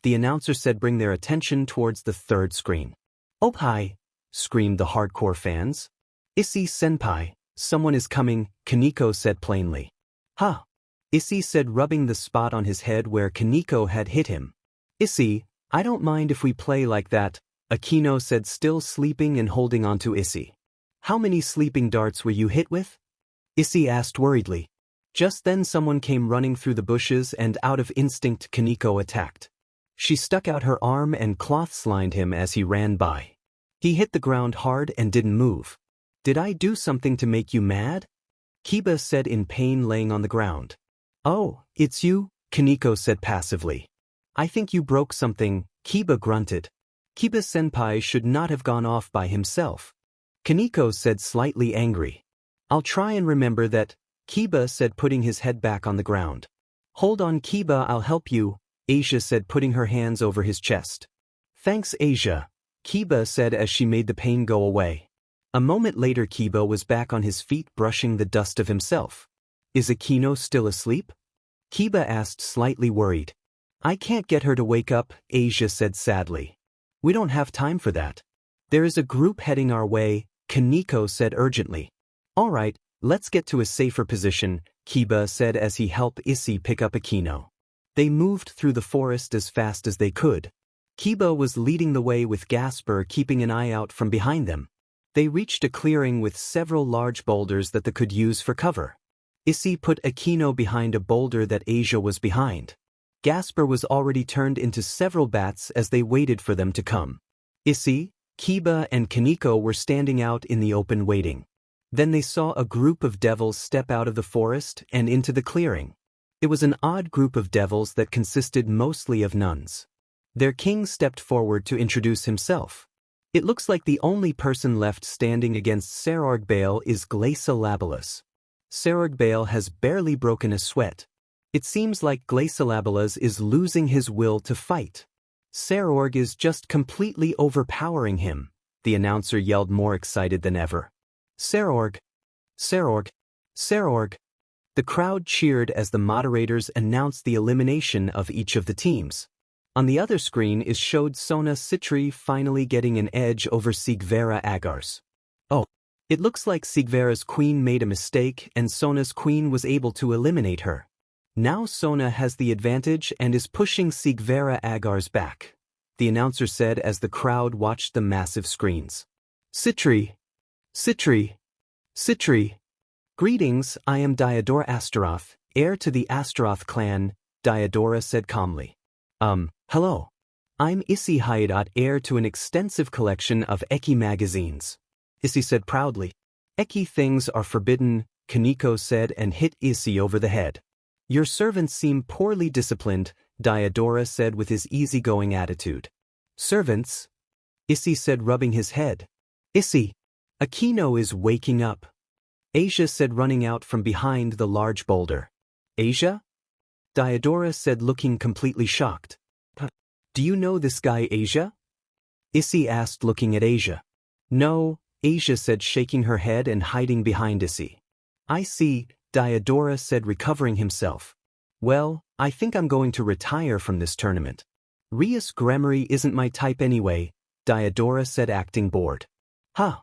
the announcer said, bring their attention towards the third screen. Oppai, screamed the hardcore fans. Issei senpai, someone is coming, Kaneko said plainly. Huh. Issei said, rubbing the spot on his head where Kaneko had hit him. Issei, I don't mind if we play like that, Akino said, still sleeping and holding on to Issei. How many sleeping darts were you hit with? Issei asked worriedly. Just then someone came running through the bushes and out of instinct Kaneko attacked. She stuck out her arm and clotheslined him as he ran by. He hit the ground hard and didn't move. Did I do something to make you mad? Kiba said in pain, laying on the ground. Oh, it's you, Kaneko said passively. I think you broke something, Kiba grunted. Kiba-senpai should not have gone off by himself. Kaneko said, slightly angry. I'll try and remember that, Kiba said, putting his head back on the ground. Hold on Kiba, I'll help you, Asia said, putting her hands over his chest. Thanks Asia, Kiba said as she made the pain go away. A moment later Kiba was back on his feet brushing the dust of himself. Is Akino still asleep? Kiba asked, slightly worried. I can't get her to wake up, Asia said sadly. We don't have time for that. There is a group heading our way, Kaneko said urgently. All right, let's get to a safer position, Kiba said as he helped Issei pick up Akino. They moved through the forest as fast as they could. Kiba was leading the way with Gasper keeping an eye out from behind them. They reached a clearing with several large boulders that they could use for cover. Issei put Akino behind a boulder that Asia was behind. Gasper was already turned into several bats as they waited for them to come. Issei, Kiba and Kaneko were standing out in the open waiting. Then they saw a group of devils step out of the forest and into the clearing. It was an odd group of devils that consisted mostly of nuns. Their king stepped forward to introduce himself. It looks like the only person left standing against Serag Bale is Glacia Labilas. Serag Bale has barely broken a sweat. It seems like Glacia Labilas is losing his will to fight. Serorg is just completely overpowering him, the announcer yelled, more excited than ever. Serorg! Serorg! Serorg! The crowd cheered as the moderators announced the elimination of each of the teams. On the other screen is showed Sona Sitri finally getting an edge over Sigvera Agars. Oh, it looks like Sigvera's queen made a mistake and Sona's queen was able to eliminate her. Now Sona has the advantage and is pushing Sigvera Agars back, the announcer said as the crowd watched the massive screens. Sitri! Sitri! Sitri! Greetings, I am Diodora Astaroth, heir to the Astaroth clan, Diodora said calmly. Hello. I'm Isse Hyoudou, heir to an extensive collection of Eki magazines. Isse said proudly. Eki things are forbidden, Kaneko said and hit Isse over the head. Your servants seem poorly disciplined, Diodora said with his easygoing attitude. Servants? Isse said rubbing his head. Isse, Akino is waking up. Asia said running out from behind the large boulder. Asia? Diodora said looking completely shocked. Do you know this guy Asia? Isse asked looking at Asia. No, Asia said shaking her head and hiding behind Isse. I see, Diodora said recovering himself. Well, I think I'm going to retire from this tournament. Rias Gremory isn't my type anyway, Diodora said acting bored. Huh?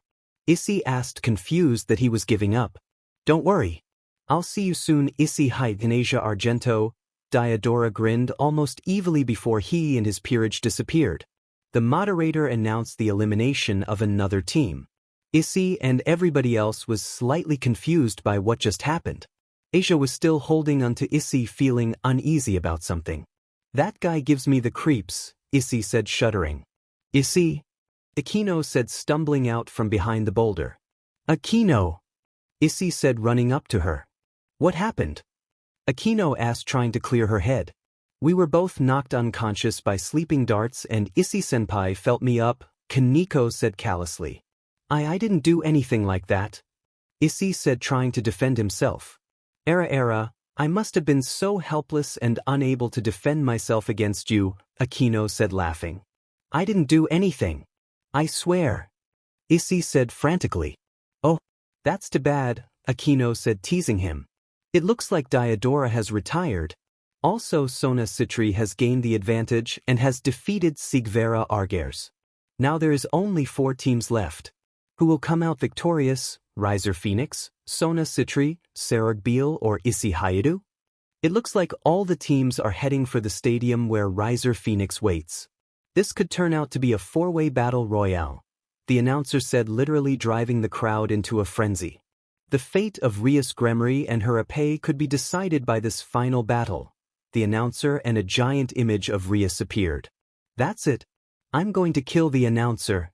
Isse asked confused that he was giving up. Don't worry. I'll see you soon Isse Hyoudou Asia Argento, Diodora grinned almost evilly before he and his peerage disappeared. The moderator announced the elimination of another team. Isse and everybody else was slightly confused by what just happened. Asia was still holding onto Isse feeling uneasy about something. That guy gives me the creeps, Isse said shuddering. Isse? Akino said stumbling out from behind the boulder. Akino! Isse said running up to her. What happened? Akino asked trying to clear her head. We were both knocked unconscious by sleeping darts and Isse-senpai felt me up, Kaneko said callously. I didn't do anything like that. Isse said trying to defend himself. Era, I must have been so helpless and unable to defend myself against you, Akino said laughing. I didn't do anything. I swear. Isse said frantically. Oh, that's too bad, Akino said teasing him. It looks like Diodora has retired. Also Sona Sitri has gained the advantage and has defeated Sigvera Agars. Now there is only 4 teams left. Who will come out victorious, Riser Phoenix, Sona Sitri, Serogbil or Isse Hyoudou? It looks like all the teams are heading for the stadium where Riser Phoenix waits. This could turn out to be a 4-way battle royale, the announcer said literally driving the crowd into a frenzy. The fate of Rias Gremory and her Oppai could be decided by this final battle. The announcer and a giant image of Rias appeared. That's it. I'm going to kill the announcer.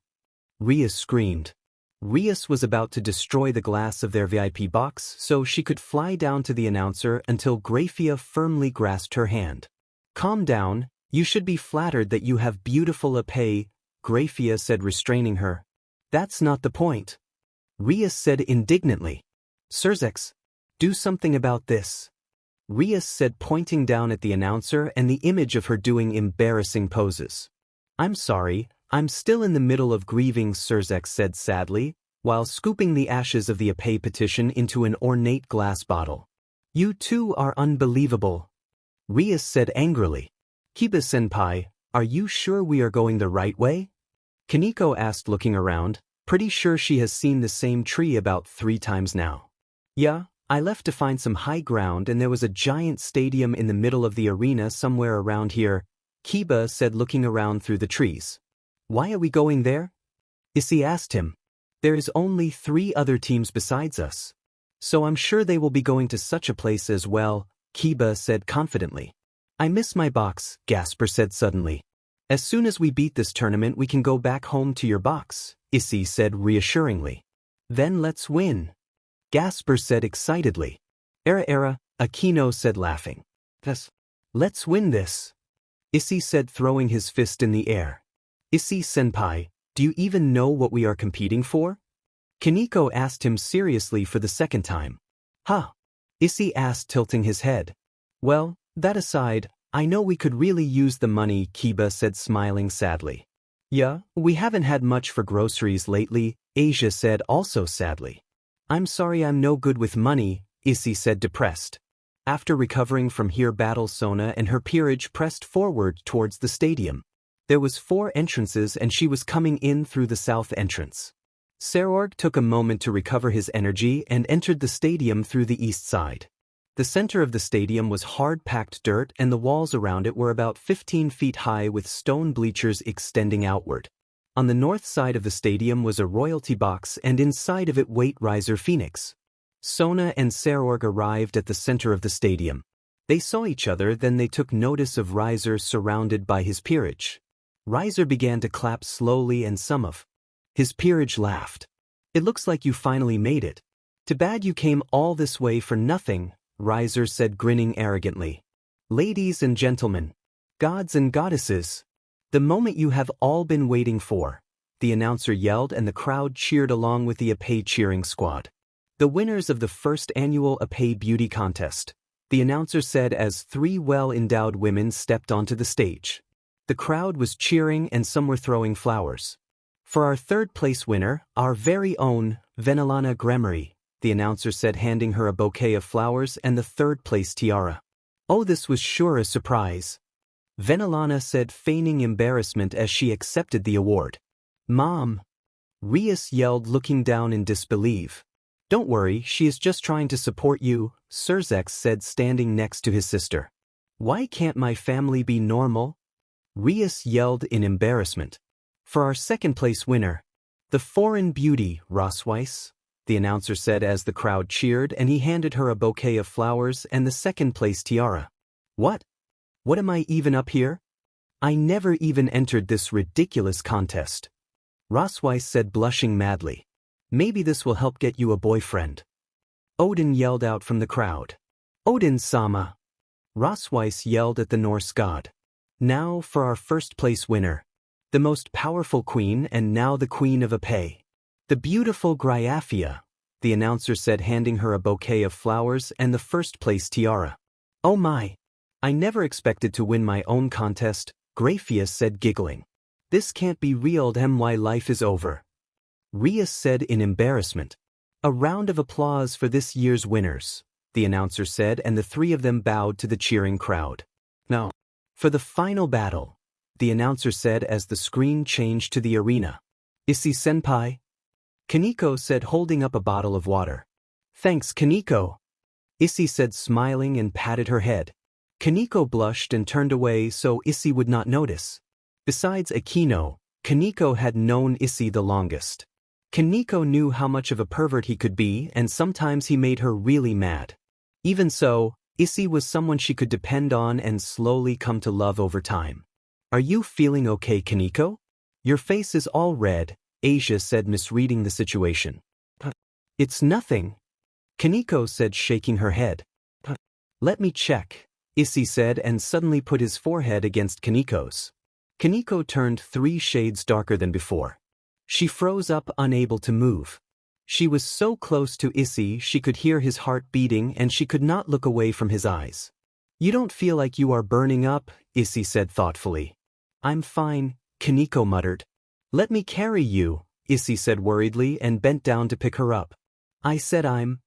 Rias screamed. Rias was about to destroy the glass of their VIP box so she could fly down to the announcer until Graphia firmly grasped her hand. Calm down, you should be flattered that you have beautiful Oppai, Graphia said restraining her. That's not the point. Rias said indignantly. Surzex, do something about this. Rias said pointing down at the announcer and the image of her doing embarrassing poses. I'm sorry, I'm still in the middle of grieving, Surzex said sadly, while scooping the ashes of the Oppai petition into an ornate glass bottle. You two are unbelievable. Rias said angrily. Kiba-senpai, are you sure we are going the right way? Kaneko asked looking around, pretty sure she has seen the same tree about 3 times now. Yeah, I left to find some high ground and there was a giant stadium in the middle of the arena somewhere around here, Kiba said looking around through the trees. Why are we going there? Isse asked him. There is only 3 other teams besides us. So I'm sure they will be going to such a place as well, Kiba said confidently. I miss my box, Gasper said suddenly. As soon as we beat this tournament we can go back home to your box, Isse said reassuringly. Then let's win. Gasper said excitedly. Era, Akino said laughing. Let's win this. Isse said throwing his fist in the air. Isse-senpai, do you even know what we are competing for? Kaneko asked him seriously for the 2nd time. Huh? Isse asked tilting his head. Well, that aside, I know we could really use the money, Kiba said smiling sadly. Yeah, we haven't had much for groceries lately, Asia said also sadly. I'm sorry I'm no good with money, Issei said depressed. After recovering from here battle Sona and her peerage pressed forward towards the stadium. There was 4 entrances and she was coming in through the south entrance. Sarorg took a moment to recover his energy and entered the stadium through the east side. The center of the stadium was hard-packed dirt and the walls around it were about 15 feet high with stone bleachers extending outward. On the north side of the stadium was a royalty box and inside of it wait Riser Phoenix. Sona and Sarorg arrived at the center of the stadium. They saw each other, then they took notice of Riser surrounded by his peerage. Riser began to clap slowly and some of his peerage laughed. "It looks like you finally made it. Too bad you came all this way for nothing," Riser said grinning arrogantly. "Ladies and gentlemen, gods and goddesses, the moment you have all been waiting for," the announcer yelled and the crowd cheered along with the Oppai cheering squad. "The winners of the first annual Oppai Beauty Contest," the announcer said as 3 well-endowed women stepped onto the stage. The crowd was cheering and some were throwing flowers. "For our 3rd place winner, our very own, Venelana Gremory," the announcer said handing her a bouquet of flowers and the 3rd place tiara. "Oh, this was sure a surprise," Venelana said feigning embarrassment as she accepted the award. "Mom," Rias yelled looking down in disbelief. "Don't worry, she is just trying to support you," Surzex said standing next to his sister. "Why can't my family be normal?" Rias yelled in embarrassment. "For our 2nd place winner, the foreign beauty, Rosweiss," the announcer said as the crowd cheered and he handed her a bouquet of flowers and the 2nd place tiara. "What? What am I even up here? I never even entered this ridiculous contest," Rosweiss said blushing madly. "Maybe this will help get you a boyfriend," Odin yelled out from the crowd. "Odin-sama," Rosweiss yelled at the Norse god. "Now for our 1st place winner, the most powerful queen and now the queen of Oppai, the beautiful Gryafia," the announcer said handing her a bouquet of flowers and the 1st place tiara. "Oh my, I never expected to win my own contest," Grafia said giggling. "This can't be real, my life is over," Rias said in embarrassment. "A round of applause for this year's winners," the announcer said and the 3 of them bowed to the cheering crowd. "Now, for the final battle," the announcer said as the screen changed to the arena. "Issei-senpai?" Kaneko said holding up a bottle of water. "Thanks, Kaneko," Issei said smiling and patted her head. Kaneko blushed and turned away so Issei would not notice. Besides Akino, Kaneko had known Issei the longest. Kaneko knew how much of a pervert he could be and sometimes he made her really mad. Even so, Issei was someone she could depend on and slowly come to love over time. "Are you feeling okay, Kaneko? Your face is all red," Asia said misreading the situation. "It's nothing," Kaneko said shaking her head. "Let me check," Issei said and suddenly put his forehead against Kaneko's. Kaneko turned 3 shades darker than before. She froze up unable to move. She was so close to Issei she could hear his heart beating and she could not look away from his eyes. "You don't feel like you are burning up," Issei said thoughtfully. "I'm fine," Kaneko muttered. "Let me carry you," Issei said worriedly and bent down to pick her up. "I said I'm..."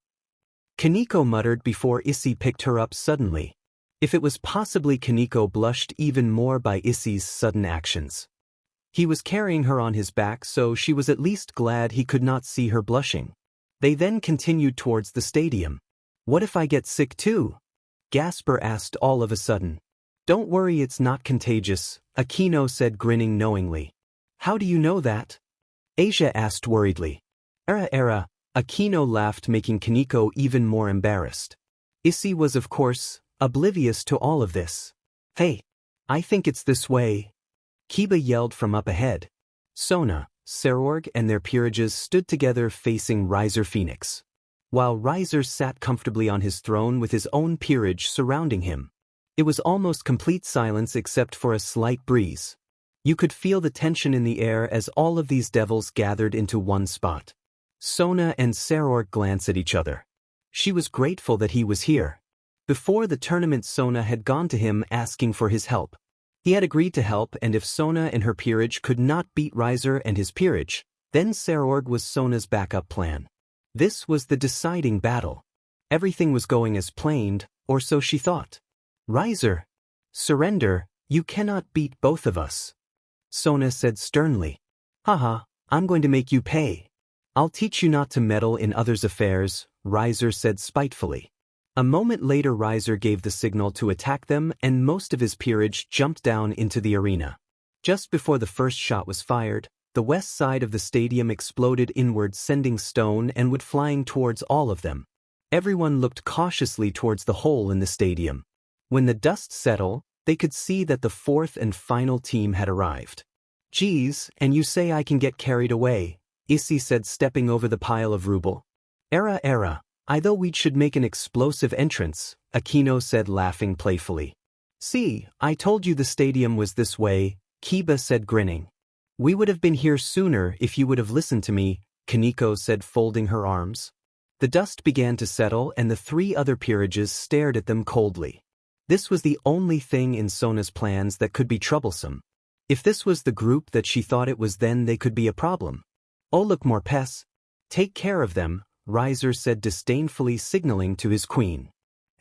Kaneko muttered before Issei picked her up suddenly. If it was possibly Kaneko blushed even more by Issei's sudden actions. He was carrying her on his back so she was at least glad he could not see her blushing. They then continued towards the stadium. "What if I get sick too?" Gasper asked all of a sudden. "Don't worry, it's not contagious," Akino said grinning knowingly. "How do you know that?" Asia asked worriedly. Era, Akino laughed making Kaneko even more embarrassed. Issei was of course, oblivious to all of this. "Hey, I think it's this way," Kiba yelled from up ahead. Sona, Sarorg and their peerages stood together facing Riser Phoenix. While Riser sat comfortably on his throne with his own peerage surrounding him. It was almost complete silence except for a slight breeze. You could feel the tension in the air as all of these devils gathered into one spot. Sona and Sarorg glanced at each other. She was grateful that he was here. Before the tournament Sona had gone to him asking for his help. He had agreed to help and if Sona and her peerage could not beat Riser and his peerage, then Sarorg was Sona's backup plan. This was the deciding battle. Everything was going as planned, or so she thought. Riser! Surrender, you cannot beat both of us. Sona said sternly. Haha, I'm going to make you pay. I'll teach you not to meddle in others' affairs, Riser said spitefully. A moment later Riser gave the signal to attack them and most of his peerage jumped down into the arena. Just before the first shot was fired, the west side of the stadium exploded inward, sending stone and wood flying towards all of them. Everyone looked cautiously towards the hole in the stadium. When the dust settled, they could see that the fourth and final team had arrived. Geez, and you say I can get carried away, Issei said, stepping over the pile of ruble. Era, I thought we should make an explosive entrance, Aquino said, laughing playfully. See, I told you the stadium was this way, Kiba said, grinning. We would have been here sooner if you would have listened to me, Kaneko said, folding her arms. The dust began to settle and the three other peerages stared at them coldly. This was the only thing in Sona's plans that could be troublesome. If this was the group that she thought it was, then they could be a problem. Oh look, more pests. Take care of them, Riser said disdainfully, signaling to his queen.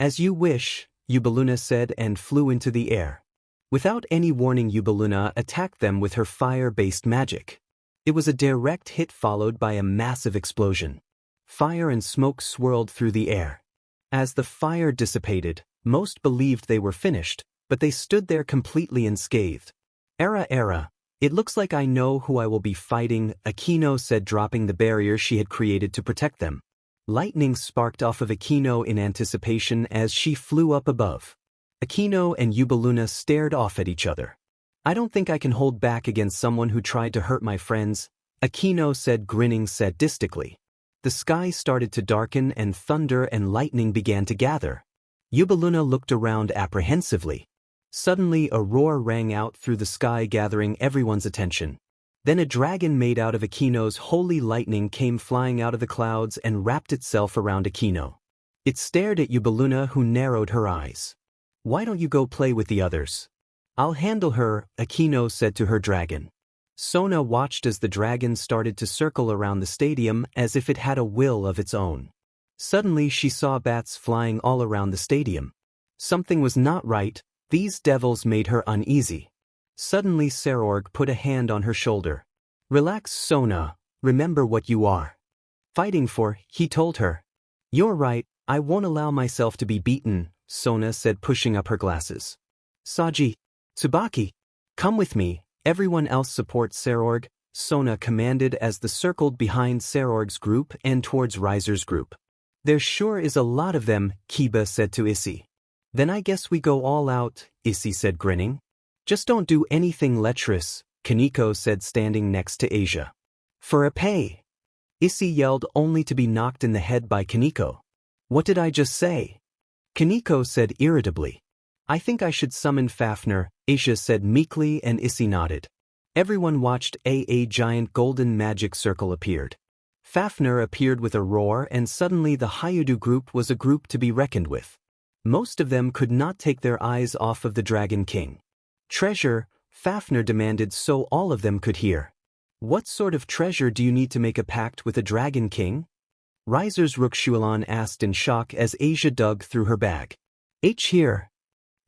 As you wish, Ubaluna said, and flew into the air. Without any warning, Ubaluna attacked them with her fire-based magic. It was a direct hit followed by a massive explosion. Fire and smoke swirled through the air. As the fire dissipated, most believed they were finished, but they stood there completely unscathed. Era, it looks like I know who I will be fighting, Aquino said, dropping the barrier she had created to protect them. Lightning sparked off of Aquino in anticipation as she flew up above. Aquino and Ubaluna stared off at each other. I don't think I can hold back against someone who tried to hurt my friends, Aquino said, grinning sadistically. The sky started to darken and thunder and lightning began to gather. Ubaluna looked around apprehensively. Suddenly a roar rang out through the sky, gathering everyone's attention. Then a dragon made out of Aquino's holy lightning came flying out of the clouds and wrapped itself around Aquino. It stared at Ubaluna, who narrowed her eyes. Why don't you go play with the others? I'll handle her, Aquino said to her dragon. Sona watched as the dragon started to circle around the stadium as if it had a will of its own. Suddenly she saw bats flying all around the stadium. Something was not right. These devils made her uneasy. Suddenly Serorg put a hand on her shoulder. Relax, Sona, remember what you are fighting for, he told her. You're right, I won't allow myself to be beaten, Sona said, pushing up her glasses. Saji, Tsubaki, come with me, everyone else support Serorg, Sona commanded as the circled behind Serorg's group and towards Riser's group. There sure is a lot of them, Kiba said to Issei. Then I guess we go all out, Issei said, grinning. Just don't do anything lecherous, Kaneko said, standing next to Asia. For a pay. Issei yelled, only to be knocked in the head by Kaneko. What did I just say? Kaneko said irritably. I think I should summon Fafnir, Asia said meekly, and Issei nodded. Everyone watched a giant golden magic circle appeared. Fafnir appeared with a roar, and suddenly the Hyoudou group was a group to be reckoned with. Most of them could not take their eyes off of the Dragon King. Treasure, Fafnir demanded so all of them could hear. What sort of treasure do you need to make a pact with a Dragon King? Riser's Rukshulan asked in shock as Asia dug through her bag. Here.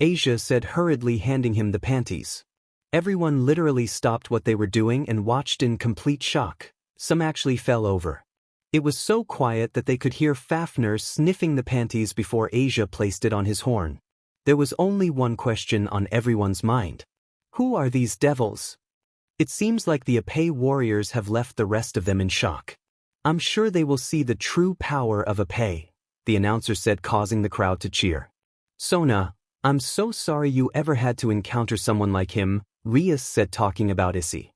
Asia said hurriedly, handing him the panties. Everyone literally stopped what they were doing and watched in complete shock. Some actually fell over. It was so quiet that they could hear Fafnir sniffing the panties before Asia placed it on his horn. There was only one question on everyone's mind. Who are these devils? It seems like the Oppai warriors have left the rest of them in shock. I'm sure they will see the true power of Oppai, the announcer said, causing the crowd to cheer. Sona, I'm so sorry you ever had to encounter someone like him, Rias said, talking about Issei.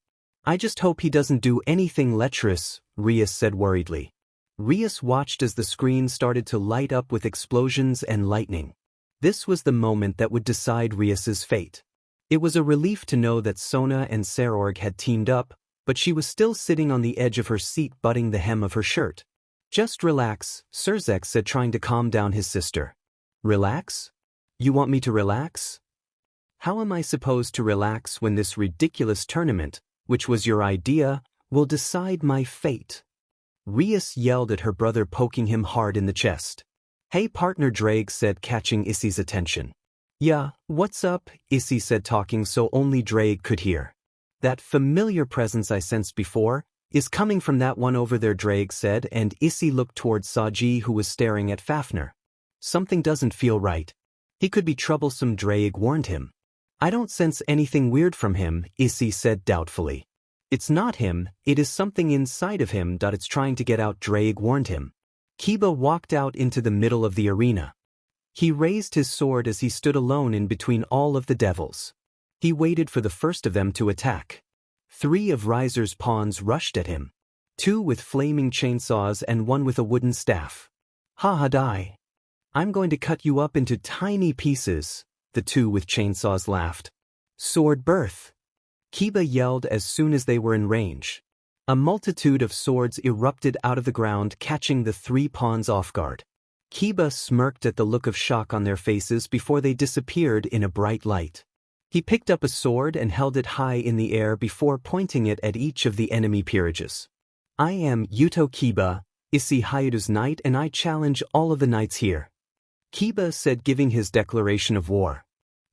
I just hope he doesn't do anything lecherous, Rias said worriedly. Rias watched as the screen started to light up with explosions and lightning. This was the moment that would decide Rias's fate. It was a relief to know that Sona and Serorg had teamed up, but she was still sitting on the edge of her seat, butting the hem of her shirt. Just relax, Serzek said, trying to calm down his sister. Relax? You want me to relax? How am I supposed to relax when this ridiculous tournament, which was your idea, will decide my fate? Rias yelled at her brother, poking him hard in the chest. Hey partner, Drake said, catching Issei's attention. Yeah, what's up? Issei said, talking so only Drake could hear. That familiar presence I sensed before is coming from that one over there, Drake said, and Issei looked towards Saji, who was staring at Fafnir. Something doesn't feel right. He could be troublesome, Drake warned him. I don't sense anything weird from him, Issei said doubtfully. It's not him, it is something inside of him. It's trying to get out, Drake warned him. Kiba walked out into the middle of the arena. He raised his sword as he stood alone in between all of the devils. He waited for the first of them to attack. 3 of Riser's pawns rushed at him. 2 with flaming chainsaws and 1 with a wooden staff. Ha ha, die. I'm going to cut you up into tiny pieces, the 2 with chainsaws laughed. Sword birth. Kiba yelled as soon as they were in range. A multitude of swords erupted out of the ground, catching the 3 pawns off guard. Kiba smirked at the look of shock on their faces before they disappeared in a bright light. He picked up a sword and held it high in the air before pointing it at each of the enemy peerages. I am Yuto Kiba, Isse Hyoudu's knight, and I challenge all of the knights here. Kiba said, giving his declaration of war.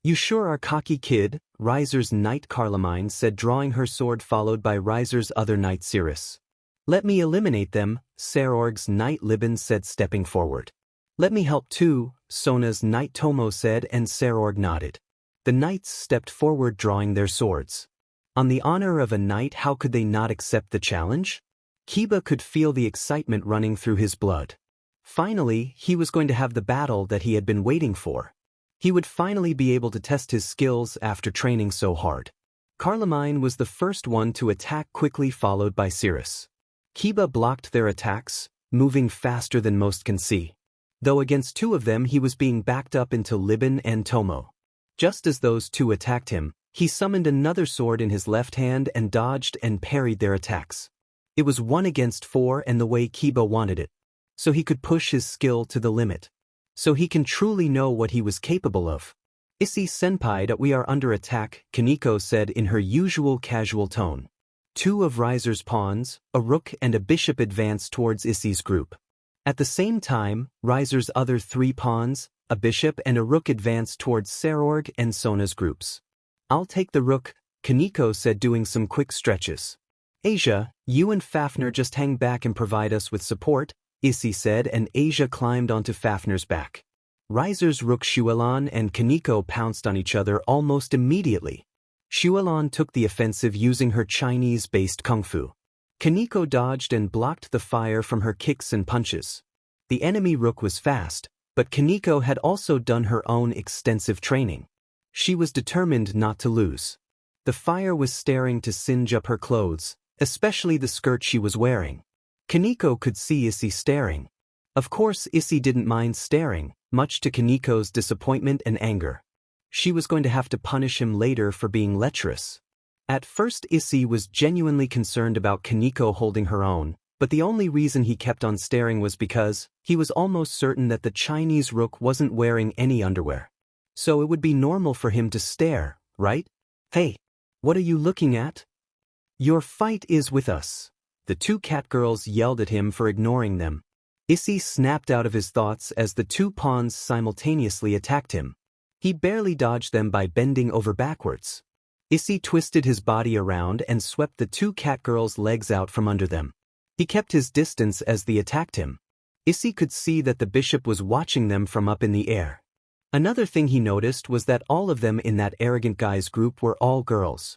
You sure are cocky, kid, Riser's knight Carloman said, drawing her sword, followed by Riser's other knight Cirrus. Let me eliminate them, Sarorg's knight Liban said, stepping forward. Let me help too, Sona's knight Tomo said, and Sarorg nodded. The knights stepped forward, drawing their swords. On the honor of a knight, how could they not accept the challenge? Kiba could feel the excitement running through his blood. Finally, he was going to have the battle that he had been waiting for. He would finally be able to test his skills after training so hard. Carloman was the first one to attack, quickly followed by Cirrus. Kiba blocked their attacks, moving faster than most can see. Though against 2 of them he was being backed up into Liban and Tomo. Just as those 2 attacked him, he summoned another sword in his left hand and dodged and parried their attacks. It was 1 against 4, and the way Kiba wanted it. So he could push his skill to the limit. So he can truly know what he was capable of. Issei senpai, that we are under attack, Kaneko said in her usual casual tone. 2 of Riser's pawns, a rook and a bishop, advanced towards Issei's group. At the same time, Riser's other 3 pawns, a bishop and a rook, advanced towards Sarorg and Sona's groups. I'll take the rook, Kaneko said, doing some quick stretches. Asia, you and Fafnir just hang back and provide us with support, Issei said, and Asia climbed onto Fafnir's back. Riser's rook Shuelon and Kaneko pounced on each other almost immediately. Shuelon took the offensive using her Chinese-based kung fu. Kaneko dodged and blocked the fire from her kicks and punches. The enemy rook was fast, but Kaneko had also done her own extensive training. She was determined not to lose. The fire was staring to singe up her clothes, especially the skirt she was wearing. Kaneko could see Issei staring. Of course, Issei didn't mind staring, much to Kaneko's disappointment and anger. She was going to have to punish him later for being lecherous. At first, Issei was genuinely concerned about Kaneko holding her own, but the only reason he kept on staring was because he was almost certain that the Chinese rook wasn't wearing any underwear. So it would be normal for him to stare, right? Hey, what are you looking at? Your fight is with us. The 2 cat girls yelled at him for ignoring them. Issei snapped out of his thoughts as the 2 pawns simultaneously attacked him. He barely dodged them by bending over backwards. Issei twisted his body around and swept the 2 cat girls' legs out from under them. He kept his distance as they attacked him. Issei could see that the bishop was watching them from up in the air. Another thing he noticed was that all of them in that arrogant guy's group were all girls.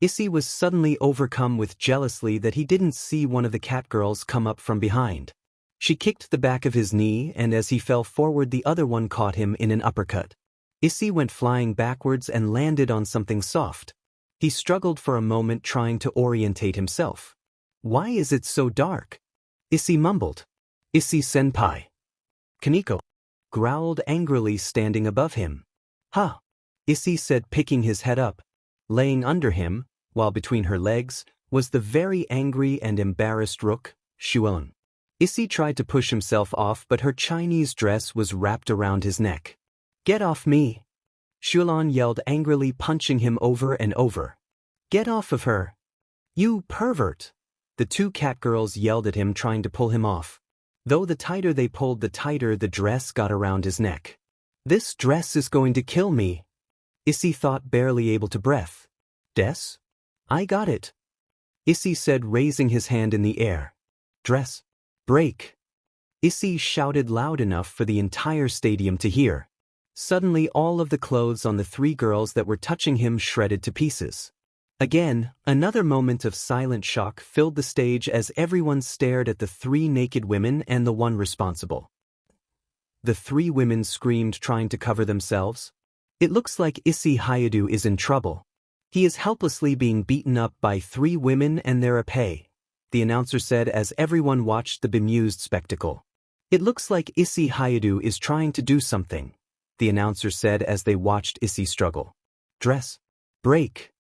Issei was suddenly overcome with jealousy that he didn't see one of the cat girls come up from behind. She kicked the back of his knee, and as he fell forward, the other one caught him in an uppercut. Issei went flying backwards and landed on something soft. He struggled for a moment, trying to orientate himself. Why is it so dark? Issei mumbled. Issei senpai. Kaneko growled angrily, standing above him. Ha! Issei said, picking his head up. Laying under him, while between her legs, was the very angry and embarrassed rook, Shuelon. Issei tried to push himself off, but her Chinese dress was wrapped around his neck. Get off me! Shuelon yelled angrily, punching him over and over. Get off of her! You pervert! The 2 cat girls yelled at him, trying to pull him off. Though the tighter they pulled, the tighter the dress got around his neck. This dress is going to kill me, Issei thought, barely able to breath. Des? I got it, Issei said, raising his hand in the air. Dress. Break. Issei shouted loud enough for the entire stadium to hear. Suddenly all of the clothes on the three girls that were touching him shredded to pieces. Again, another moment of silent shock filled the stage as everyone stared at the three naked women and the one responsible. The three women screamed, trying to cover themselves. It looks like Isse Hyoudou is in trouble. He is helplessly being beaten up by three women and their Oppai, the announcer said as everyone watched the bemused spectacle. It looks like Isse Hyoudou is trying to do something, the announcer said as they watched Issei struggle. Dress. Break.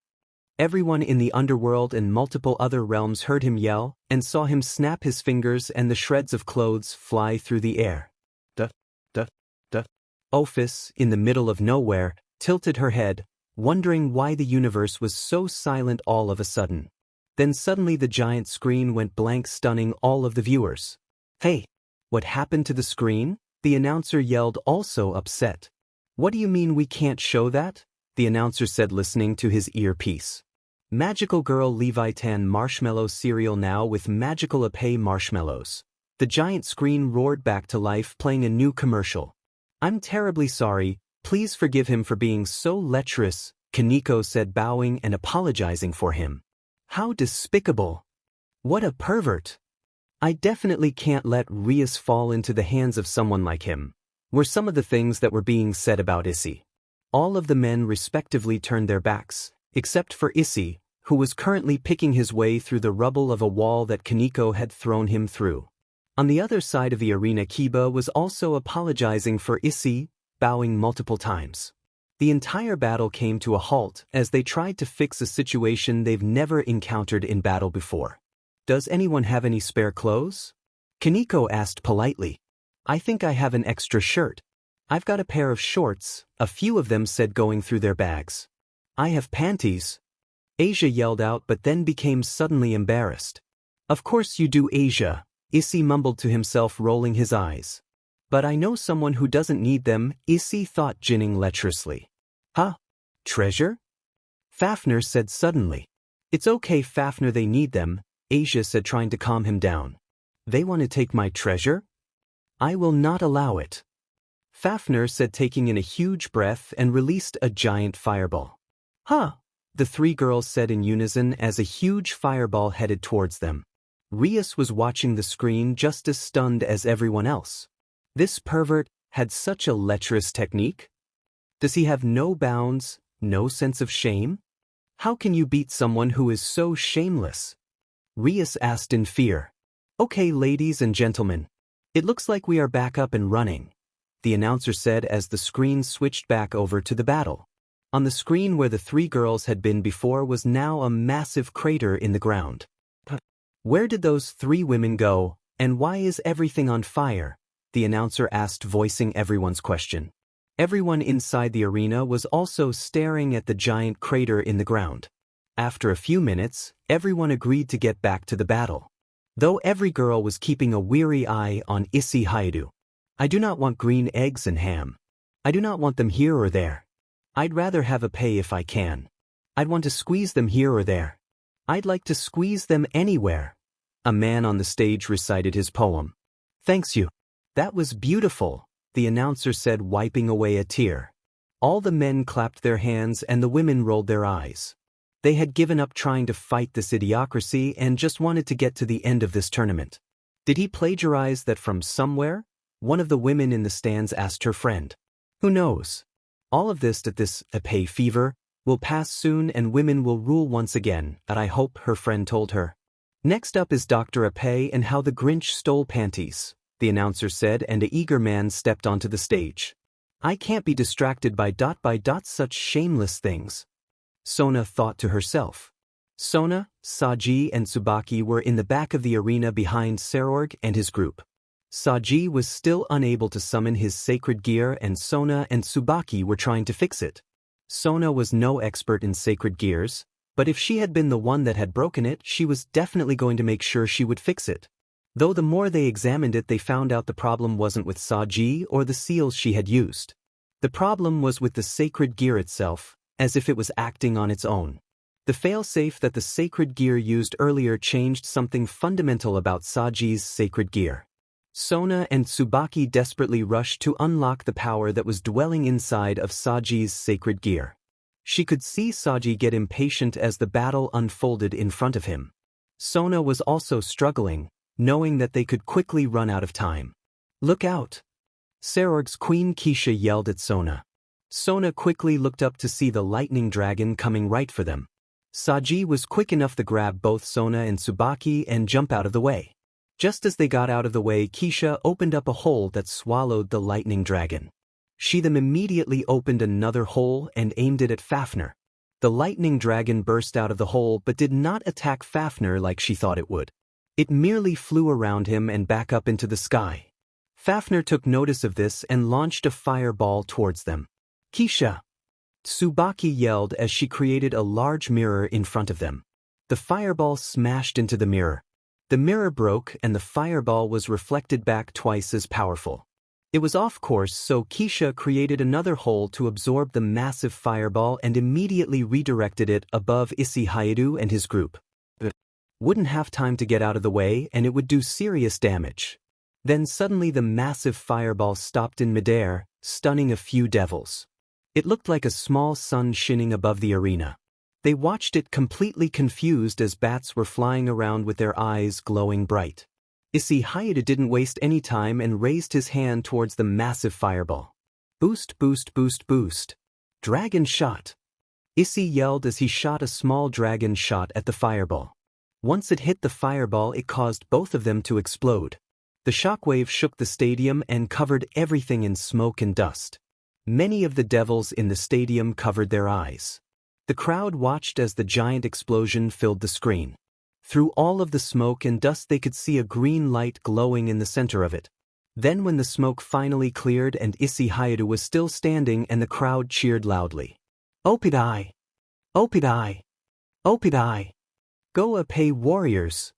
Everyone in the underworld and multiple other realms heard him yell and saw him snap his fingers and the shreds of clothes fly through the air. Oppai, in the middle of nowhere, tilted her head, wondering why the universe was so silent all of a sudden. Then suddenly the giant screen went blank, stunning all of the viewers. Hey! What happened to the screen? The announcer yelled, also upset. What do you mean we can't show that? The announcer said, listening to his earpiece. Magical Girl Leviathan Marshmallow cereal now with magical Oppai marshmallows. The giant screen roared back to life, playing a new commercial. I'm terribly sorry, please forgive him for being so lecherous, Kaneko said, bowing and apologizing for him. How despicable! What a pervert! I definitely can't let Rias fall into the hands of someone like him, were some of the things that were being said about Issei. All of the men respectively turned their backs, except for Issei, who was currently picking his way through the rubble of a wall that Kaneko had thrown him through. On the other side of the arena, Kiba was also apologizing for Issei, bowing multiple times. The entire battle came to a halt as they tried to fix a situation they've never encountered in battle before. Does anyone have any spare clothes? Kaneko asked politely. I think I have an extra shirt. I've got a pair of shorts, a few of them said, going through their bags. I have panties. Asia yelled out, but then became suddenly embarrassed. Of course you do, Asia, Issei mumbled to himself, rolling his eyes. But I know someone who doesn't need them, Issei thought, grinning lecherously. Huh? Treasure? Fafnir said suddenly. It's okay, Fafnir, they need them, Asia said, trying to calm him down. They want to take my treasure? I will not allow it. Fafnir said, taking in a huge breath, and released a giant fireball. Huh? The three girls said in unison as a huge fireball headed towards them. Rias was watching the screen, just as stunned as everyone else. This pervert had such a lecherous technique? Does he have no bounds, no sense of shame? How can you beat someone who is so shameless? Rias asked in fear. Okay, ladies and gentlemen. It looks like we are back up and running, the announcer said as the screen switched back over to the battle. On the screen where the three girls had been before was now a massive crater in the ground. Where did those three women go, and why is everything on fire? The announcer asked, voicing everyone's question. Everyone inside the arena was also staring at the giant crater in the ground. After a few minutes, everyone agreed to get back to the battle. Though every girl was keeping a weary eye on Isse Hyoudou. I do not want green eggs and ham. I do not want them here or there. I'd rather have Oppai if I can. I'd want to squeeze them here or there. I'd like to squeeze them anywhere. A man on the stage recited his poem. Thanks you. That was beautiful, the announcer said, wiping away a tear. All the men clapped their hands and the women rolled their eyes. They had given up trying to fight this idiocracy and just wanted to get to the end of this tournament. Did he plagiarize that from somewhere? One of the women in the stands asked her friend. Who knows? All of this Oppai fever will pass soon and women will rule once again, but I hope, her friend told her. Next up is Dr. Oppai and how the Grinch stole panties, the announcer said, and an eager man stepped onto the stage. I can't be distracted by such shameless things, Sona thought to herself. Sona, Saji and Tsubaki were in the back of the arena behind Sarorg and his group. Saji was still unable to summon his sacred gear and Sona and Tsubaki were trying to fix it. Sona was no expert in sacred gears, but if she had been the one that had broken it, she was definitely going to make sure she would fix it. Though the more they examined it, they found out the problem wasn't with Saji or the seals she had used. The problem was with the sacred gear itself, as if it was acting on its own. The failsafe that the sacred gear used earlier changed something fundamental about Saji's sacred gear. Sona and Tsubaki desperately rushed to unlock the power that was dwelling inside of Saji's sacred gear. She could see Saji get impatient as the battle unfolded in front of him. Sona was also struggling, knowing that they could quickly run out of time. "Look out!" Serorg's queen Keisha yelled at Sona. Sona quickly looked up to see the lightning dragon coming right for them. Saji was quick enough to grab both Sona and Tsubaki and jump out of the way. Just as they got out of the way, Keisha opened up a hole that swallowed the lightning dragon. She then immediately opened another hole and aimed it at Fafnir. The lightning dragon burst out of the hole but did not attack Fafnir like she thought it would. It merely flew around him and back up into the sky. Fafnir took notice of this and launched a fireball towards them. "Keisha!" Tsubaki yelled as she created a large mirror in front of them. The fireball smashed into the mirror. The mirror broke and the fireball was reflected back twice as powerful. It was off course, so Keisha created another hole to absorb the massive fireball and immediately redirected it above Isse Hyoudou and his group. But wouldn't have time to get out of the way and it would do serious damage. Then suddenly the massive fireball stopped in midair, stunning a few devils. It looked like a small sun shining above the arena. They watched it completely confused as bats were flying around with their eyes glowing bright. Isse Hyoudou didn't waste any time and raised his hand towards the massive fireball. "Boost, boost, boost, boost. Dragon shot." Isse yelled as he shot a small dragon shot at the fireball. Once it hit the fireball, it caused both of them to explode. The shockwave shook the stadium and covered everything in smoke and dust. Many of the devils in the stadium covered their eyes. The crowd watched as the giant explosion filled the screen. Through all of the smoke and dust they could see a green light glowing in the center of it. Then when the smoke finally cleared and Isse Hyoudou was still standing and the crowd cheered loudly. "Oppai! Oppai! Oppai! Go Oppai warriors!"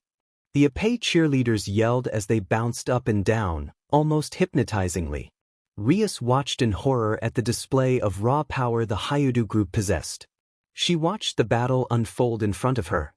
The Oppai cheerleaders yelled as they bounced up and down, almost hypnotizingly. Rias watched in horror at the display of raw power the Hyoudou group possessed. She watched the battle unfold in front of her.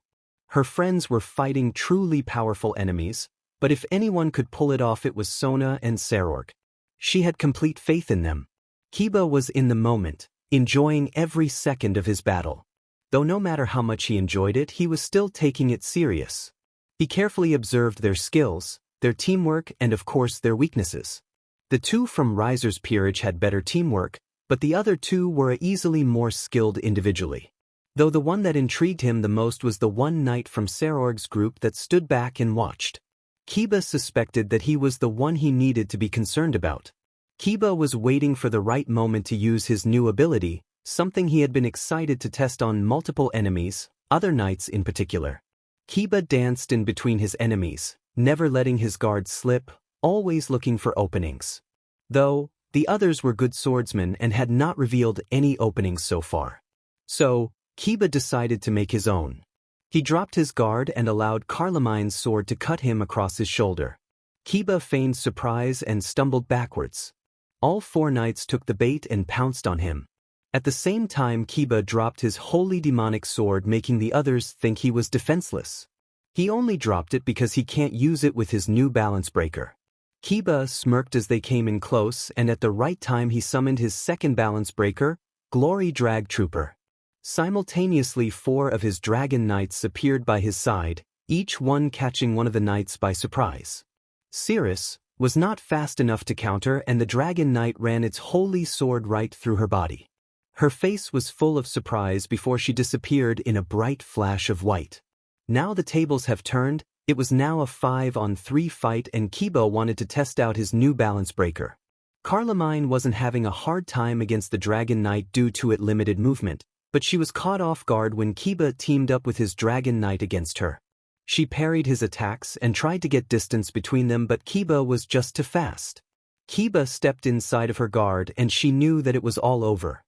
Her friends were fighting truly powerful enemies, but if anyone could pull it off, it was Sona and Serorg. She had complete faith in them. Kiba was in the moment, enjoying every second of his battle. Though no matter how much he enjoyed it, he was still taking it serious. He carefully observed their skills, their teamwork, and of course their weaknesses. The two from Riser's peerage had better teamwork, but the other two were easily more skilled individually. Though the one that intrigued him the most was the one knight from Serorg's group that stood back and watched. Kiba suspected that he was the one he needed to be concerned about. Kiba was waiting for the right moment to use his new ability, something he had been excited to test on multiple enemies, other knights in particular. Kiba danced in between his enemies, never letting his guard slip, always looking for openings. Though, the others were good swordsmen and had not revealed any openings so far. So, Kiba decided to make his own. He dropped his guard and allowed Carlomine's sword to cut him across his shoulder. Kiba feigned surprise and stumbled backwards. All four knights took the bait and pounced on him. At the same time, Kiba dropped his holy demonic sword, making the others think he was defenseless. He only dropped it because he can't use it with his new balance breaker. Kiba smirked as they came in close, and at the right time he summoned his second balance breaker, Glory Drag Trooper. Simultaneously, four of his dragon knights appeared by his side, each one catching one of the knights by surprise. Cirrus was not fast enough to counter, and the dragon knight ran its holy sword right through her body. Her face was full of surprise before she disappeared in a bright flash of white. Now the tables have turned. It was now a 5-on-3 fight, and Kiba wanted to test out his new balance breaker. Carlomine wasn't having a hard time against the Dragon Knight due to its limited movement, but she was caught off guard when Kiba teamed up with his Dragon Knight against her. She parried his attacks and tried to get distance between them, but Kiba was just too fast. Kiba stepped inside of her guard and she knew that it was all over.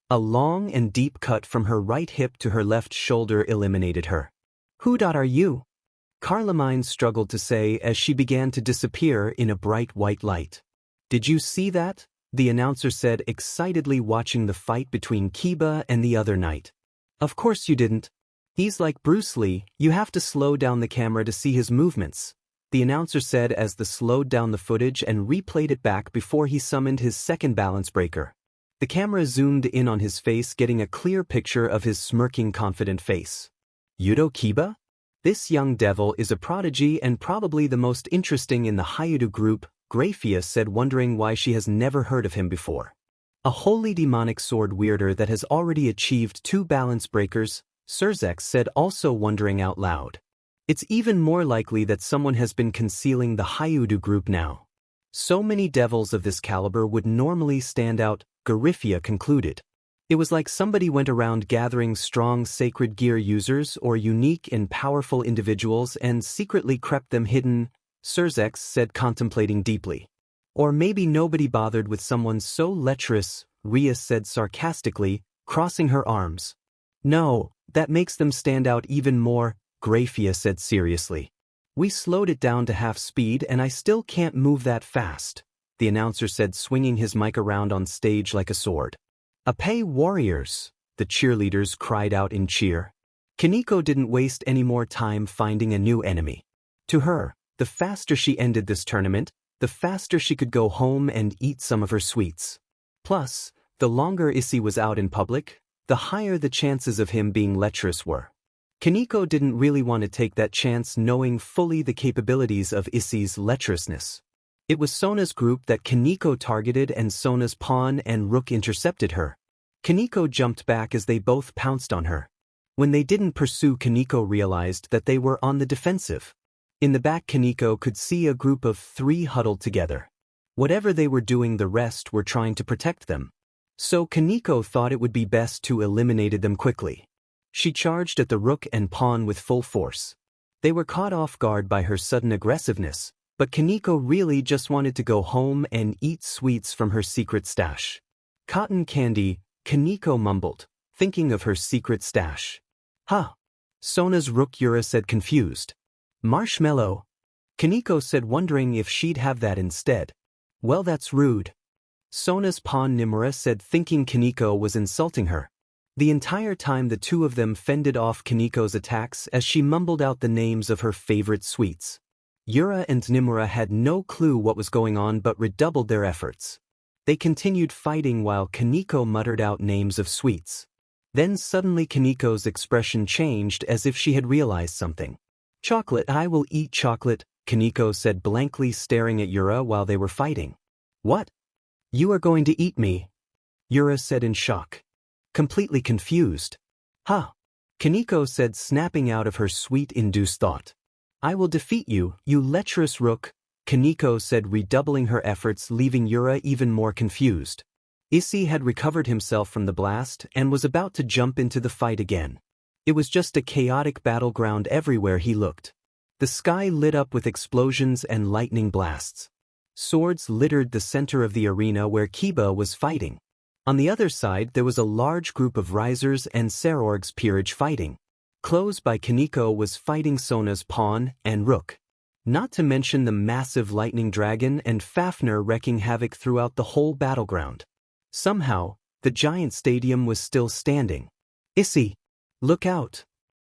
A long and deep cut from her right hip to her left shoulder eliminated her. "Who are you?" Carlamine struggled to say as she began to disappear in a bright white light. "Did you see that?" the announcer said excitedly, watching the fight between Kiba and the other knight. "Of course you didn't. He's like Bruce Lee, you have to slow down the camera to see his movements," the announcer said as the slowed down the footage and replayed it back before he summoned his second balance breaker. The camera zoomed in on his face, getting a clear picture of his smirking, confident face. "Hyoudou Kiba? This young devil is a prodigy and probably the most interesting in the Hyoudou group," Rias said, wondering why she has never heard of him before. "A wholly demonic sword wielder that has already achieved 2 balance breakers," Surzex said, also wondering out loud. "It's even more likely that someone has been concealing the Hyoudou group now. So many devils of this caliber would normally stand out," Garifia concluded. "It was like somebody went around gathering strong sacred gear users or unique and powerful individuals and secretly kept them hidden," Surzex said, contemplating deeply. "Or maybe nobody bothered with someone so lecherous," Rias said sarcastically, crossing her arms. "No, that makes them stand out even more," Garifia said seriously. "We slowed it down to half speed and I still can't move that fast," the announcer said, swinging his mic around on stage like a sword. "Oppai warriors!" the cheerleaders cried out in cheer. Kaneko didn't waste any more time finding a new enemy. To her, the faster she ended this tournament, the faster she could go home and eat some of her sweets. Plus, the longer Issei was out in public, the higher the chances of him being lecherous were. Kaneko didn't really want to take that chance, knowing fully the capabilities of Issei's lecherousness. It was Sona's group that Kaneko targeted, and Sona's pawn and rook intercepted her. Kaneko jumped back as they both pounced on her. When they didn't pursue, Kaneko realized that they were on the defensive. In the back, Kaneko could see a group of 3 huddled together. Whatever they were doing, the rest were trying to protect them. So Kaneko thought it would be best to eliminate them quickly. She charged at the rook and pawn with full force. They were caught off guard by her sudden aggressiveness, but Kaneko really just wanted to go home and eat sweets from her secret stash. "Cotton candy," Kaneko mumbled, thinking of her secret stash. "Huh?" Sona's rook Yura said, confused. "Marshmallow," Kaneko said, wondering if she'd have that instead. "Well, that's rude." Sona's pawn Nimura said, thinking Kaneko was insulting her. The entire time the two of them fended off Kaneko's attacks as she mumbled out the names of her favorite sweets. Yura and Nimura had no clue what was going on but redoubled their efforts. They continued fighting while Kaneko muttered out names of sweets. Then suddenly Kaneko's expression changed as if she had realized something. "Chocolate, I will eat chocolate," Kaneko said, blankly staring at Yura while they were fighting. "What? You are going to eat me?" Yura said in shock. Completely confused. "Huh?" Kaneko said, snapping out of her sweet-induced thought. "I will defeat you, you lecherous rook," Kaneko said, redoubling her efforts, leaving Yura even more confused. Issei had recovered himself from the blast and was about to jump into the fight again. It was just a chaotic battleground everywhere he looked. The sky lit up with explosions and lightning blasts. Swords littered the center of the arena where Kiba was fighting. On the other side, there was a large group of Risers and Sarorg's peerage fighting. Close by, Kaneko was fighting Sona's pawn and rook. Not to mention the massive lightning dragon and Fafnir wreaking havoc throughout the whole battleground. Somehow, the giant stadium was still standing. "Issei, look out,"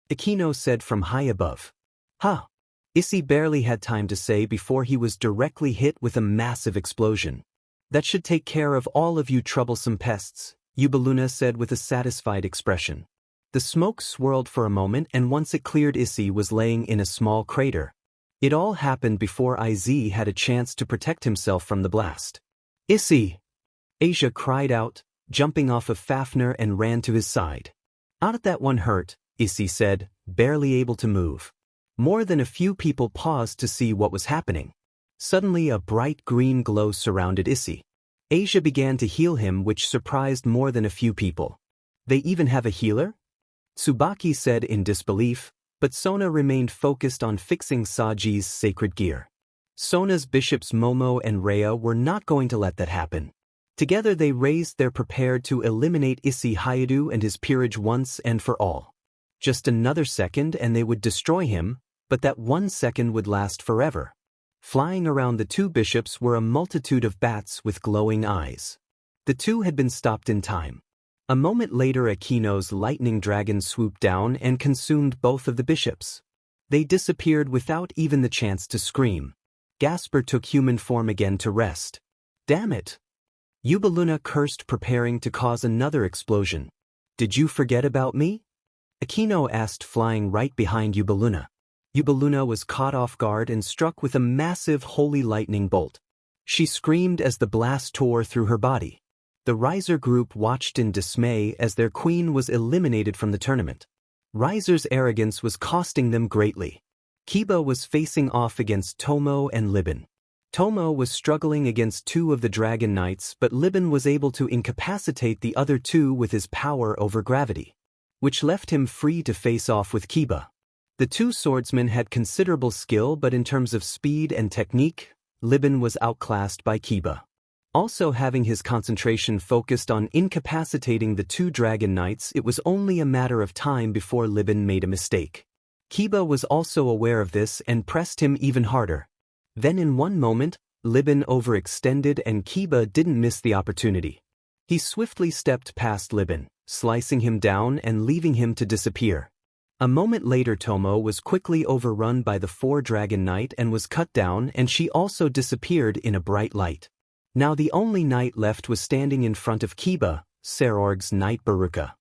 Akino said from high above. "Huh?" Issei barely had time to say before he was directly hit with a massive explosion. "That should take care of all of you troublesome pests," Yubaluna said with a satisfied expression. The smoke swirled for a moment, and once it cleared, Issei was laying in a small crater. It all happened before Iz had a chance to protect himself from the blast. "Issei!" Asia cried out, jumping off of Fafnir and ran to his side. "Not that one hurt," Issei said, barely able to move. More than a few people paused to see what was happening. Suddenly a bright green glow surrounded Issei. Asia began to heal him, which surprised more than a few people. "They even have a healer?" Tsubaki said in disbelief, but Sona remained focused on fixing Saji's sacred gear. Sona's bishops Momo and Rhea were not going to let that happen. Together they raised their prepared to eliminate Isse Hyoudou and his peerage once and for all. Just another second and they would destroy him, but that 1 second would last forever. Flying around the two bishops were a multitude of bats with glowing eyes. The two had been stopped in time. A moment later Aquino's lightning dragon swooped down and consumed both of the bishops. They disappeared without even the chance to scream. Gasper took human form again to rest. Damn it! Ubaluna cursed, preparing to cause another explosion. Did you forget about me? Aquino asked, flying right behind Ubaluna. Ubaluna was caught off guard and struck with a massive holy lightning bolt. She screamed as the blast tore through her body. The Riser group watched in dismay as their queen was eliminated from the tournament. Riser's arrogance was costing them greatly. Kiba was facing off against Tomo and Libin. Tomo was struggling against two of the Dragon Knights, but Libin was able to incapacitate the other two with his power over gravity, which left him free to face off with Kiba. The two swordsmen had considerable skill, but in terms of speed and technique, Libin was outclassed by Kiba. Also, having his concentration focused on incapacitating the two Dragon Knights, it was only a matter of time before Libin made a mistake. Kiba was also aware of this and pressed him even harder. Then in one moment, Libin overextended and Kiba didn't miss the opportunity. He swiftly stepped past Libin, slicing him down and leaving him to disappear. A moment later Tomo was quickly overrun by the 4 Dragon Knight and was cut down, and she also disappeared in a bright light. Now the only knight left was standing in front of Kiba, Serorg's knight Baruka.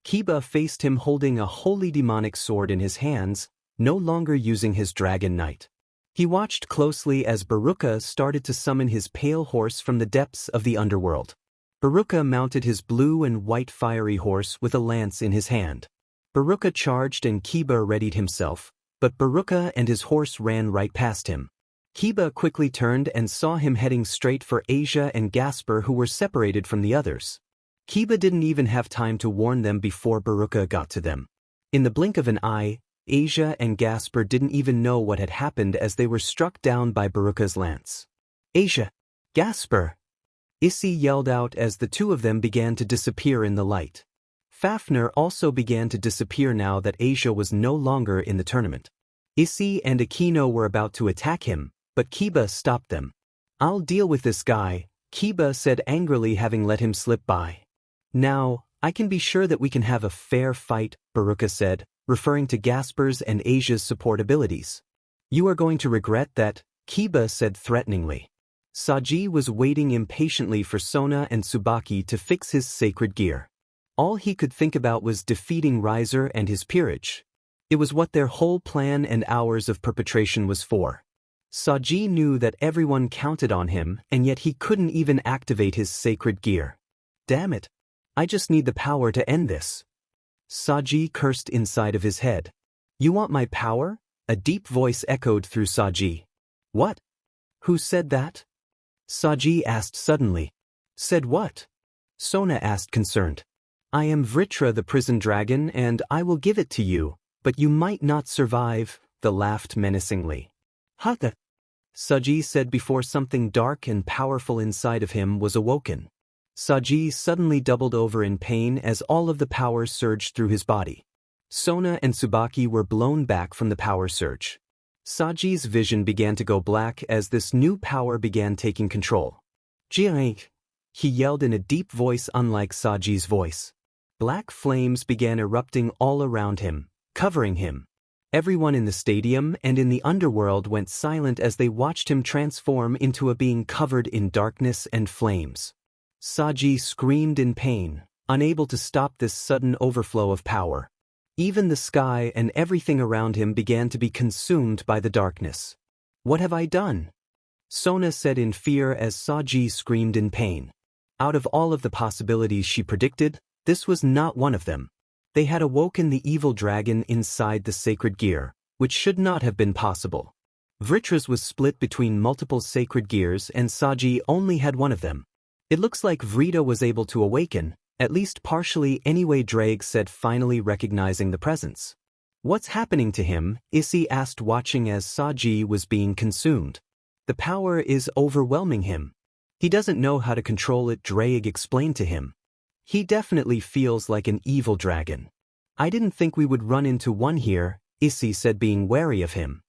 Kiba faced him holding a holy demonic sword in his hands, no longer using his Dragon Knight. He watched closely as Baruka started to summon his pale horse from the depths of the underworld. Baruka mounted his blue and white fiery horse with a lance in his hand. Baruka charged and Kiba readied himself, but Baruka and his horse ran right past him. Kiba quickly turned and saw him heading straight for Asia and Gasper, who were separated from the others. Kiba didn't even have time to warn them before Baruka got to them. In the blink of an eye, Asia and Gasper didn't even know what had happened as they were struck down by Baruka's lance. Asia! Gasper! Issei yelled out as the two of them began to disappear in the light. Fafnir also began to disappear now that Asia was no longer in the tournament. Issei and Aquino were about to attack him, but Kiba stopped them. I'll deal with this guy, Kiba said angrily, having let him slip by. Now, I can be sure that we can have a fair fight, Baruka said, referring to Gasper's and Asia's support abilities. You are going to regret that, Kiba said threateningly. Saji was waiting impatiently for Sona and Tsubaki to fix his sacred gear. All he could think about was defeating Riser and his peerage. It was what their whole plan and hours of perpetration was for. Saji knew that everyone counted on him, and yet he couldn't even activate his sacred gear. Damn it! I just need the power to end this. Saji cursed inside of his head. You want my power? A deep voice echoed through Saji. What? Who said that? Saji asked suddenly. Said what? Sona asked concerned. I am Vritra the prison dragon, and I will give it to you, but you might not survive, the laughed menacingly. Hata! Saji said before something dark and powerful inside of him was awoken. Saji suddenly doubled over in pain as all of the power surged through his body. Sona and Tsubaki were blown back from the power surge. Saji's vision began to go black as this new power began taking control. Jiang! He yelled in a deep voice unlike Saji's voice. Black flames began erupting all around him, covering him. Everyone in the stadium and in the underworld went silent as they watched him transform into a being covered in darkness and flames. Saji screamed in pain, unable to stop this sudden overflow of power. Even the sky and everything around him began to be consumed by the darkness. What have I done? Sona said in fear as Saji screamed in pain. Out of all of the possibilities she predicted, this was not one of them. They had awoken the evil dragon inside the sacred gear, which should not have been possible. Vritra's was split between multiple sacred gears and Saji only had one of them. It looks like Vrita was able to awaken, at least partially anyway, Drake said, finally recognizing the presence. What's happening to him? Issei asked, watching as Saji was being consumed. The power is overwhelming him. He doesn't know how to control it, Drake explained to him. He definitely feels like an evil dragon. I didn't think we would run into one here, Issei said, being wary of him.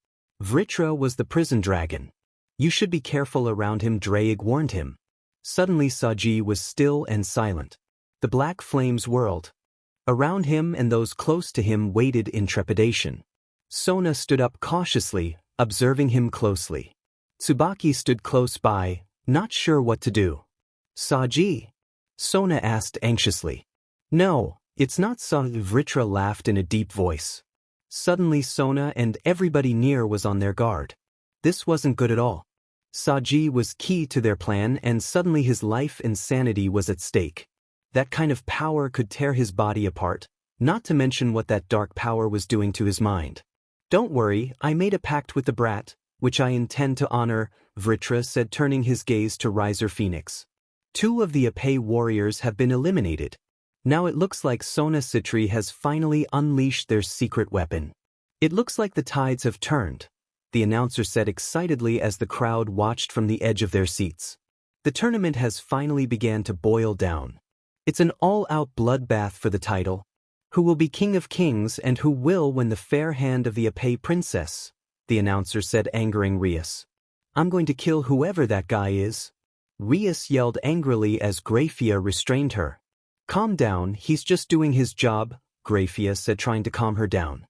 Vritra was the prison dragon. You should be careful around him, Draig warned him. Suddenly Saji was still and silent. The black flames whirled. Around him and those close to him waited in trepidation. Sona stood up cautiously, observing him closely. Tsubaki stood close by, not sure what to do. Saji? Sona asked anxiously. No, it's not Saji. Vritra laughed in a deep voice. Suddenly Sona and everybody near was on their guard. This wasn't good at all. Saji was key to their plan, and suddenly his life and sanity was at stake. That kind of power could tear his body apart, not to mention what that dark power was doing to his mind. Don't worry, I made a pact with the brat, which I intend to honor, Vritra said, turning his gaze to Riser Phoenix. 2 of the Oppai warriors have been eliminated. Now it looks like Sona Citri has finally unleashed their secret weapon. It looks like the tides have turned, the announcer said excitedly as the crowd watched from the edge of their seats. The tournament has finally began to boil down. It's an all-out bloodbath for the title. Who will be King of Kings and who will win the fair hand of the Oppai princess? The announcer said, angering Rias. I'm going to kill whoever that guy is. Rias yelled angrily as Grafia restrained her. Calm down, he's just doing his job, Grafia said, trying to calm her down.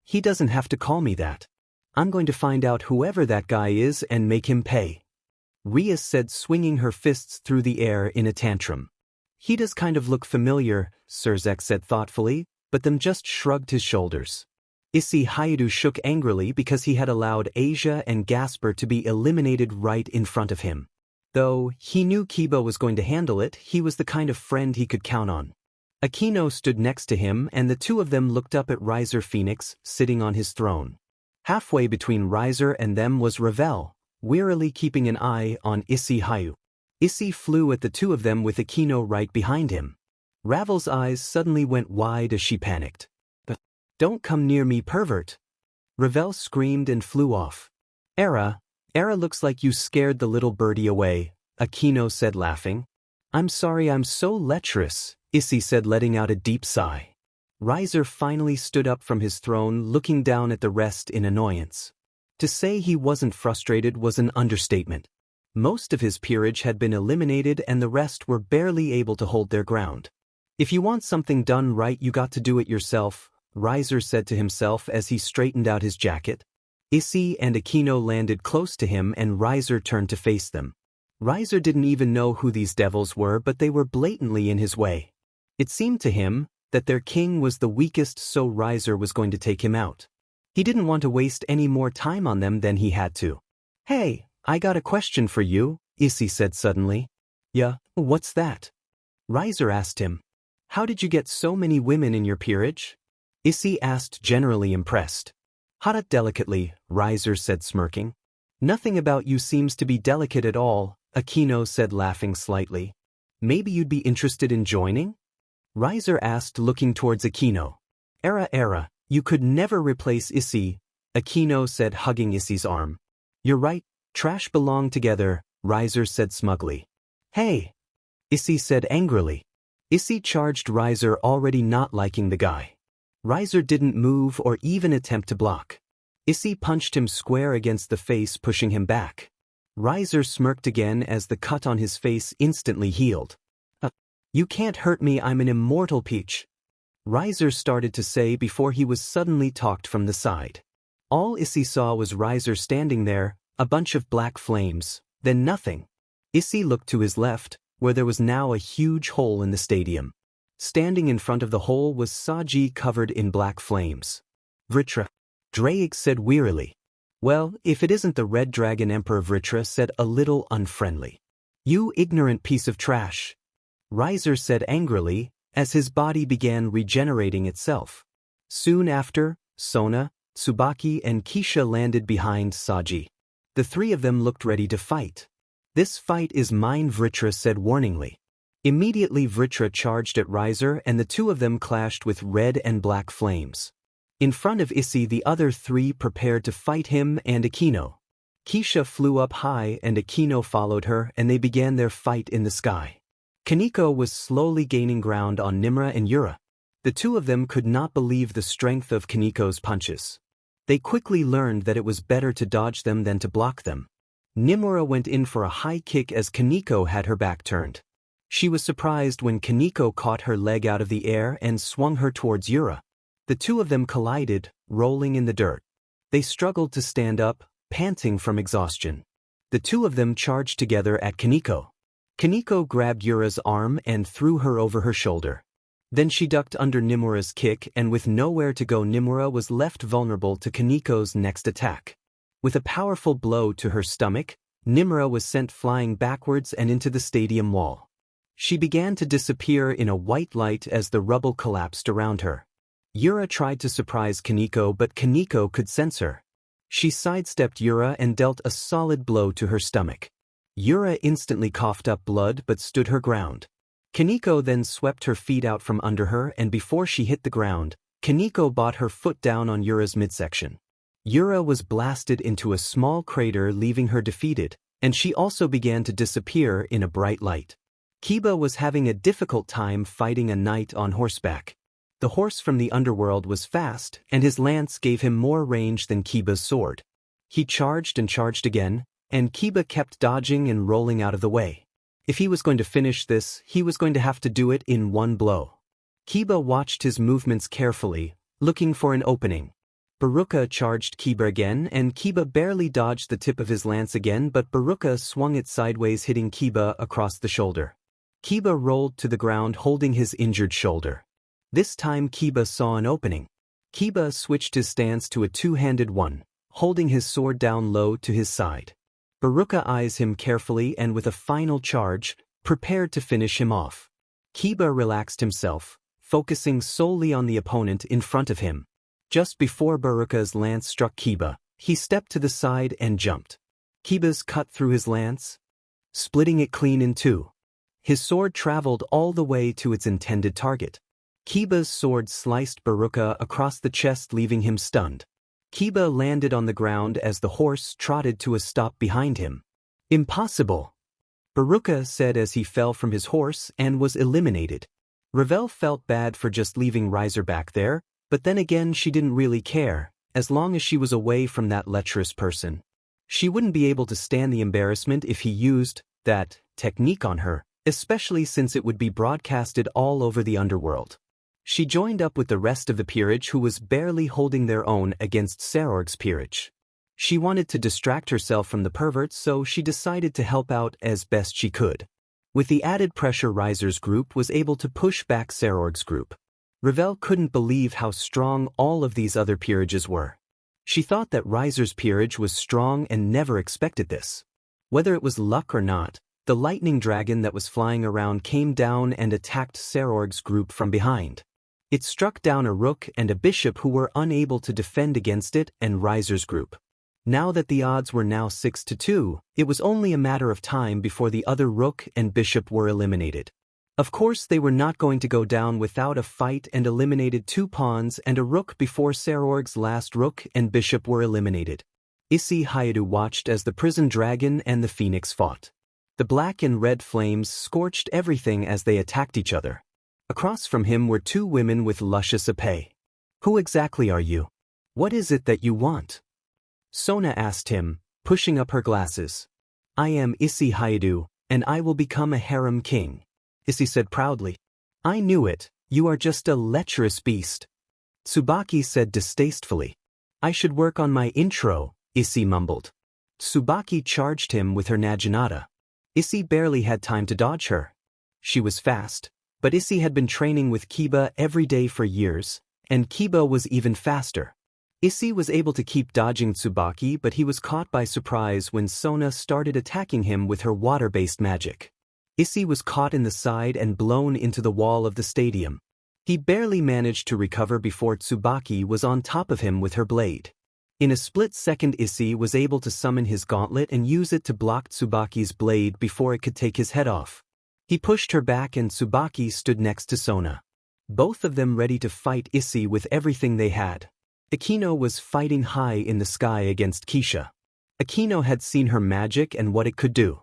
He doesn't have to call me that. I'm going to find out whoever that guy is and make him pay. Rias said, swinging her fists through the air in a tantrum. He does kind of look familiar, Surzek said thoughtfully, but then just shrugged his shoulders. Isse Hyoudou shook angrily because he had allowed Asia and Gasper to be eliminated right in front of him. Though he knew Kiba was going to handle it, he was the kind of friend he could count on. Aquino stood next to him, and the 2 of them looked up at Riser Phoenix, sitting on his throne. Halfway between Riser and them was Ravel, wearily keeping an eye on Isse Hyoudou. Issei flew at the 2 of them with Aquino right behind him. Ravel's eyes suddenly went wide as she panicked. Don't come near me, pervert! Ravel screamed and flew off. Era looks like you scared the little birdie away, Aquino said, laughing. I'm sorry, I'm so lecherous, Issei said, letting out a deep sigh. Riser finally stood up from his throne, looking down at the rest in annoyance. To say he wasn't frustrated was an understatement. Most of his peerage had been eliminated and the rest were barely able to hold their ground. If you want something done right, you got to do it yourself, Riser said to himself as he straightened out his jacket. Issei and Aquino landed close to him and Riser turned to face them. Riser didn't even know who these devils were, but they were blatantly in his way. It seemed to him that their king was the weakest, so Riser was going to take him out. He didn't want to waste any more time on them than he had to. Hey, I got a question for you, Issei said suddenly. Yeah, what's that? Riser asked him. How did you get so many women in your peerage? Issei asked, generally impressed. Hada delicately, Riser said, smirking. Nothing about you seems to be delicate at all, Aquino said, laughing slightly. Maybe you'd be interested in joining? Riser asked, looking towards Aquino. Era, you could never replace Issei, Aquino said, hugging Issei's arm. You're right. Trash belong together, Riser said smugly. Hey! Issei said angrily. Issei charged Riser, already not liking the guy. Riser didn't move or even attempt to block. Issei punched him square against the face, pushing him back. Riser smirked again as the cut on his face instantly healed. You can't hurt me, I'm an immortal peach, Riser started to say before he was suddenly talked from the side. All Issei saw was Riser standing there, a bunch of black flames, then nothing. Issei looked to his left, where there was now a huge hole in the stadium. Standing in front of the hole was Saji, covered in black flames. Vritra, Draig said wearily. Well, if it isn't the Red Dragon Emperor, Vritra said a little unfriendly. You ignorant piece of trash, Riser said angrily, as his body began regenerating itself. Soon after, Sona, Tsubaki and Kisha landed behind Saji. The 3 of them looked ready to fight. This fight is mine, Vritra said warningly. Immediately Vritra charged at Riser and the 2 of them clashed with red and black flames. In front of Issei, the other 3 prepared to fight him and Aquino. Kisha flew up high and Aquino followed her, and they began their fight in the sky. Kaneko was slowly gaining ground on Nimra and Yura. The 2 of them could not believe the strength of Kaneko's punches. They quickly learned that it was better to dodge them than to block them. Nimura went in for a high kick as Kaneko had her back turned. She was surprised when Kaneko caught her leg out of the air and swung her towards Yura. The two of them collided, rolling in the dirt. They struggled to stand up, panting from exhaustion. The two of them charged together at Kaneko. Kaneko grabbed Yura's arm and threw her over her shoulder. Then she ducked under Nimura's kick, and with nowhere to go, Nimura was left vulnerable to Kaneko's next attack. With a powerful blow to her stomach, Nimura was sent flying backwards and into the stadium wall. She began to disappear in a white light as the rubble collapsed around her. Yura tried to surprise Kaneko, but Kaneko could sense her. She sidestepped Yura and dealt a solid blow to her stomach. Yura instantly coughed up blood but stood her ground. Kaneko then swept her feet out from under her, and before she hit the ground, Kaneko brought her foot down on Yura's midsection. Yura was blasted into a small crater, leaving her defeated, and she also began to disappear in a bright light. Kiba was having a difficult time fighting a knight on horseback. The horse from the underworld was fast, and his lance gave him more range than Kiba's sword. He charged and charged again, and Kiba kept dodging and rolling out of the way. If he was going to finish this, he was going to have to do it in one blow. Kiba watched his movements carefully, looking for an opening. Baruka charged Kiba again, and Kiba barely dodged the tip of his lance again, but Baruka swung it sideways, hitting Kiba across the shoulder. Kiba rolled to the ground holding his injured shoulder. This time Kiba saw an opening. Kiba switched his stance to a two-handed one, holding his sword down low to his side. Baruka eyes him carefully and with a final charge, prepared to finish him off. Kiba relaxed himself, focusing solely on the opponent in front of him. Just before Baruka's lance struck Kiba, he stepped to the side and jumped. Kiba's cut through his lance, splitting it clean in two. His sword traveled all the way to its intended target. Kiba's sword sliced Baruka across the chest, leaving him stunned. Kiba landed on the ground as the horse trotted to a stop behind him. "Impossible," Baruka said as he fell from his horse and was eliminated. Ravel felt bad for just leaving Riser back there, but then again she didn't really care, as long as she was away from that lecherous person. She wouldn't be able to stand the embarrassment if he used that technique on her, especially since it would be broadcasted all over the underworld. She joined up with the rest of the peerage, who was barely holding their own against Sarorg's peerage. She wanted to distract herself from the perverts, so she decided to help out as best she could. With the added pressure, Riser's group was able to push back Sarorg's group. Ravel couldn't believe how strong all of these other peerages were. She thought that Riser's peerage was strong and never expected this. Whether it was luck or not, the lightning dragon that was flying around came down and attacked Sarorg's group from behind. It struck down a rook and a bishop who were unable to defend against it and Riser's group. Now that the odds were now 6-2, it was only a matter of time before the other rook and bishop were eliminated. Of course, they were not going to go down without a fight, and eliminated 2 pawns and a rook before Sarorg's last rook and bishop were eliminated. Isse Hyoudou watched as the prison dragon and the phoenix fought. The black and red flames scorched everything as they attacked each other. Across from him were 2 women with luscious Oppai. "Who exactly are you? What is it that you want?" Sona asked him, pushing up her glasses. "I am Isse Hyoudou, and I will become a harem king," Isse said proudly. "I knew it, you are just a lecherous beast," Tsubaki said distastefully. "I should work on my intro," Isse mumbled. Tsubaki charged him with her naginata. Isse barely had time to dodge her. She was fast, but Isse had been training with Kiba every day for years, and Kiba was even faster. Isse was able to keep dodging Tsubaki, but he was caught by surprise when Sona started attacking him with her water-based magic. Isse was caught in the side and blown into the wall of the stadium. He barely managed to recover before Tsubaki was on top of him with her blade. In a split second, Isse was able to summon his gauntlet and use it to block Tsubaki's blade before it could take his head off. He pushed her back and Tsubaki stood next to Sona. Both of them ready to fight Isse with everything they had. Akino was fighting high in the sky against Keisha. Akino had seen her magic and what it could do.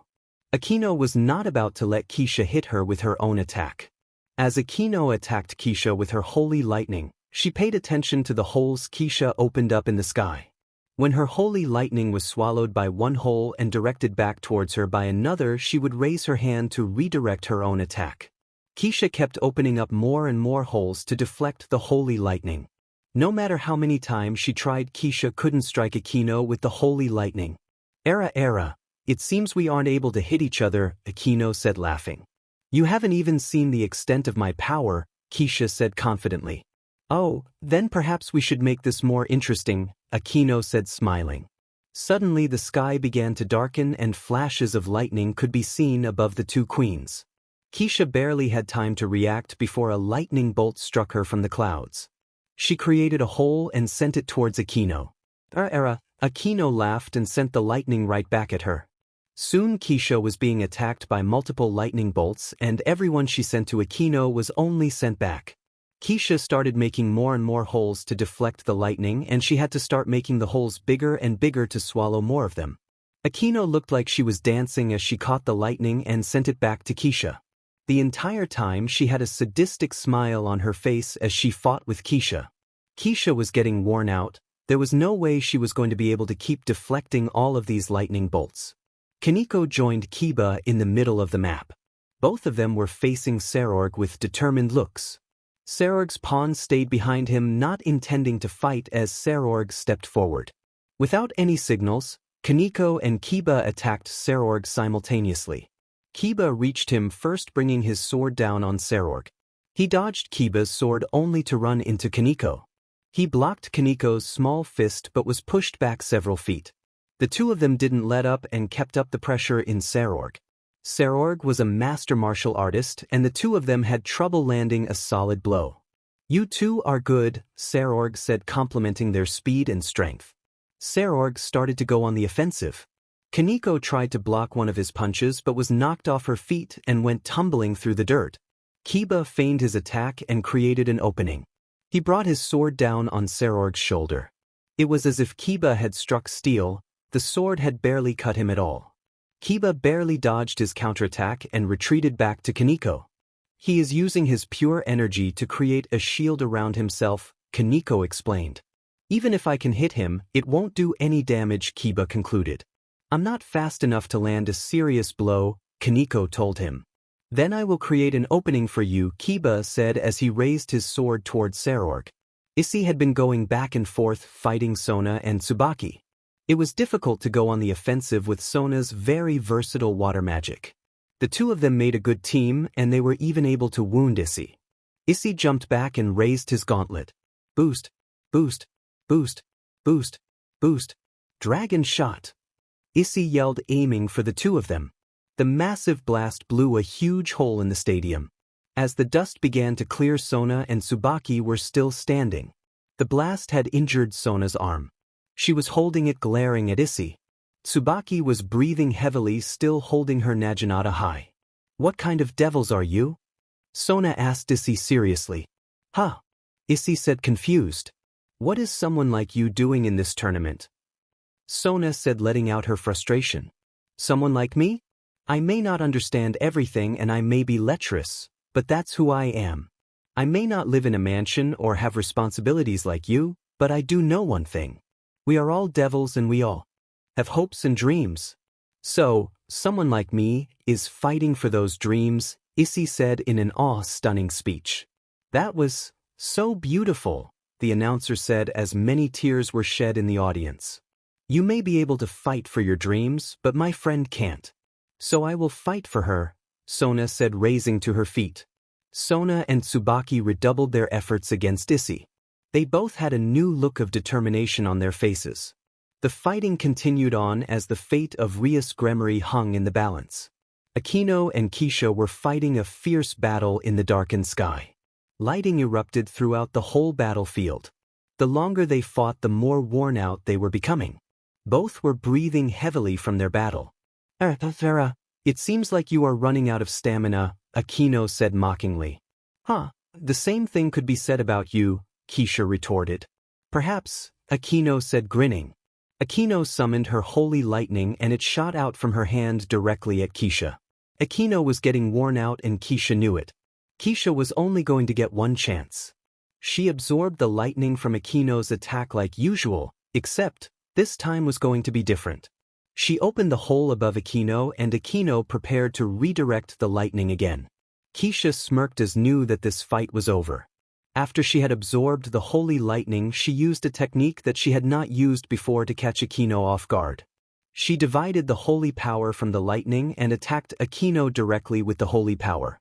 Akino was not about to let Keisha hit her with her own attack. As Akino attacked Keisha with her holy lightning, She paid attention to the holes Keisha opened up in the sky. When her holy lightning was swallowed by one hole and directed back towards her by another, she would raise her hand to redirect her own attack. Keisha kept opening up more and more holes to deflect the holy lightning. No matter how many times she tried, Keisha couldn't strike Aquino with the holy lightning. Era, it seems we aren't able to hit each other, Aquino said laughing. You haven't even seen the extent of my power, Keisha said confidently. Oh, then perhaps we should make this more interesting, Aquino said smiling. Suddenly the sky began to darken and flashes of lightning could be seen above the two queens. Keisha barely had time to react before a lightning bolt struck her from the clouds. She created a hole and sent it towards Aquino. Aquino laughed and sent the lightning right back at her. Soon Keisha was being attacked by multiple lightning bolts, and everyone she sent to Aquino was only sent back. Keisha started making more and more holes to deflect the lightning, and she had to start making the holes bigger and bigger to swallow more of them. Aquino looked like she was dancing as she caught the lightning and sent it back to Keisha. The entire time she had a sadistic smile on her face as she fought with Keisha. Keisha was getting worn out. There was no way she was going to be able to keep deflecting all of these lightning bolts. Kaneko joined Kiba in the middle of the map. Both of them were facing Serorg with determined looks. Serorg's pawn stayed behind him, not intending to fight as Serorg stepped forward. Without any signals, Kaneko and Kiba attacked Serorg simultaneously. Kiba reached him first, bringing his sword down on Serorg. He dodged Kiba's sword only to run into Kaneko. He blocked Kaneko's small fist but was pushed back several feet. The two of them didn't let up and kept up the pressure in Serorg. Serorg was a master martial artist, and the two of them had trouble landing a solid blow. You two are good, Serorg said, complimenting their speed and strength. Serorg started to go on the offensive. Kaneko tried to block one of his punches but was knocked off her feet and went tumbling through the dirt. Kiba feigned his attack and created an opening. He brought his sword down on Serorg's shoulder. It was as if Kiba had struck steel. The sword had barely cut him at all. Kiba barely dodged his counterattack and retreated back to Kaneko. He is using his pure energy to create a shield around himself, Kaneko explained. Even if I can hit him, it won't do any damage, Kiba concluded. I'm not fast enough to land a serious blow, Kaneko told him. Then I will create an opening for you, Kiba said as he raised his sword towards Serorg. Issei had been going back and forth fighting Sona and Tsubaki. It was difficult to go on the offensive with Sona's very versatile water magic. The two of them made a good team, and they were even able to wound Issei. Issei jumped back and raised his gauntlet. Boost, boost, boost, boost, boost. Dragon shot. Issei yelled, aiming for the two of them. The massive blast blew a huge hole in the stadium. As the dust began to clear, Sona and Tsubaki were still standing. The blast had injured Sona's arm. She was holding it, glaring at Issei. Tsubaki was breathing heavily, still holding her Naginata high. What kind of devils are you? Sona asked Issei seriously. Huh? Issei said, confused. What is someone like you doing in this tournament? Sona said, letting out her frustration. Someone like me? I may not understand everything and I may be lecherous, but that's who I am. I may not live in a mansion or have responsibilities like you, but I do know one thing. We are all devils and we all have hopes and dreams. So, someone like me is fighting for those dreams, Issei said in an awe-stunning speech. That was so beautiful, the announcer said as many tears were shed in the audience. You may be able to fight for your dreams, but my friend can't. So I will fight for her, Sona said, raising to her feet. Sona and Tsubaki redoubled their efforts against Issei. They both had a new look of determination on their faces. The fighting continued on as the fate of Rias Gremory hung in the balance. Aquino and Keisha were fighting a fierce battle in the darkened sky. Lighting erupted throughout the whole battlefield. The longer they fought, the more worn out they were becoming. Both were breathing heavily from their battle. It seems like you are running out of stamina, Aquino said mockingly. Huh, the same thing could be said about you, Keisha retorted. Perhaps, Aquino said, grinning. Aquino summoned her holy lightning and it shot out from her hand directly at Keisha. Aquino was getting worn out and Keisha knew it. Keisha was only going to get one chance. She absorbed the lightning from Akino's attack like usual, except this time was going to be different. She opened the hole above Akino and Akino prepared to redirect the lightning again. Keisha smirked as knew that this fight was over. After she had absorbed the holy lightning, she used a technique that she had not used before to catch Akino off guard. She divided the holy power from the lightning and attacked Akino directly with the holy power.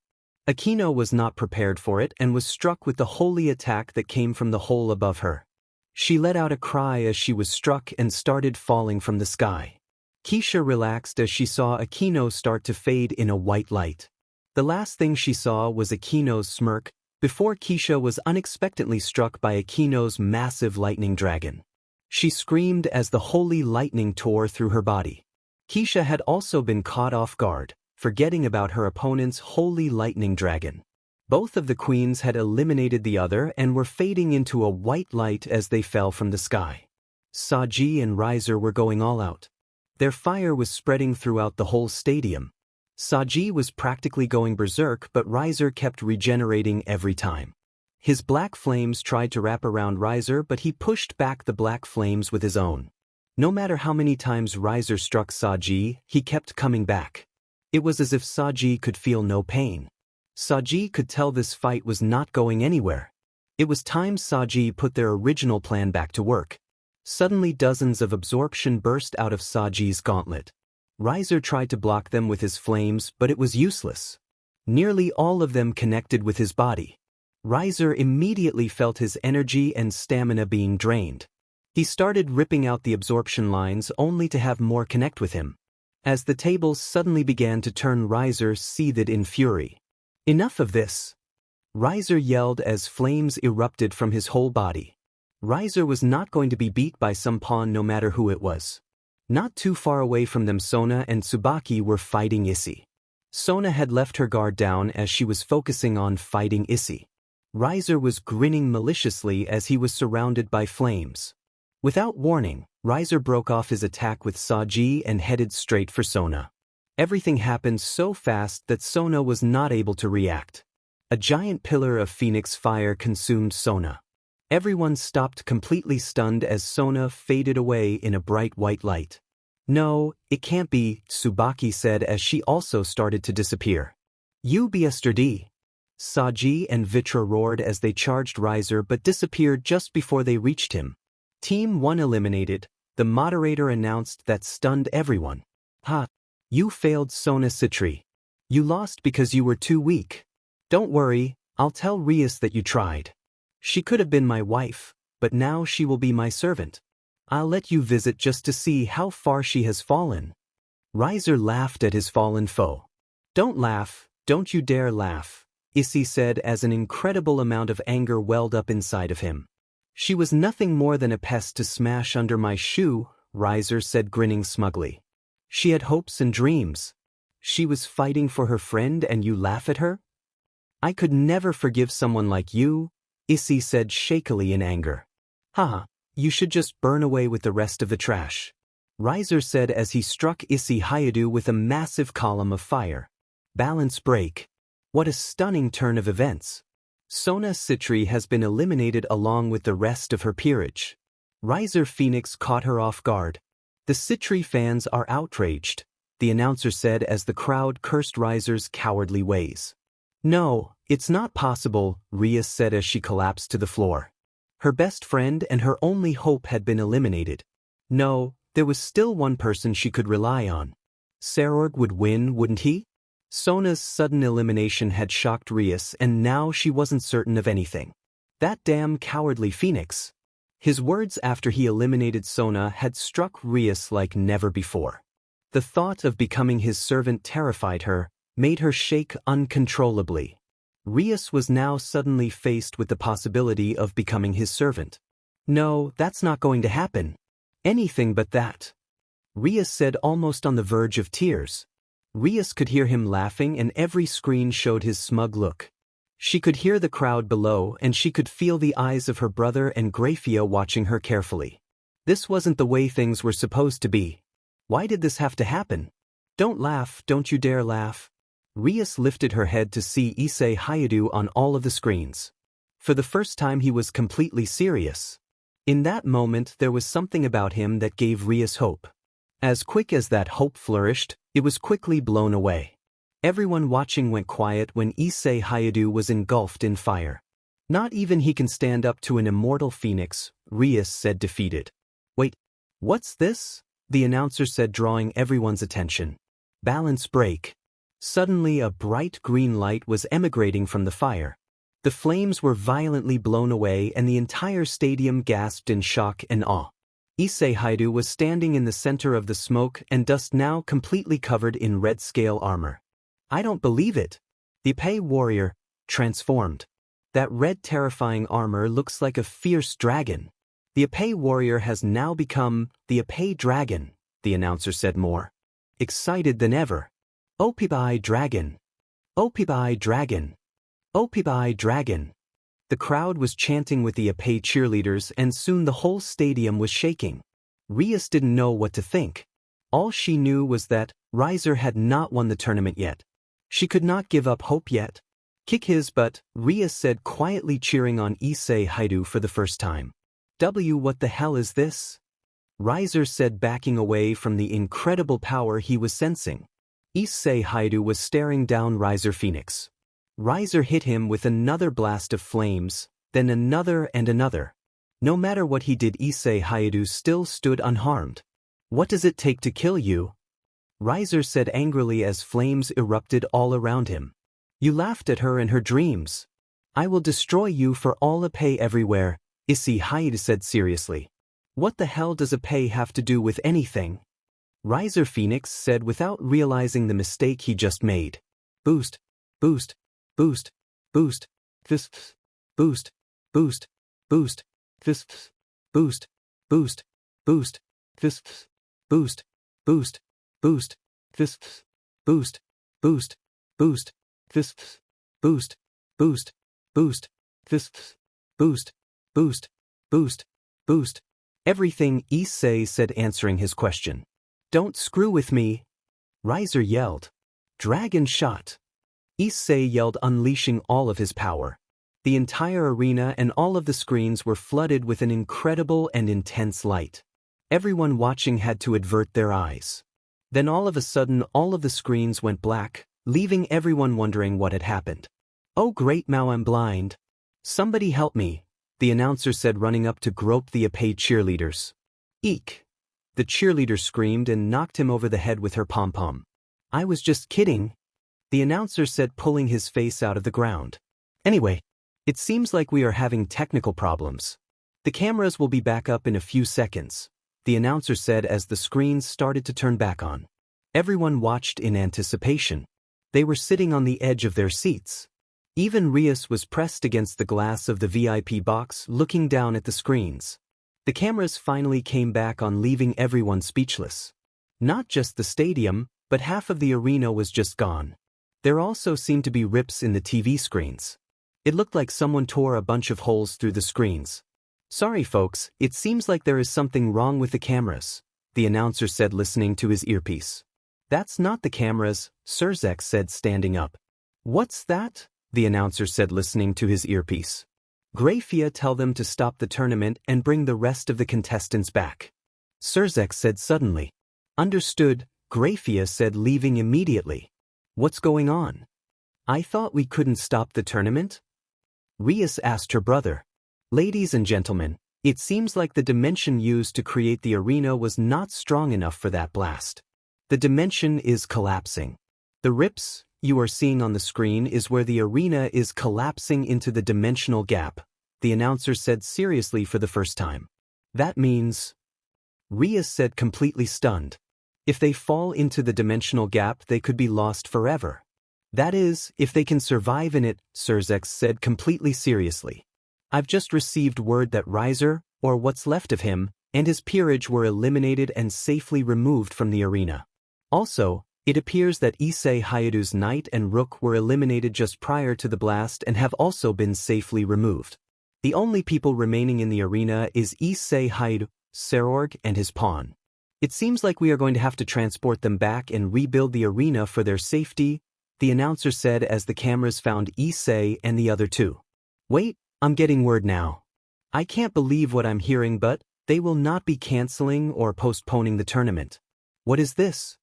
Akino was not prepared for it and was struck with the holy attack that came from the hole above her. She let out a cry as she was struck and started falling from the sky. Keisha relaxed as she saw Akino start to fade in a white light. The last thing she saw was Akino's smirk, before Keisha was unexpectedly struck by Akino's massive lightning dragon. She screamed as the holy lightning tore through her body. Keisha had also been caught off guard, forgetting about her opponent's holy lightning dragon. Both of the queens had eliminated the other and were fading into a white light as they fell from the sky. Saji and Riser were going all out. Their fire was spreading throughout the whole stadium. Saji was practically going berserk, but Riser kept regenerating every time. His black flames tried to wrap around Riser, but he pushed back the black flames with his own. No matter how many times Riser struck Saji, he kept coming back. It was as if Saji could feel no pain. Saji could tell this fight was not going anywhere. It was time Saji put their original plan back to work. Suddenly dozens of absorption burst out of Saji's gauntlet. Riser tried to block them with his flames, but it was useless. Nearly all of them connected with his body. Riser immediately felt his energy and stamina being drained. He started ripping out the absorption lines only to have more connect with him. As the tables suddenly began to turn, Riser seethed in fury. Enough of this! Riser yelled as flames erupted from his whole body. Riser was not going to be beat by some pawn no matter who it was. Not too far away from them, Sona and Tsubaki were fighting Issei. Sona had left her guard down as she was focusing on fighting Issei. Riser was grinning maliciously as he was surrounded by flames. Without warning, Riser broke off his attack with Saji and headed straight for Sona. Everything happened so fast that Sona was not able to react. A giant pillar of phoenix fire consumed Sona. Everyone stopped completely stunned as Sona faded away in a bright white light. "No, it can't be," Tsubaki said as she also started to disappear. "You bastard!" Saji and Vitra roared as they charged Riser but disappeared just before they reached him. Team 1 eliminated, the moderator announced that stunned everyone. "Ha! You failed, Sona Citri. You lost because you were too weak. Don't worry, I'll tell Rias that you tried. She could have been my wife, but now she will be my servant. I'll let you visit just to see how far she has fallen." Riser laughed at his fallen foe. "Don't laugh, don't you dare laugh," Issei said as an incredible amount of anger welled up inside of him. "She was nothing more than a pest to smash under my shoe," Riser said, grinning smugly. "She had hopes and dreams. She was fighting for her friend and you laugh at her? I could never forgive someone like you," Issei said shakily in anger. "Haha, you should just burn away with the rest of the trash," Riser said as he struck Isse Hyoudou with a massive column of fire. Balance break. What a stunning turn of events. Sona Citri has been eliminated along with the rest of her peerage. Riser Phoenix caught her off guard. "The Citri fans are outraged," the announcer said as the crowd cursed Riser's cowardly ways. "No, it's not possible," Rias said as she collapsed to the floor. Her best friend and her only hope had been eliminated. No, there was still one person she could rely on. Serorg would win, wouldn't he? Sona's sudden elimination had shocked Rias, and now she wasn't certain of anything. That damn cowardly Phoenix. His words after he eliminated Sona had struck Rias like never before. The thought of becoming his servant terrified her, made her shake uncontrollably. Rias was now suddenly faced with the possibility of becoming his servant. "No, that's not going to happen. Anything but that," Rias said, almost on the verge of tears. Rias could hear him laughing and every screen showed his smug look. She could hear the crowd below and she could feel the eyes of her brother and Grafia watching her carefully. This wasn't the way things were supposed to be. Why did this have to happen? "Don't laugh, don't you dare laugh." Rias lifted her head to see Isse Hyoudou on all of the screens. For the first time he was completely serious. In that moment there was something about him that gave Rias hope. As quick as that hope flourished, it was quickly blown away. Everyone watching went quiet when Isse Hyoudou was engulfed in fire. Not even he can stand up to an immortal phoenix, Rias said defeated. Wait, what's this? The announcer said, drawing everyone's attention. Balance break. Suddenly a bright green light was emigrating from the fire. The flames were violently blown away and the entire stadium gasped in shock and awe. Isse Hyoudou was standing in the center of the smoke and dust, now completely covered in red scale armor. I don't believe it. The Oppai warrior, transformed. That red terrifying armor looks like a fierce dragon. The Oppai warrior has now become the Oppai dragon, the announcer said, more excited than ever. Oppai dragon. Oppai dragon. Oppai dragon. The crowd was chanting with the Oppai cheerleaders and soon the whole stadium was shaking. Rias didn't know what to think. All she knew was that Rias had not won the tournament yet. She could not give up hope yet. Kick his butt, Rias said, quietly cheering on Isse Hyoudou for the first time. What the hell is this? Rias said, backing away from the incredible power he was sensing. Isse Hyoudou was staring down Rias Phoenix. Rias hit him with another blast of flames, then another and another. No matter what he did, Isse Hyoudou still stood unharmed. What does it take to kill you? Rias said angrily as flames erupted all around him. You laughed at her in her dreams. I will destroy you for all Oppai everywhere, Isse Hyoudou said seriously. What the hell does Oppai have to do with anything? Rias Phoenix said without realizing the mistake he just made. Boost, boost, boost, boost, fists, boost, boost, boost, fists, boost, boost, boost, fists, boost, boost, boost, fists, boost, boost, boost, fists, boost, boost, boost, fists, boost, boost, boost, boost. Everything, Issei said, answering his question. Don't screw with me. Rias yelled. Dragon shot. Issei yelled, unleashing all of his power. The entire arena and all of the screens were flooded with an incredible and intense light. Everyone watching had to avert their eyes. Then all of a sudden all of the screens went black, leaving everyone wondering what had happened. Oh great, now I'm blind. Somebody help me, the announcer said, running up to grope the Oppai cheerleaders. Eek! The cheerleader screamed and knocked him over the head with her pom-pom. I was just kidding, the announcer said, pulling his face out of the ground. Anyway, it seems like we are having technical problems. The cameras will be back up in a few seconds, the announcer said as the screens started to turn back on. Everyone watched in anticipation. They were sitting on the edge of their seats. Even Rias was pressed against the glass of the VIP box, looking down at the screens. The cameras finally came back on, leaving everyone speechless. Not just the stadium, but half of the arena was just gone. There also seemed to be rips in the TV screens. It looked like someone tore a bunch of holes through the screens. Sorry folks, it seems like there is something wrong with the cameras, the announcer said, listening to his earpiece. That's not the cameras, Surzek said, standing up. What's that? The announcer said, listening to his earpiece. Grafia, tell them to stop the tournament and bring the rest of the contestants back, Surzek said suddenly. Understood, Grafia said, leaving immediately. What's going on? I thought we couldn't stop the tournament? Rias asked her brother. Ladies and gentlemen, it seems like the dimension used to create the arena was not strong enough for that blast. The dimension is collapsing. The rips you are seeing on the screen is where the arena is collapsing into the dimensional gap, the announcer said seriously for the first time. That means... Rias said, completely stunned. If they fall into the dimensional gap, they could be lost forever. That is, if they can survive in it, Surzek said completely seriously. I've just received word that Rias, or what's left of him, and his peerage were eliminated and safely removed from the arena. Also, it appears that Isse Hyoudou's knight and rook were eliminated just prior to the blast and have also been safely removed. The only people remaining in the arena is Isse Hyoudou, Serorg, and his pawn. It seems like we are going to have to transport them back and rebuild the arena for their safety, the announcer said as the cameras found Issei and the other two. Wait, I'm getting word now. I can't believe what I'm hearing, but they will not be canceling or postponing the tournament. What is this?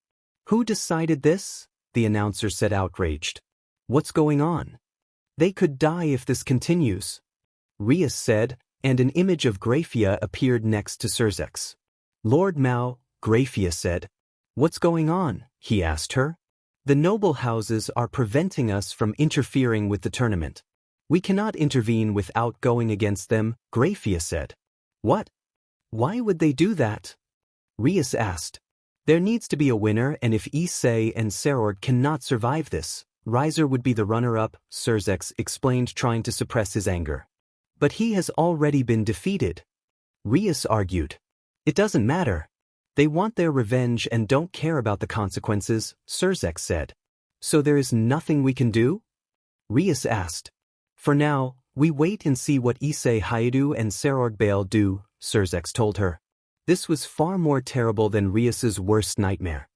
Who decided this? The announcer said, outraged. What's going on? They could die if this continues. Rias said, and an image of Graphia appeared next to Surzek's. Lord Mao, Graphia said. What's going on? He asked her. The noble houses are preventing us from interfering with the tournament. We cannot intervene without going against them, Graphia said. What? Why would they do that? Rias asked. There needs to be a winner, and if Issei and Serorg cannot survive this, Riser would be the runner-up, Surzek explained, trying to suppress his anger. But he has already been defeated. Rias argued. It doesn't matter. They want their revenge and don't care about the consequences, Surzek said. So there is nothing we can do? Rias asked. For now, we wait and see what Isse Hyoudou and Serorg Bale do, Surzek told her. This was far more terrible than Rias's worst nightmare.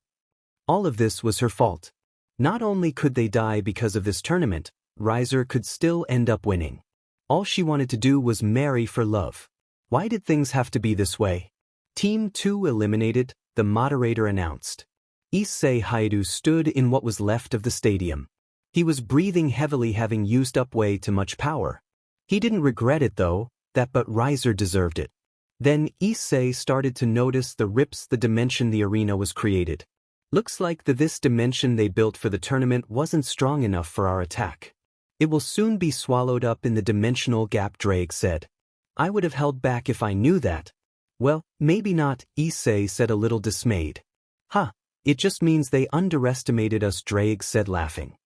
All of this was her fault. Not only could they die because of this tournament, Riser could still end up winning. All she wanted to do was marry for love. Why did things have to be this way? Team 2 eliminated, the moderator announced. Isse Hyoudou stood in what was left of the stadium. He was breathing heavily, having used up way too much power. He didn't regret it though, but Riser deserved it. Then Issei started to notice the rips the dimension the arena was created. Looks like this dimension they built for the tournament wasn't strong enough for our attack. It will soon be swallowed up in the dimensional gap, Drake said. I would have held back if I knew that. Well, maybe not, Issei said, a little dismayed. Huh, it just means they underestimated us, Drake said, laughing.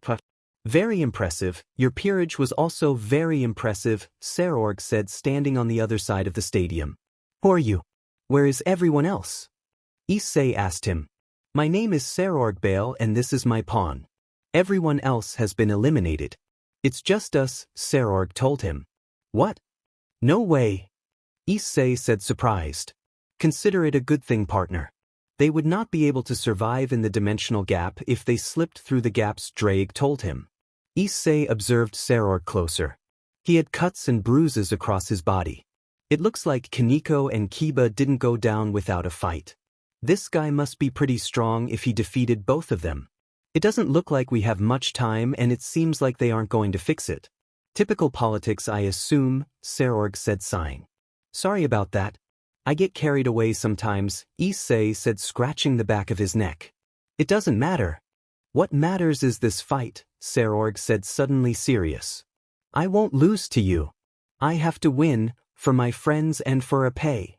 Put. Very impressive. Your peerage was also very impressive, Serorg said, standing on the other side of the stadium. Who are you? Where is everyone else? Issei asked him. My name is Serorg Bale and this is my pawn. Everyone else has been eliminated. It's just us, Serorg told him. What? No way. Issei said, surprised. Consider it a good thing, partner. They would not be able to survive in the dimensional gap if they slipped through the gaps, Drake told him. Issei observed Serorg closer. He had cuts and bruises across his body. It looks like Kaneko and Kiba didn't go down without a fight. This guy must be pretty strong if he defeated both of them. It doesn't look like we have much time and it seems like they aren't going to fix it. Typical politics, I assume, Serorg said, sighing. Sorry about that. I get carried away sometimes, Issei said, scratching the back of his neck. It doesn't matter. What matters is this fight, Serorg said, suddenly serious. I won't lose to you. I have to win, for my friends and for Oppai.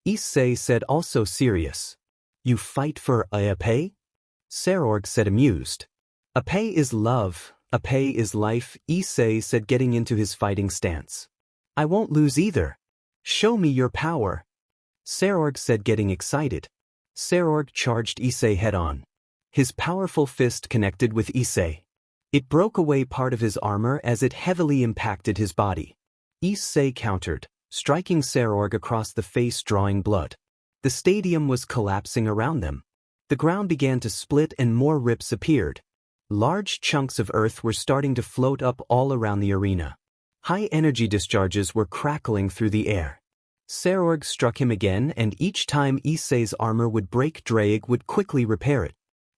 Issei said, also serious. You fight for Oppai? Serorg said, amused. Oppai is love, Oppai is life, Issei said, getting into his fighting stance. I won't lose either. Show me your power. Serorg said, getting excited. Serorg charged Issei head-on. His powerful fist connected with Issei. It broke away part of his armor as it heavily impacted his body. Issei countered, striking Serorg across the face, drawing blood. The stadium was collapsing around them. The ground began to split and more rips appeared. Large chunks of earth were starting to float up all around the arena. High energy discharges were crackling through the air. Serorg struck him again, and each time Issei's armor would break, Drake would quickly repair it.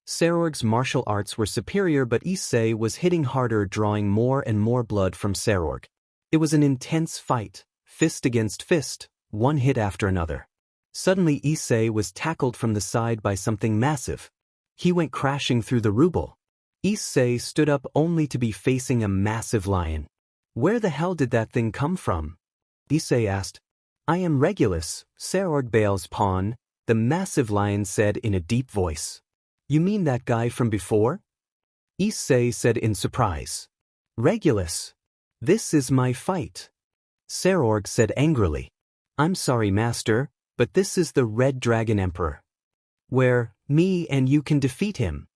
Serorg's martial arts were superior, but Issei was hitting harder, drawing more and more blood from Serorg. It was an intense fight, fist against fist, one hit after another. Suddenly Issei was tackled from the side by something massive. He went crashing through the rubble. Issei stood up only to be facing a massive lion. Where the hell did that thing come from? Issei asked. I am Regulus, Serorg Bale's pawn, the massive lion said in a deep voice. You mean that guy from before? Issei said in surprise. Regulus. This is my fight. Serorg said angrily. I'm sorry, master, but this is the Red Dragon Emperor. Where, me and you can defeat him.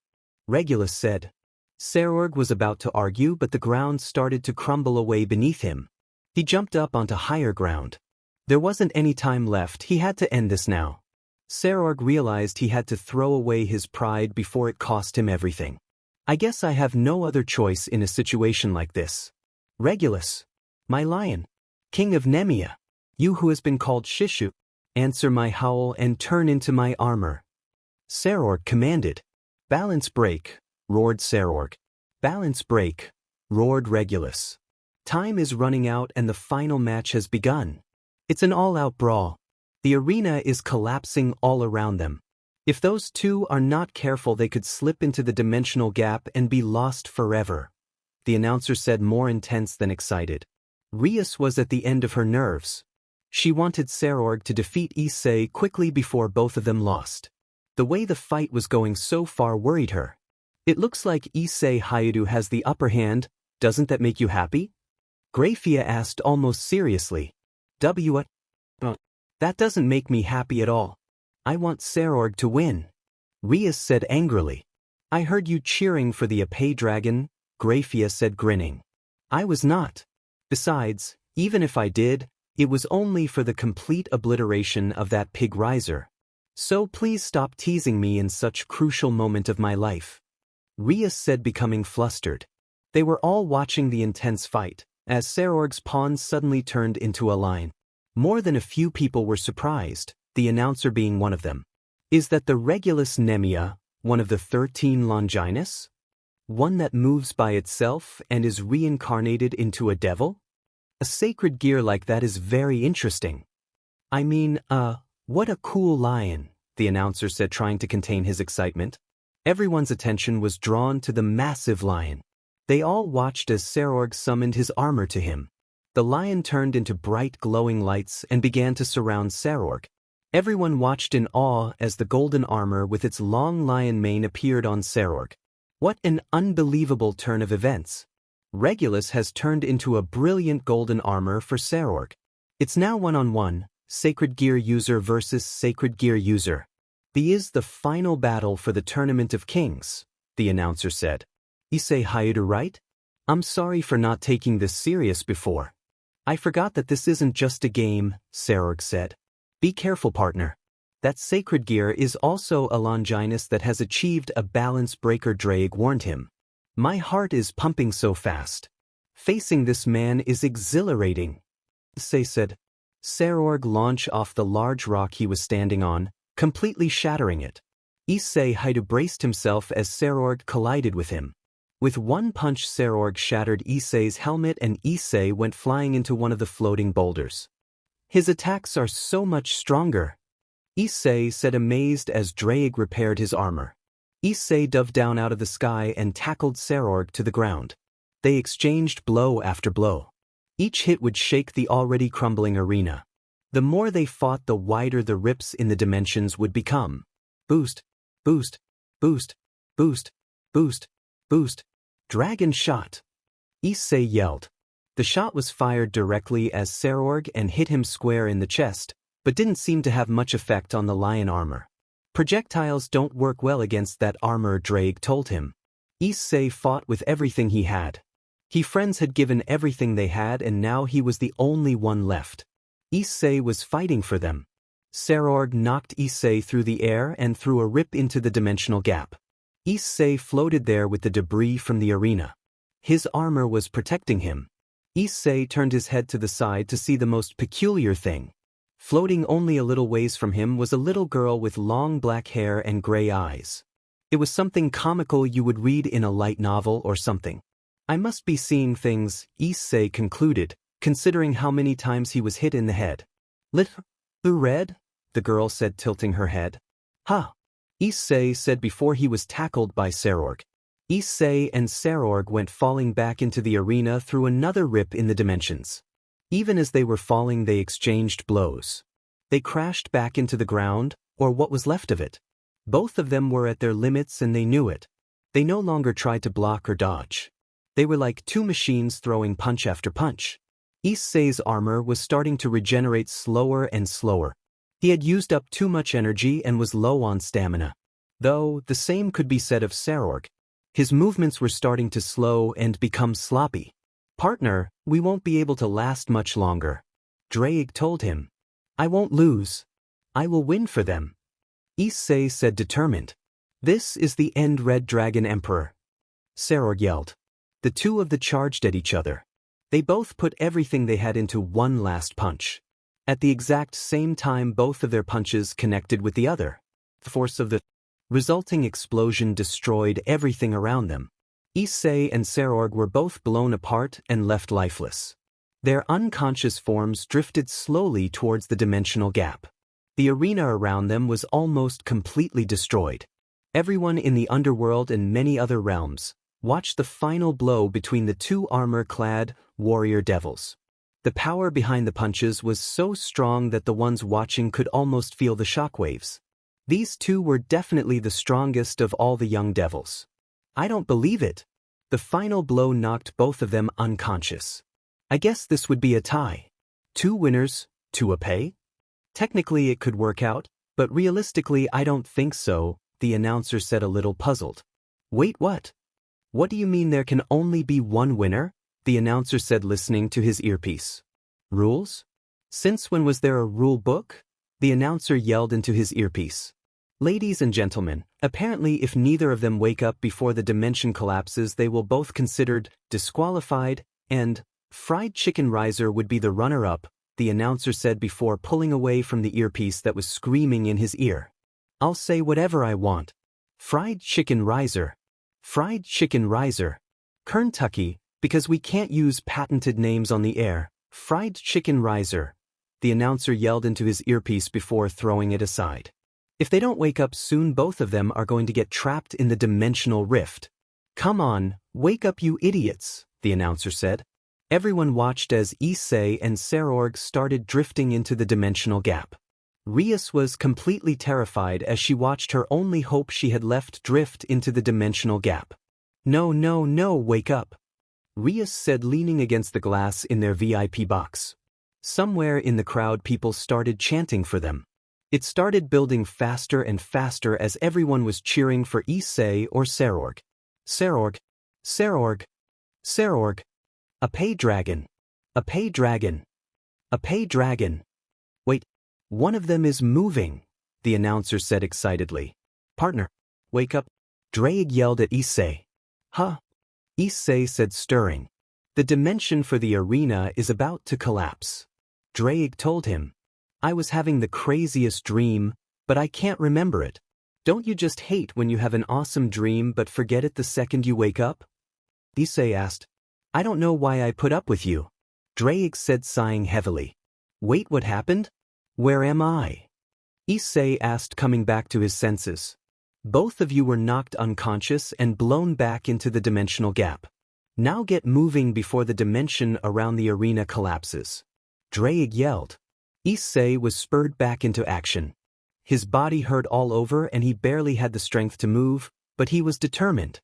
Regulus said. Serorg was about to argue, but the ground started to crumble away beneath him. He jumped up onto higher ground. There wasn't any time left, he had to end this now. Serorg realized he had to throw away his pride before it cost him everything. I guess I have no other choice in a situation like this. Regulus. My lion. King of Nemea. You who has been called Shishu. Answer my howl and turn into my armor. Sarorg commanded. Balance break, roared Sarorg. Balance break, roared Regulus. Time is running out and the final match has begun. It's an all-out brawl. The arena is collapsing all around them. If those two are not careful, they could slip into the dimensional gap and be lost forever. The announcer said, more intense than excited. Rias was at the end of her nerves. She wanted Sarorg to defeat Issei quickly before both of them lost. The way the fight was going so far worried her. It looks like Isse Hyoudou has the upper hand. Doesn't that make you happy? Grafia asked almost seriously. What? That doesn't make me happy at all. I want Sarorg to win. Rias said angrily. I heard you cheering for the Oppai dragon, Grafia said grinning. I was not. Besides, even if I did, it was only for the complete obliteration of that pig riser. So please stop teasing me in such crucial moment of my life. Rias said, becoming flustered. They were all watching the intense fight, as Sarorg's pawn suddenly turned into a lion. More than a few people were surprised, the announcer being one of them. Is that the Regulus Nemea, one of the 13 Longinus? One that moves by itself and is reincarnated into a devil? A sacred gear like that is very interesting. I mean, what a cool lion, the announcer said, trying to contain his excitement. Everyone's attention was drawn to the massive lion. They all watched as Sarorg summoned his armor to him. The lion turned into bright glowing lights and began to surround Sarorg. Everyone watched in awe as the golden armor with its long lion mane appeared on Sarorg. What an unbelievable turn of events. Regulus has turned into a brilliant golden armor for Sarorg. It's now one-on-one, Sacred Gear user versus Sacred Gear user. This is the final battle for the Tournament of Kings, the announcer said. Isse Hyoudou, right? I'm sorry for not taking this serious before. I forgot that this isn't just a game, Sarorg said. Be careful, partner. That Sacred Gear is also a Longinus that has achieved a balance breaker, Drake warned him. My heart is pumping so fast. Facing this man is exhilarating. Issei said. Sarorg launched off the large rock he was standing on, completely shattering it. Isse Hyoudou braced himself as Sarorg collided with him. With one punch, Sarorg shattered Issei's helmet and Issei went flying into one of the floating boulders. His attacks are so much stronger. Issei said, amazed, as Drake repaired his armor. Issei dove down out of the sky and tackled Sarorg to the ground. They exchanged blow after blow. Each hit would shake the already crumbling arena. The more they fought, the wider the rips in the dimensions would become. Boost, boost, boost, boost, boost, boost. Dragon shot. Issei yelled. The shot was fired directly as Sarorg and hit him square in the chest, but didn't seem to have much effect on the lion armor. Projectiles don't work well against that armor, Drake told him. Issei fought with everything he had. His friends had given everything they had and now he was the only one left. Issei was fighting for them. Sarorg knocked Issei through the air and through a rip into the dimensional gap. Issei floated there with the debris from the arena. His armor was protecting him. Issei turned his head to the side to see the most peculiar thing. Floating only a little ways from him was a little girl with long black hair and gray eyes. It was something comical you would read in a light novel or something. I must be seeing things, Issei concluded, considering how many times he was hit in the head. Little red? The girl said, tilting her head. Ha! Issei said before he was tackled by Sarorg. Issei and Sarorg went falling back into the arena through another rip in the dimensions. Even as they were falling, they exchanged blows. They crashed back into the ground, or what was left of it. Both of them were at their limits and they knew it. They no longer tried to block or dodge. They were like two machines throwing punch after punch. Issei's armor was starting to regenerate slower and slower. He had used up too much energy and was low on stamina. Though, the same could be said of Sarorg. His movements were starting to slow and become sloppy. Partner, we won't be able to last much longer. Drake told him. I won't lose. I will win for them. Issei said, determined. This is the end, Red Dragon Emperor. Sarorg yelled. The two of them charged at each other. They both put everything they had into one last punch. At the exact same time, both of their punches connected with the other. The force of the resulting explosion destroyed everything around them. Issei and Serorg were both blown apart and left lifeless. Their unconscious forms drifted slowly towards the dimensional gap. The arena around them was almost completely destroyed. Everyone in the underworld and many other realms watched the final blow between the two armor-clad warrior devils. The power behind the punches was so strong that the ones watching could almost feel the shockwaves. These two were definitely the strongest of all the young devils. I don't believe it. The final blow knocked both of them unconscious. I guess this would be a tie. 2 winners, 2 Oppai? Technically it could work out, but realistically I don't think so, the announcer said, a little puzzled. Wait, what? What do you mean there can only be 1 winner? The announcer said, listening to his earpiece. Rules? Since when was there a rule book? The announcer yelled into his earpiece. Ladies and gentlemen, apparently if neither of them wake up before the dimension collapses, they will both considered disqualified, and fried chicken riser would be the runner-up, the announcer said before pulling away from the earpiece that was screaming in his ear. I'll say whatever I want. Fried chicken riser. Fried chicken riser. Kentucky, because we can't use patented names on the air. Fried chicken riser. The announcer yelled into his earpiece before throwing it aside. If they don't wake up soon, both of them are going to get trapped in the dimensional rift. Come on, wake up you idiots, the announcer said. Everyone watched as Issei and Serorg started drifting into the dimensional gap. Rias was completely terrified as she watched her only hope she had left drift into the dimensional gap. No, no, no, wake up, Rias said, leaning against the glass in their VIP box. Somewhere in the crowd people started chanting for them. It started building faster and faster as everyone was cheering for Issei or Serorg. Serorg. Serorg. Serorg. Oppai dragon. Oppai dragon. Oppai dragon. Wait, one of them is moving, the announcer said excitedly. Partner, wake up, Drake yelled at Issei. Huh? Issei said, stirring. The dimension for the arena is about to collapse. Drake told him. I was having the craziest dream, but I can't remember it. Don't you just hate when you have an awesome dream but forget it the second you wake up? Issei asked. I don't know why I put up with you. Drake said, sighing heavily. Wait, what happened? Where am I? Issei asked, coming back to his senses. Both of you were knocked unconscious and blown back into the dimensional gap. Now get moving before the dimension around the arena collapses. Drake yelled. Issei was spurred back into action. His body hurt all over and he barely had the strength to move, but he was determined.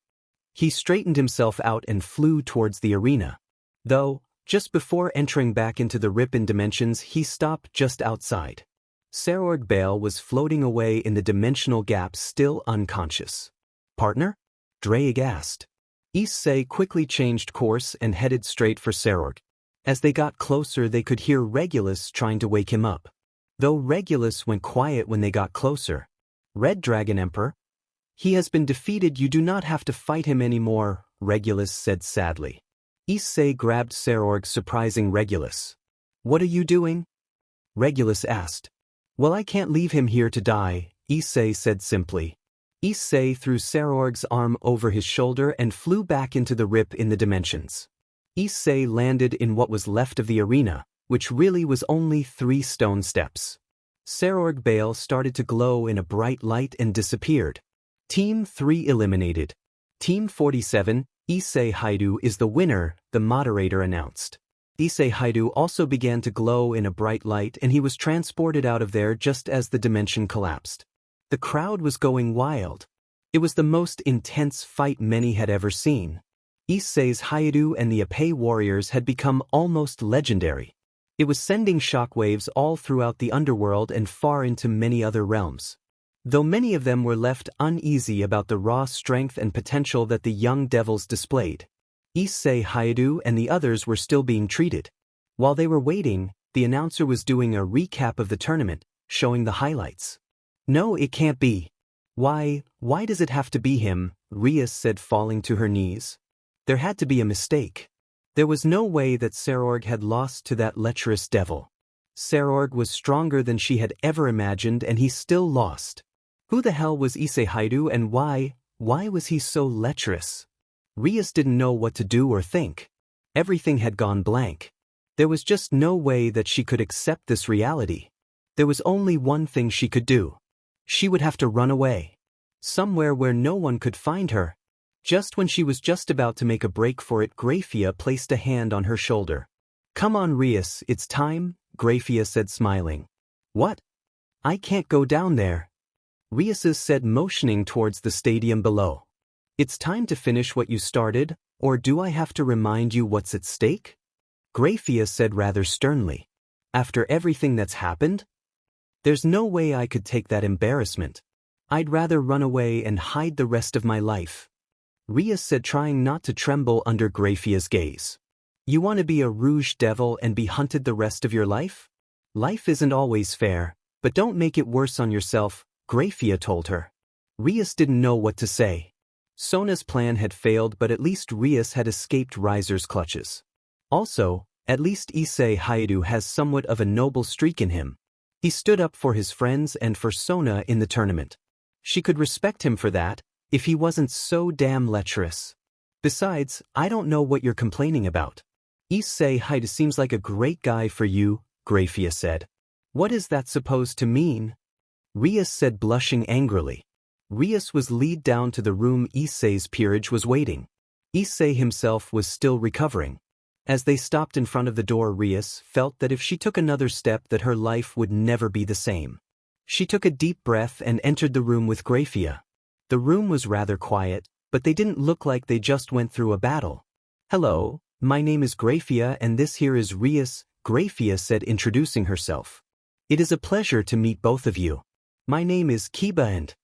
He straightened himself out and flew towards the arena. Though, just before entering back into the rip in dimensions, he stopped just outside. Serorg Bale was floating away in the dimensional gap, still unconscious. Partner? Drake asked. Issei quickly changed course and headed straight for Serorg. As they got closer, they could hear Regulus trying to wake him up. Though Regulus went quiet when they got closer. Red Dragon Emperor? He has been defeated, you do not have to fight him anymore, Regulus said sadly. Issei grabbed Serorg, surprising Regulus. What are you doing? Regulus asked. Well, I can't leave him here to die, Issei said simply. Issei threw Serorg's arm over his shoulder and flew back into the rip in the dimensions. Issei landed in what was left of the arena, which really was only 3 stone steps. Serorg Bale started to glow in a bright light and disappeared. Team 3 eliminated. Team 47, Isse Hyoudou is the winner, the moderator announced. Isse Hyoudou also began to glow in a bright light and he was transported out of there just as the dimension collapsed. The crowd was going wild. It was the most intense fight many had ever seen. Issei's Hyoudou and the Oppai warriors had become almost legendary. It was sending shockwaves all throughout the underworld and far into many other realms. Though many of them were left uneasy about the raw strength and potential that the young devils displayed, Isse Hyoudou and the others were still being treated. While they were waiting, the announcer was doing a recap of the tournament, showing the highlights. No, it can't be. Why does it have to be him? Rias said, falling to her knees. There had to be a mistake. There was no way that Serorg had lost to that lecherous devil. Serorg was stronger than she had ever imagined and he still lost. Who the hell was Isse Hyoudou and why was he so lecherous? Rias didn't know what to do or think. Everything had gone blank. There was just no way that she could accept this reality. There was only one thing she could do. She would have to run away. Somewhere where no one could find her. Just when she was just about to make a break for it, Grafia placed a hand on her shoulder. "Come on, Rias, it's time," Grafia said, smiling. "What? I can't go down there," Rias said, motioning towards the stadium below. "It's time to finish what you started, or do I have to remind you what's at stake?" Grafia said rather sternly. "After everything that's happened? There's no way I could take that embarrassment. I'd rather run away and hide the rest of my life," Rias said, trying not to tremble under Grafia's gaze. "You want to be a rouge devil and be hunted the rest of your life? Life isn't always fair, but don't make it worse on yourself," Grafia told her. Rias didn't know what to say. Sona's plan had failed, but at least Rias had escaped Riser's clutches. Also, at least Issei Hyoudou has somewhat of a noble streak in him. He stood up for his friends and for Sona in the tournament. She could respect him for that, if he wasn't so damn lecherous. Besides, I don't know what you're complaining about. Issei Hyoudou seems like a great guy for you, Grafia said. What is that supposed to mean? Rias said, blushing angrily. Rias was led down to the room Issei's peerage was waiting. Issei himself was still recovering. As they stopped in front of the door, Rias felt that if she took another step that her life would never be the same. She took a deep breath and entered the room with Grafia. The room was rather quiet, but they didn't look like they just went through a battle. "Hello, my name is Grafia and this here is Rias," Grafia said, introducing herself. "It is a pleasure to meet both of you. My name is Kiba and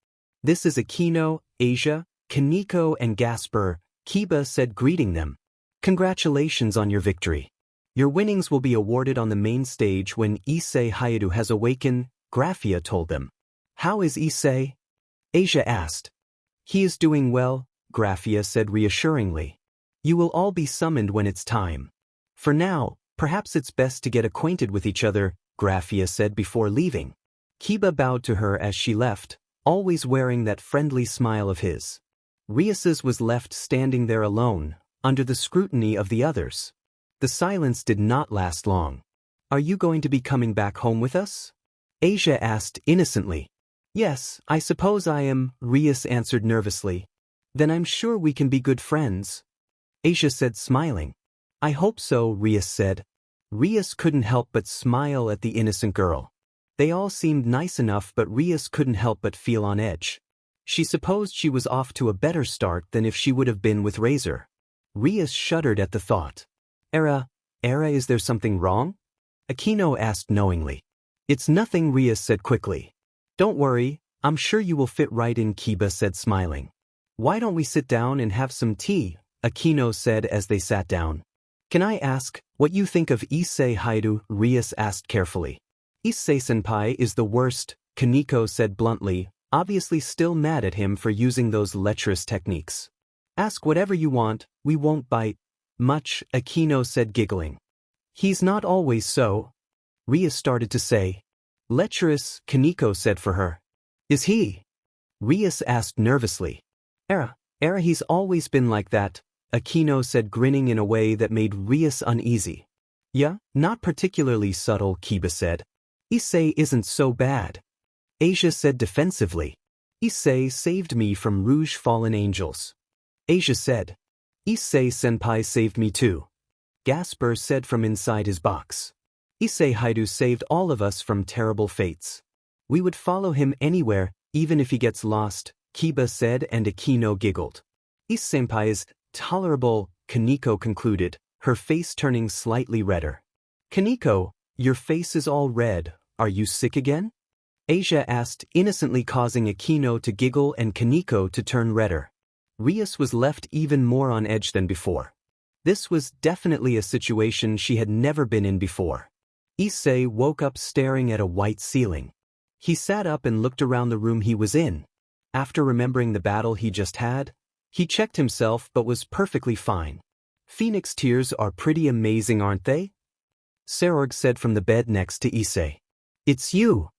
this is Akino, Asia, Kaneko and Gasper," Kiba said, greeting them. "Congratulations on your victory. Your winnings will be awarded on the main stage when Issei Hyoudou has awakened," Grafia told them. "How is Issei?" Asia asked. "He is doing well," Grafia said reassuringly. "You will all be summoned when it's time. For now, perhaps it's best to get acquainted with each other," Grafia said before leaving. Kiba bowed to her as she left, always wearing that friendly smile of his. Rias's was left standing there alone, under the scrutiny of the others. The silence did not last long. "Are you going to be coming back home with us?" Asia asked innocently. "Yes, I suppose I am," Rias answered nervously. "Then I'm sure we can be good friends," Asia said, smiling. "I hope so," Rias said. Rias couldn't help but smile at the innocent girl. They all seemed nice enough, but Rias couldn't help but feel on edge. She supposed she was off to a better start than if she would have been with Razor. Rias shuddered at the thought. Era, is there something wrong?" Akino asked knowingly. "It's nothing," Rias said quickly. "Don't worry, I'm sure you will fit right in," Kiba said, smiling. "Why don't we sit down and have some tea?" Akino said as they sat down. "Can I ask what you think of Issei Hyoudou?" Rias asked carefully. "Issei-senpai is the worst," Kaneko said bluntly, obviously still mad at him for using those lecherous techniques. "Ask whatever you want, we won't bite much," Akino said, giggling. "He's not always so," Rias started to say. "Lecherous," Kaneko said for her. "Is he?" Rias asked nervously. Era, he's always been like that," Akino said, grinning in a way that made Rias uneasy. "Yeah, not particularly subtle," Kiba said. "Issei isn't so bad," Asia said defensively. "Issei saved me from Rouge Fallen Angels," Asia said. "Issei-senpai saved me too," Gasper said from inside his box. "Issei Hyoudou saved all of us from terrible fates. We would follow him anywhere, even if he gets lost," Kiba said, and Akino giggled. "Issei-senpai is tolerable," Kaneko concluded, her face turning slightly redder. "Kaneko, your face is all red, are you sick again?" Asia asked, innocently, causing Akino to giggle and Kaneko to turn redder. Rias was left even more on edge than before. This was definitely a situation she had never been in before. Issei woke up staring at a white ceiling. He sat up and looked around the room he was in. After remembering the battle he just had, he checked himself but was perfectly fine. Phoenix tears are pretty amazing, aren't they? Serorg said from the bed next to Issei. It's you!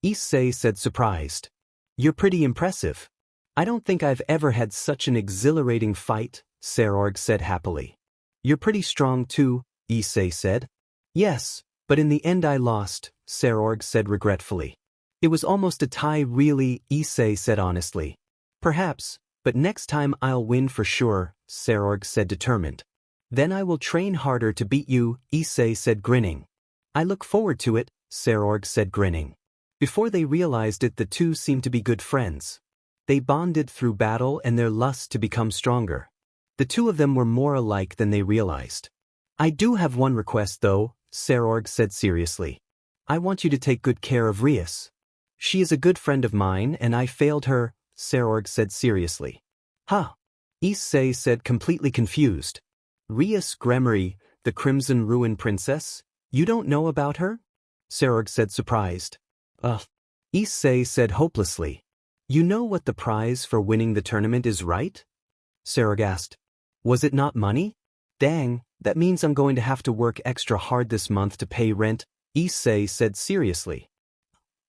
Issei said surprised. You're pretty impressive. I don't think I've ever had such an exhilarating fight, Serorg said happily. You're pretty strong too, Issei said. Yes, but in the end I lost, Serorg said regretfully. It was almost a tie really, Issei said honestly. Perhaps, but next time I'll win for sure, Serorg said determined. Then I will train harder to beat you, Issei said grinning. I look forward to it, Serorg said grinning. Before they realized it, the two seemed to be good friends. They bonded through battle and their lust to become stronger. The two of them were more alike than they realized. I do have one request though, Serorg said seriously. I want you to take good care of Rias. She is a good friend of mine and I failed her, Serorg said seriously. Huh? Issei said completely confused. Rias Gremory, the Crimson Ruin Princess? You don't know about her? Serorg said surprised. Issei said hopelessly. You know what the prize for winning the tournament is, right? Serorg asked. Was it not money? Dang, that means I'm going to have to work extra hard this month to pay rent, Issei said seriously.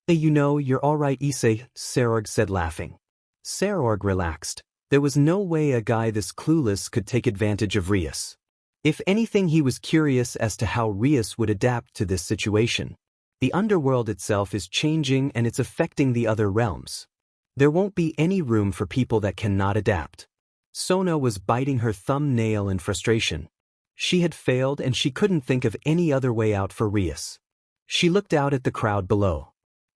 You know, you're all right, Issei, Serorg said laughing. Serorg relaxed. There was no way a guy this clueless could take advantage of Rias. If anything, he was curious as to how Rias would adapt to this situation. The underworld itself is changing and it's affecting the other realms. There won't be any room for people that cannot adapt. Sona was biting her thumbnail in frustration. She had failed and she couldn't think of any other way out for Rias. She looked out at the crowd below.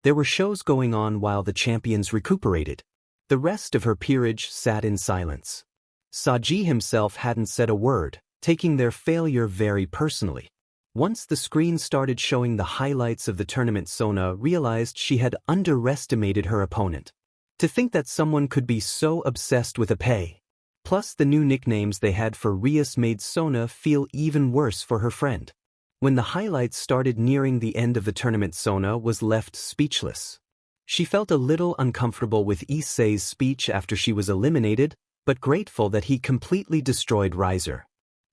There were shows going on while the champions recuperated. The rest of her peerage sat in silence. Saji himself hadn't said a word, taking their failure very personally. Once the screen started showing the highlights of the tournament, Sona realized she had underestimated her opponent. To think that someone could be so obsessed with Oppai. Plus the new nicknames they had for Rias made Sona feel even worse for her friend. When the highlights started nearing the end of the tournament, Sona was left speechless. She felt a little uncomfortable with Issei's speech after she was eliminated, but grateful that he completely destroyed Riser.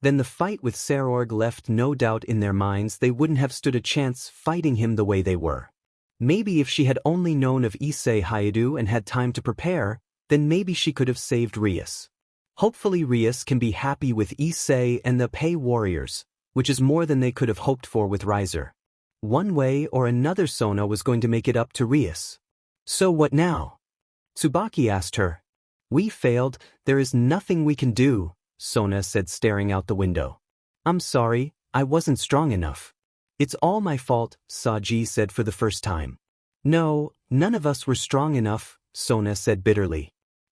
Then the fight with Serorg left no doubt in their minds they wouldn't have stood a chance fighting him the way they were. Maybe if she had only known of Isse Hyoudou and had time to prepare, then maybe she could have saved Rias. Hopefully Rias can be happy with Issei and the Oppai warriors, which is more than they could have hoped for with Riser. One way or another Sona was going to make it up to Rias. So what now? Tsubaki asked her. We failed, there is nothing we can do, Sona said staring out the window. I'm sorry, I wasn't strong enough. It's all my fault, Saji said for the first time. No, none of us were strong enough, Sona said bitterly.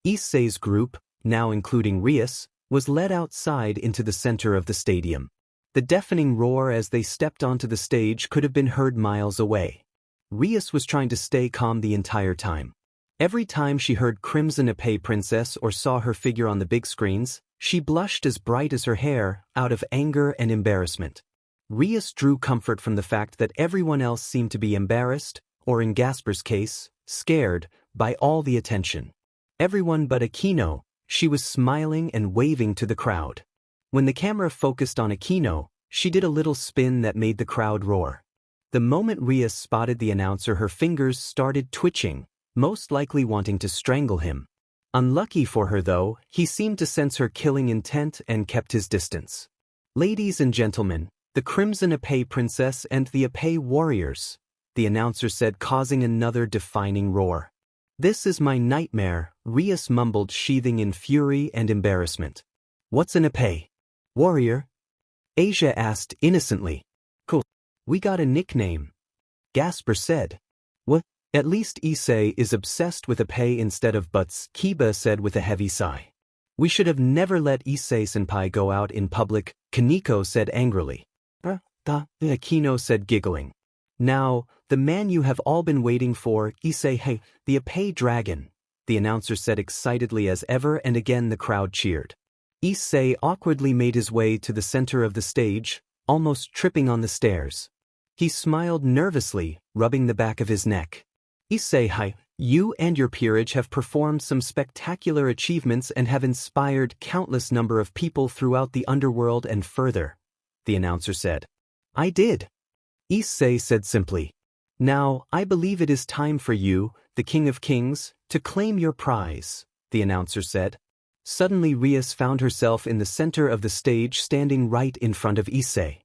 Issei's group, now including Rias, was led outside into the center of the stadium. The deafening roar as they stepped onto the stage could have been heard miles away. Rias was trying to stay calm the entire time. Every time she heard Crimson Oppai Princess or saw her figure on the big screens, she blushed as bright as her hair, out of anger and embarrassment. Rias drew comfort from the fact that everyone else seemed to be embarrassed, or in Gasper's case, scared, by all the attention. Everyone but Aquino, she was smiling and waving to the crowd. When the camera focused on Aquino, she did a little spin that made the crowd roar. The moment Rias spotted the announcer, her fingers started twitching, most likely wanting to strangle him. Unlucky for her though, he seemed to sense her killing intent and kept his distance. Ladies and gentlemen, the Crimson Oppai Princess and the Oppai Warriors, the announcer said, causing another defining roar. This is my nightmare, Rias mumbled, sheathing in fury and embarrassment. What's an Oppai warrior? Asia asked innocently. Cool. We got a nickname. Gasper said. What? At least Issei is obsessed with Oppai instead of butts, Kiba said with a heavy sigh. We should have never let Issei-senpai go out in public, Kaneko said angrily. Aquino said giggling. Now, the man you have all been waiting for, Issei, the Oppai dragon, the announcer said excitedly as ever, and again the crowd cheered. Issei awkwardly made his way to the center of the stage, almost tripping on the stairs. He smiled nervously, rubbing the back of his neck. Issei, you and your peerage have performed some spectacular achievements and have inspired countless number of people throughout the underworld and further, the announcer said. I did. Issei said simply. Now, I believe it is time for you, the King of Kings, to claim your prize, the announcer said. Suddenly Rias found herself in the center of the stage standing right in front of Issei.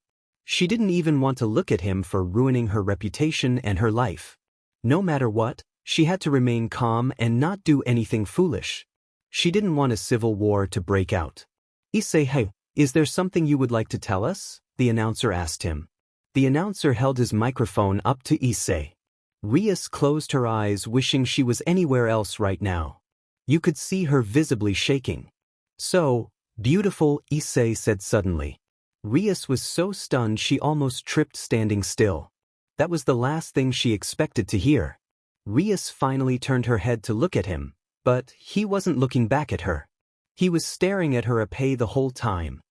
She didn't even want to look at him for ruining her reputation and her life. No matter what, she had to remain calm and not do anything foolish. She didn't want a civil war to break out. Issei, is there something you would like to tell us? The announcer asked him. The announcer held his microphone up to Issei. Rias closed her eyes, wishing she was anywhere else right now. You could see her visibly shaking. So, beautiful, Issei said suddenly. Rias was so stunned she almost tripped standing still. That was the last thing she expected to hear. Rias finally turned her head to look at him, but he wasn't looking back at her. He was staring at her Oppai the whole time.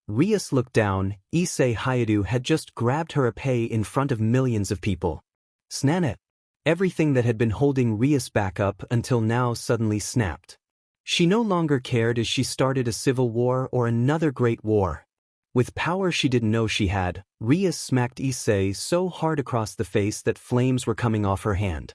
Rias looked down. Isse Hyoudou had just grabbed her Oppai in front of millions of people. Snanet. Everything that had been holding Rias back up until now suddenly snapped. She no longer cared as she started a civil war or another great war. With power she didn't know she had, Rias smacked Issei so hard across the face that flames were coming off her hand.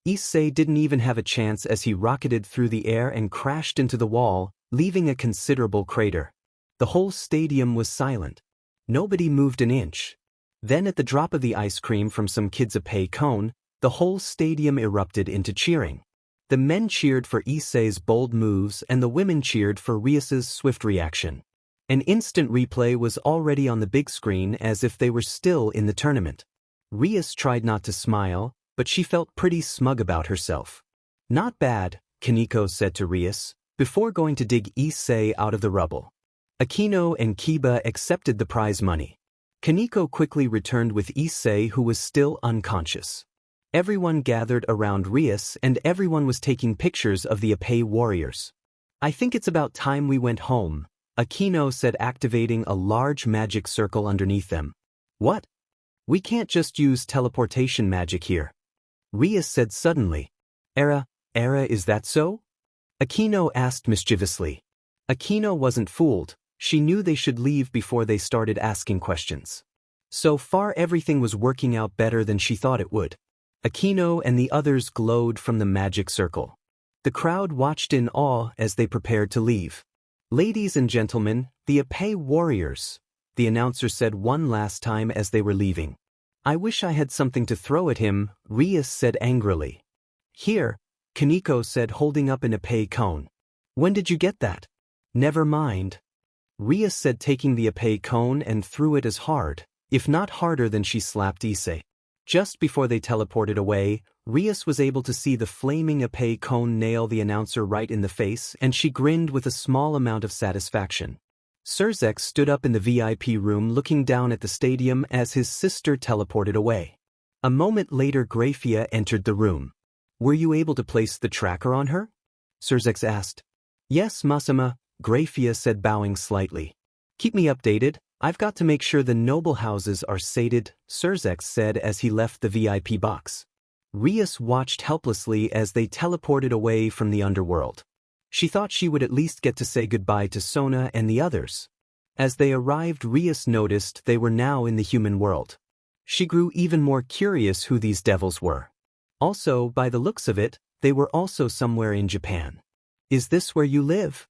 Issei didn't even have a chance as he rocketed through the air and crashed into the wall, leaving a considerable crater. The whole stadium was silent. Nobody moved an inch. Then at the drop of the ice cream from some kid's Oppai cone, the whole stadium erupted into cheering. The men cheered for Issei's bold moves and the women cheered for Rias's swift reaction. An instant replay was already on the big screen as if they were still in the tournament. Rias tried not to smile, but she felt pretty smug about herself. Not bad, Kaneko said to Rias, before going to dig Issei out of the rubble. Aquino and Kiba accepted the prize money. Kaneko quickly returned with Issei, who was still unconscious. Everyone gathered around Rias and everyone was taking pictures of the Oppai warriors. I think it's about time we went home, Aquino said, activating a large magic circle underneath them. What? We can't just use teleportation magic here. Rias said suddenly. Era, is that so? Aquino asked mischievously. Aquino wasn't fooled. She knew they should leave before they started asking questions. So far everything was working out better than she thought it would. Aquino and the others glowed from the magic circle. The crowd watched in awe as they prepared to leave. Ladies and gentlemen, the Oppai warriors, the announcer said one last time as they were leaving. I wish I had something to throw at him, Rias said angrily. Here, Kaneko said, holding up an Oppai cone. When did you get that? Never mind. Rias said, taking the Oppai cone and threw it as hard, if not harder than she slapped Issei. Just before they teleported away, Rias was able to see the flaming Oppai cone nail the announcer right in the face, and she grinned with a small amount of satisfaction. Surzek stood up in the VIP room looking down at the stadium as his sister teleported away. A moment later Grafia entered the room. Were you able to place the tracker on her? Surzek asked. Yes, Masama, Grafia said, bowing slightly. Keep me updated. I've got to make sure the noble houses are sated, Surzek said as he left the VIP box. Rias watched helplessly as they teleported away from the underworld. She thought she would at least get to say goodbye to Sona and the others. As they arrived, Rias noticed they were now in the human world. She grew even more curious who these devils were. Also, by the looks of it, they were also somewhere in Japan. Is this where you live?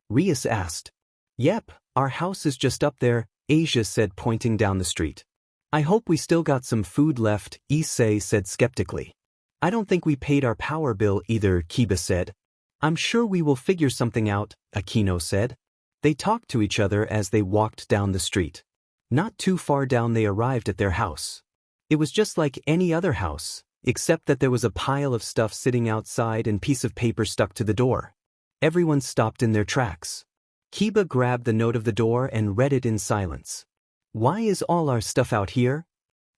Rias asked. Yep, our house is just up there, Asia said, pointing down the street. I hope we still got some food left, Issei said skeptically. I don't think we paid our power bill either, Kiba said. I'm sure we will figure something out, Aquino said. They talked to each other as they walked down the street. Not too far down they arrived at their house. It was just like any other house, except that there was a pile of stuff sitting outside and piece of paper stuck to the door. Everyone stopped in their tracks. Kiba grabbed the note of the door and read it in silence. Why is all our stuff out here?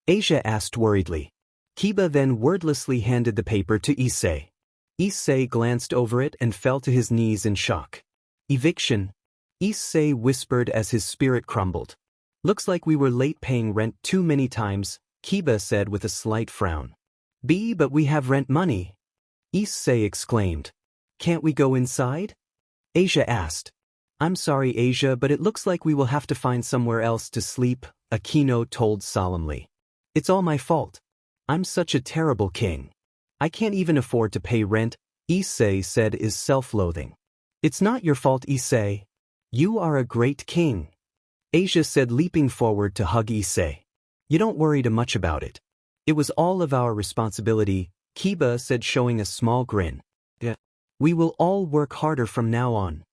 Asia asked worriedly. Kiba then wordlessly handed the paper to Issei. Issei glanced over it and fell to his knees in shock. Eviction? Issei whispered as his spirit crumbled. Looks like we were late paying rent too many times, Kiba said with a slight frown. B, but we have rent money. Issei exclaimed. Can't we go inside? Asia asked. I'm sorry, Asia, but it looks like we will have to find somewhere else to sleep, Akino told solemnly. It's all my fault. I'm such a terrible king. I can't even afford to pay rent, Issei said is self-loathing. It's not your fault, Issei. You are a great king. Asia said, leaping forward to hug Issei. You don't worry too much about it. It was all of our responsibility, Kiba said, showing a small grin. Yeah. We will all work harder from now on.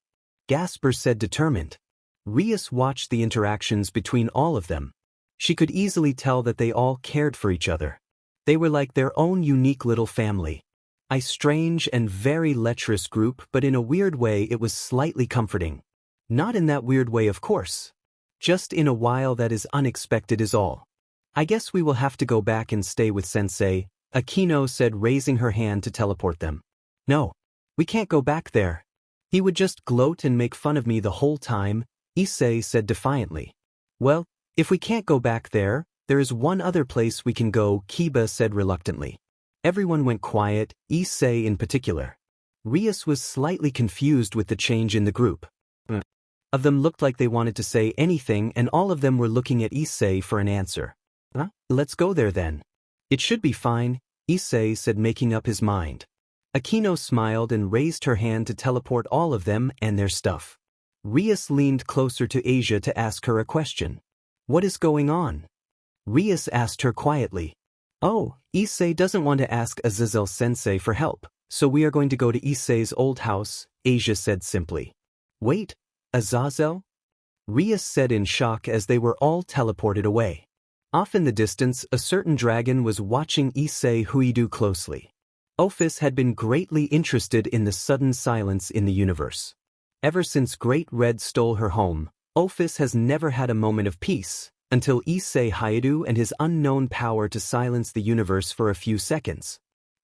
Gasper said, determined. Rias watched the interactions between all of them. She could easily tell that they all cared for each other. They were like their own unique little family. A strange and very lecherous group, but in a weird way it was slightly comforting. Not in that weird way, of course. Just in a while that is unexpected is all. I guess we will have to go back and stay with Sensei, Akino said, raising her hand to teleport them. No. We can't go back there. He would just gloat and make fun of me the whole time, Issei said defiantly. Well, if we can't go back there, there is one other place we can go, Kiba said reluctantly. Everyone went quiet, Issei in particular. Rias was slightly confused with the change in the group. Of them looked like they wanted to say anything, and all of them were looking at Issei for an answer. Let's go there then. It should be fine, Issei said, making up his mind. Akino smiled and raised her hand to teleport all of them and their stuff. Rias leaned closer to Asia to ask her a question. What is going on? Rias asked her quietly. Oh, Issei doesn't want to ask Azazel-sensei for help, so we are going to go to Issei's old house, Asia said simply. Wait, Azazel? Rias said in shock as they were all teleported away. Off in the distance, a certain dragon was watching Isse Hyoudou closely. Oppai had been greatly interested in the sudden silence in the universe. Ever since Great Red stole her home, Oppai has never had a moment of peace, until Isse Hyoudou and his unknown power to silence the universe for a few seconds.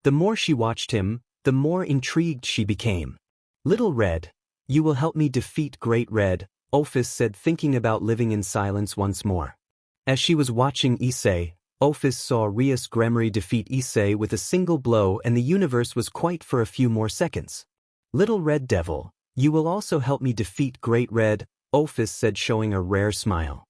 The more she watched him, the more intrigued she became. Little Red, you will help me defeat Great Red, Oppai said, thinking about living in silence once more. As she was watching Issei, Oppai saw Rias Gremory defeat Issei with a single blow, and the universe was quiet for a few more seconds. Little Red Devil, you will also help me defeat Great Red, Oppai said, showing a rare smile.